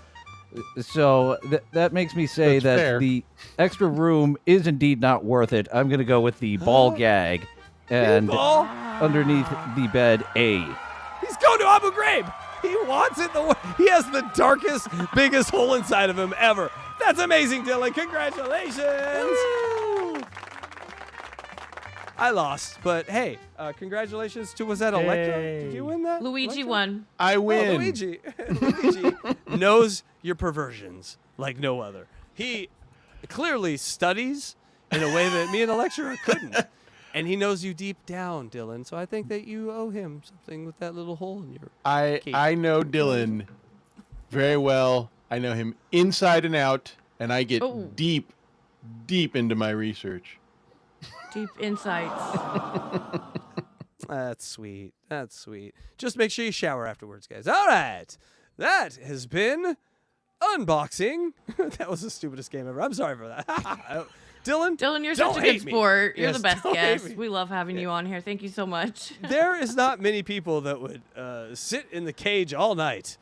E: So that makes me say
C: That's
E: that
C: fair.
E: the extra room is indeed not worth it. I'm going to go with the ball gag. And
B: Ball?
E: underneath the bed, A.
B: He's going to Abu Ghraib. He wants it. He has the darkest, biggest hole inside of him ever. That's amazing, Dylan. Congratulations. I lost, but hey, congratulations to, was that Electra? Did you win that?
D: Luigi won.
C: I win.
B: Oh, Luigi. Luigi knows your perversions like no other. He clearly studies in a way that me and Electra couldn't. And he knows you deep down, Dylan. So I think that you owe him something with that little hole in your cake.
C: I know Dylan very well. I know him inside and out, and I get deep into my research.
D: Deep insights.
B: That's sweet. That's sweet. Just make sure you shower afterwards, guys. All right. That has been Unboxing. That was the stupidest game ever. I'm sorry for that. Dylan,
D: you're
B: don't
D: such a good
B: hate me.
D: sport. You're
B: Yes,
D: the best
B: don't hate
D: guest.
B: me.
D: We love having you on here. Thank you so much.
B: There is not many people that would sit in the cage all night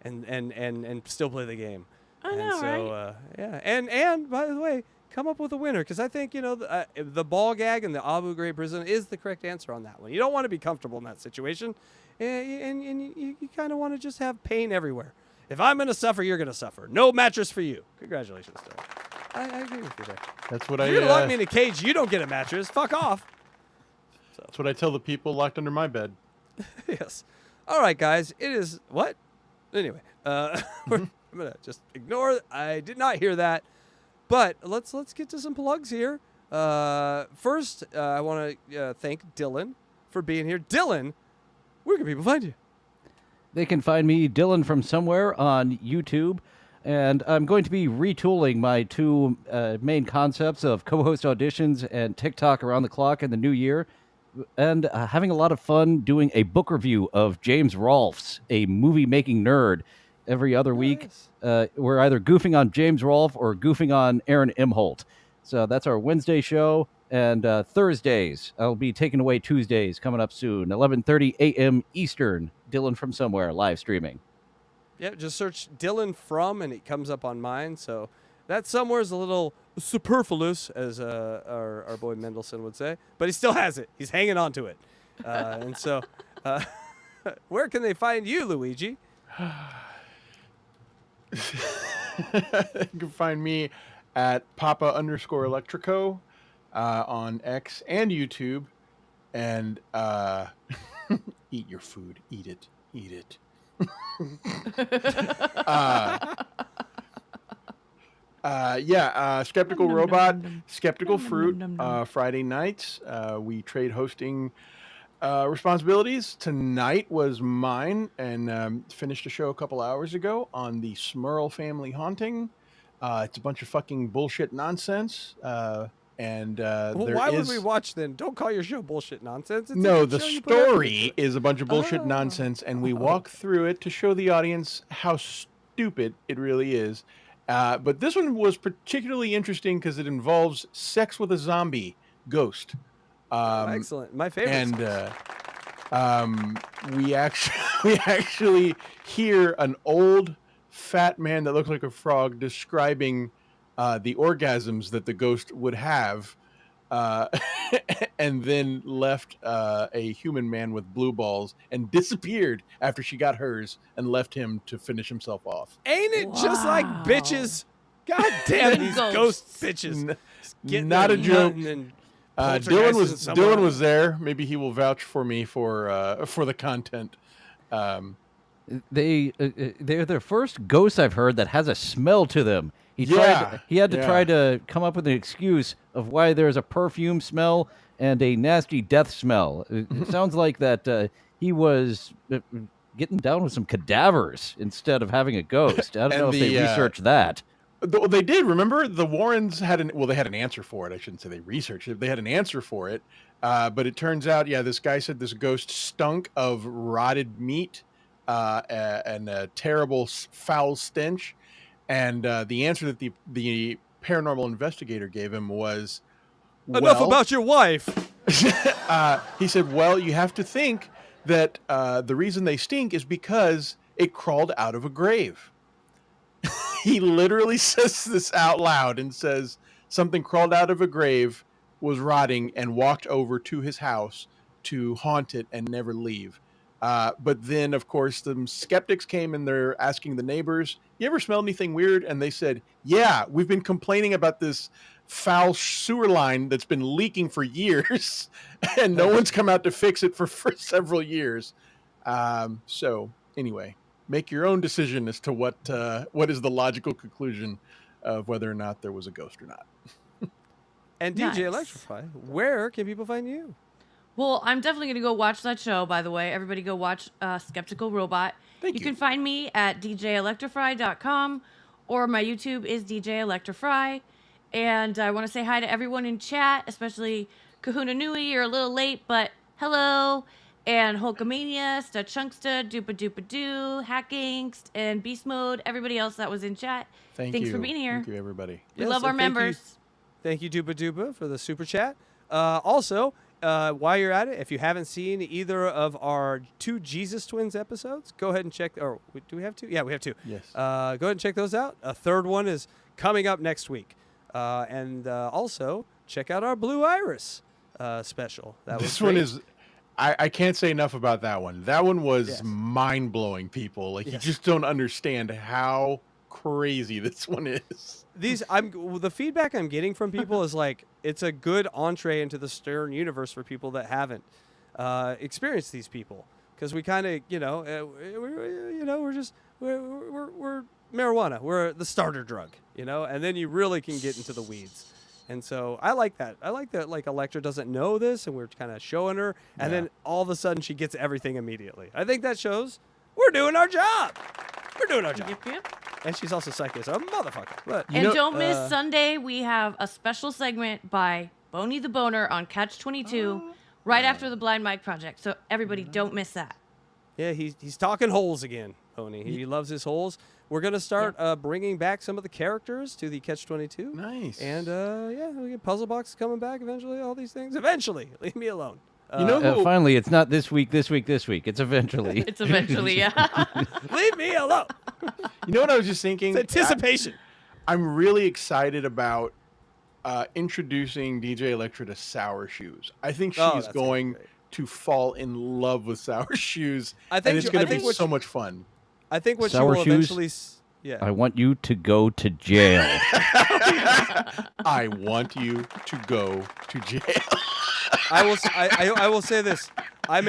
B: and still play the game.
D: I know,
B: right? Yeah. And by the way, come up with a winner, because I think the ball gag and the Abu Ghraib prison is the correct answer on that one. You don't want to be comfortable in that situation, and you kind of want to just have pain everywhere. If I'm going to suffer, you're going to suffer. No mattress for you. Congratulations, Dylan. I agree with you there.
C: That's what
B: If you're going to lock me in a cage, you don't get a mattress. Fuck off.
C: That's what I tell the people locked under my bed.
B: Yes. All right, guys. It is what? Anyway, I'm gonna just ignore. I did not hear that. But let's get to some plugs here. First, I want to thank Dylan for being here. Dylan, where can people find you?
E: They can find me, Dylan from Somewhere, on YouTube. And I'm going to be retooling my two main concepts of co-host auditions and TikTok around the clock in the new year. And having a lot of fun doing a book review of James Rolfe's, a movie-making nerd, every other week. We're either goofing on James Rolfe or goofing on Aaron Imholt. So that's our Wednesday show. And Thursdays, I'll be taking away Tuesdays coming up soon, 11:30 a.m. Eastern. Dylan from Somewhere, live streaming.
B: Yeah, just search Dylan from, and it comes up on mine. So that somewhere is a little superfluous, as our boy Mendelsohn would say, but he still has it. He's hanging on to it. And so, where can they find you, Luigi?
C: You can find me at Papa_Electrico on X and YouTube. And eat your food. Eat it. Eat it. Skeptical Robot, Skeptical Fruit, Friday nights. We trade hosting responsibilities. Tonight was mine, and finished a show a couple hours ago on the Smurl family haunting. It's a bunch of fucking bullshit nonsense.
B: Why would we watch then? Don't call your show bullshit nonsense. It's
C: No,
B: a
C: the
B: show you put out
C: story is a bunch of bullshit nonsense, and we walk through it to show the audience how stupid it really is. But this one was particularly interesting because it involves sex with a zombie ghost.
B: Excellent, my favorite.
C: And we actually hear an old fat man that looked like a frog describing the orgasms that the ghost would have, and then left a human man with blue balls and disappeared after she got hers and left him to finish himself off.
B: Ain't it just like bitches? God damn these ghost bitches.
C: Not a joke. Dyllon was there. Maybe he will vouch for me for the content.
E: They're the first ghosts I've heard that has a smell to them. He had to try to come up with an excuse of why there's a perfume smell and a nasty death smell. It sounds like that he was getting down with some cadavers instead of having a ghost. I don't know if they researched that.
C: They did. Remember, the Warrens had they had an answer for it. I shouldn't say they researched it. They had an answer for it. But it turns out, this guy said this ghost stunk of rotted meat and a terrible foul stench. And the answer that the paranormal investigator gave him was,
B: enough about your wife.
C: He said, well, you have to think that the reason they stink is because it crawled out of a grave. He literally says this out loud and says something crawled out of a grave, was rotting, and walked over to his house to haunt it and never leave. But then, of course, the skeptics came and they're asking the neighbors, you ever smell anything weird? And they said, yeah, we've been complaining about this foul sewer line that's been leaking for years, and no one's come out to fix it for several years. So anyway, make your own decision as to what is the logical conclusion of whether or not there was a ghost or not.
B: And DJ Electrify, where can people find you?
D: Well, I'm definitely going to go watch that show, by the way. Everybody go watch Skeptical Robot. You can find me at djelectrify.com, or my YouTube is DJ Electrify. And I want to say hi to everyone in chat, especially Kahuna Nui. You're a little late, but hello. And Hulkamania, Chunksta, Doopa Doopa Doo, Hackingst, and Beast Mode. Everybody else that was in chat. Thanks for being here.
C: Thank you, everybody.
D: We love our members.
B: Thank you, Doopa Doopa, for the super chat. Also, while you're at it, if you haven't seen either of our 2 Jesus Twins episodes, go ahead and check. Or do we have 2? Yeah, we have 2.
C: Yes.
B: Go ahead and check those out. A third one is coming up next week. And also, check out our Blue Iris special.
C: This one is... I can't say enough about that one. That one was mind-blowing, people. Like, you just don't understand how crazy this one is.
B: The feedback I'm getting from people is like, it's a good entree into the Stern universe for people that haven't experienced these people. Because we kind of, we're marijuana. We're the starter drug, and then you really can get into the weeds. And so I like that. I like that, like, Electra doesn't know this, and we're kind of showing her, and then all of a sudden she gets everything immediately. I think that shows we're doing our job. We're doing our job.
D: Yep.
B: And she's also psychic as a motherfucker. But,
D: and don't miss Sunday. We have a special segment by Boney the Boner on Catch 22 right after the Blind Mike Project. So everybody, don't miss that.
B: Yeah, he's talking holes again, Boney. He loves his holes. We're going to start bringing back some of the characters to the Catch-22.
C: Nice.
B: And, we get Puzzle Box coming back eventually, all these things. Eventually. Leave me alone.
E: Finally, it's not this week. It's eventually.
D: It's eventually, yeah.
B: Leave me alone.
C: You know what I was just thinking?
B: It's anticipation.
C: I'm really excited about introducing DJ Electra to Sour Shoes. I think she's going to fall in love with Sour Shoes, and it's going to be so much fun.
B: I think what
E: Sour
B: she will
E: Shoes,
B: eventually... Yeah.
E: I want you to go to jail.
C: I want you to go to jail.
B: I will say this. I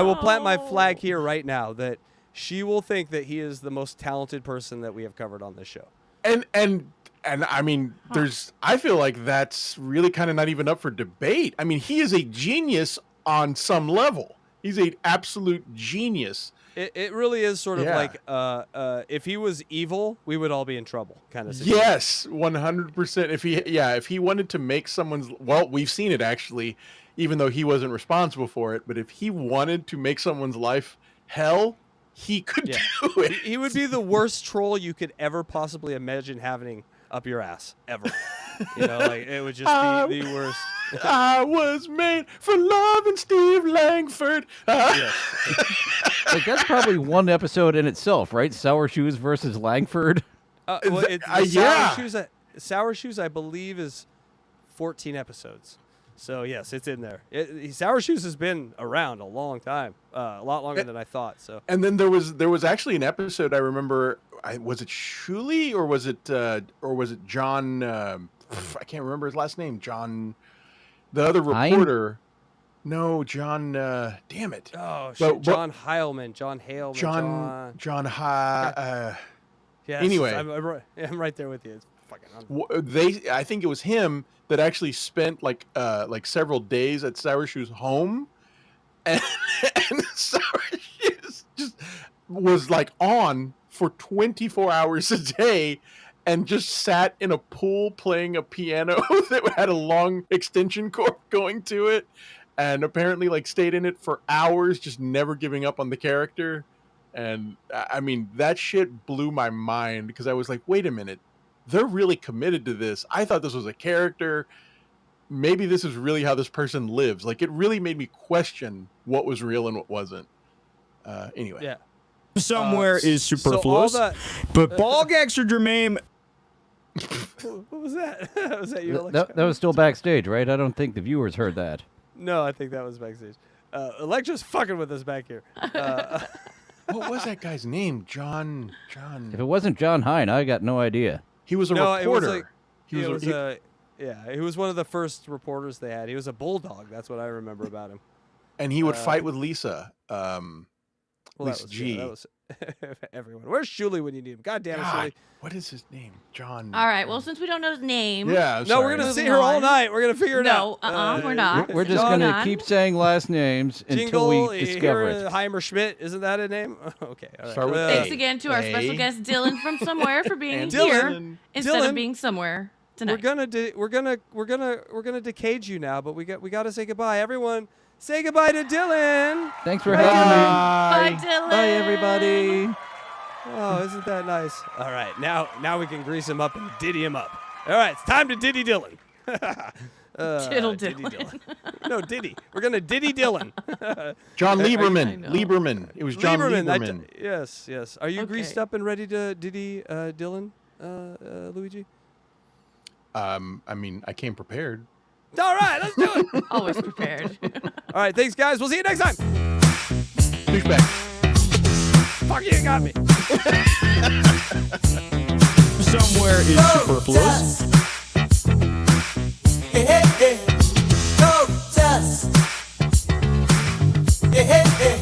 B: will plant my flag here right now that she will think that he is the most talented person that we have covered on this show.
C: And I mean, I feel like that's really kind of not even up for debate. I mean, he is a genius on some level. He's an absolute genius.
B: It really is sort of like if he was evil, we would all be in trouble, kind of situation.
C: Yes, 100%. If he wanted to make someone's, well, we've seen it actually, even though he wasn't responsible for it. But if he wanted to make someone's life hell, he could do it.
B: He would be the worst troll you could ever possibly imagine having up your ass ever. You know, like it would just be the worst.
C: I was made for loving Steve Langford.
E: Like, that's probably one episode in itself, right? Sour Shoes versus Langford.
B: Sour Shoes, I believe, is 14 episodes. So yes, it's in there. Sour Shoes has been around a long time, a lot longer than I thought. So.
C: And then there was actually an episode I remember. Was it Shuli or was it John? I can't remember his last name. John, the other reporter. No, John. Damn it.
B: Oh, shit. John Heilman. John Haleman.
C: John.
B: Yes,
C: anyway,
B: I'm right there with you. It's fucking.
C: I think it was him that actually spent like several days at Sour Shoes' home, and Sour Shoes just was like on for 24 hours a day. And just sat in a pool playing a piano that had a long extension cord going to it. And apparently like stayed in it for hours, just never giving up on the character. And I mean, that shit blew my mind because I was like, wait a minute, they're really committed to this. I thought this was a character. Maybe this is really how this person lives. Like it really made me question what was real and what wasn't. Anyway.
B: Yeah.
G: Somewhere is superfluous. But ball gags are germane.
B: What was that? Was that you,
E: That was still backstage, right? I don't think the viewers heard that.
B: No, I think that was backstage. Electra's fucking with us back here.
C: What was that guy's name? John.
E: If it wasn't John Hine, I got no idea.
C: He was a reporter.
B: He was one of the first reporters they had. He was a bulldog. That's what I remember about him.
C: And he would fight with Lisa.
B: Lisa G. That was everyone. Where's Shuli when you need him? God damn it, Shuli.
C: What is his name? John.
D: All right. Well, since we don't know his name.
C: Yeah.
B: No, we're gonna see her all night. We're gonna figure it out.
D: We're not.
E: We're just gonna keep saying last names until we discover it.
B: Heimer Schmidt. Isn't that a name? Okay. All right.
C: Start with
D: Thanks again to our special guest Dylan from somewhere for being here instead of being somewhere tonight.
B: We're gonna decade you now, but we got to say goodbye, everyone. Say goodbye to Dylan.
E: Thanks for having me.
D: Bye, Dylan.
E: Bye, everybody.
B: Oh, isn't that nice? All right, now we can grease him up and diddy him up. All right, it's time to diddy Dylan.
D: Diddle
B: Diddy
D: Dylan.
B: No, Diddy. We're gonna Diddy Dylan.
C: John Lieberman. Lieberman. It was John Lieberman.
B: Yes. Are you greased up and ready to Diddy Dylan, Luigi?
C: I mean, I came prepared.
B: All right, let's do it.
D: Always prepared.
B: All right, thanks, guys. We'll see you next time.
C: Douchebag.
B: Fuck you, got me.
G: Somewhere is superfluous.
F: Hey, Goldust. Hey,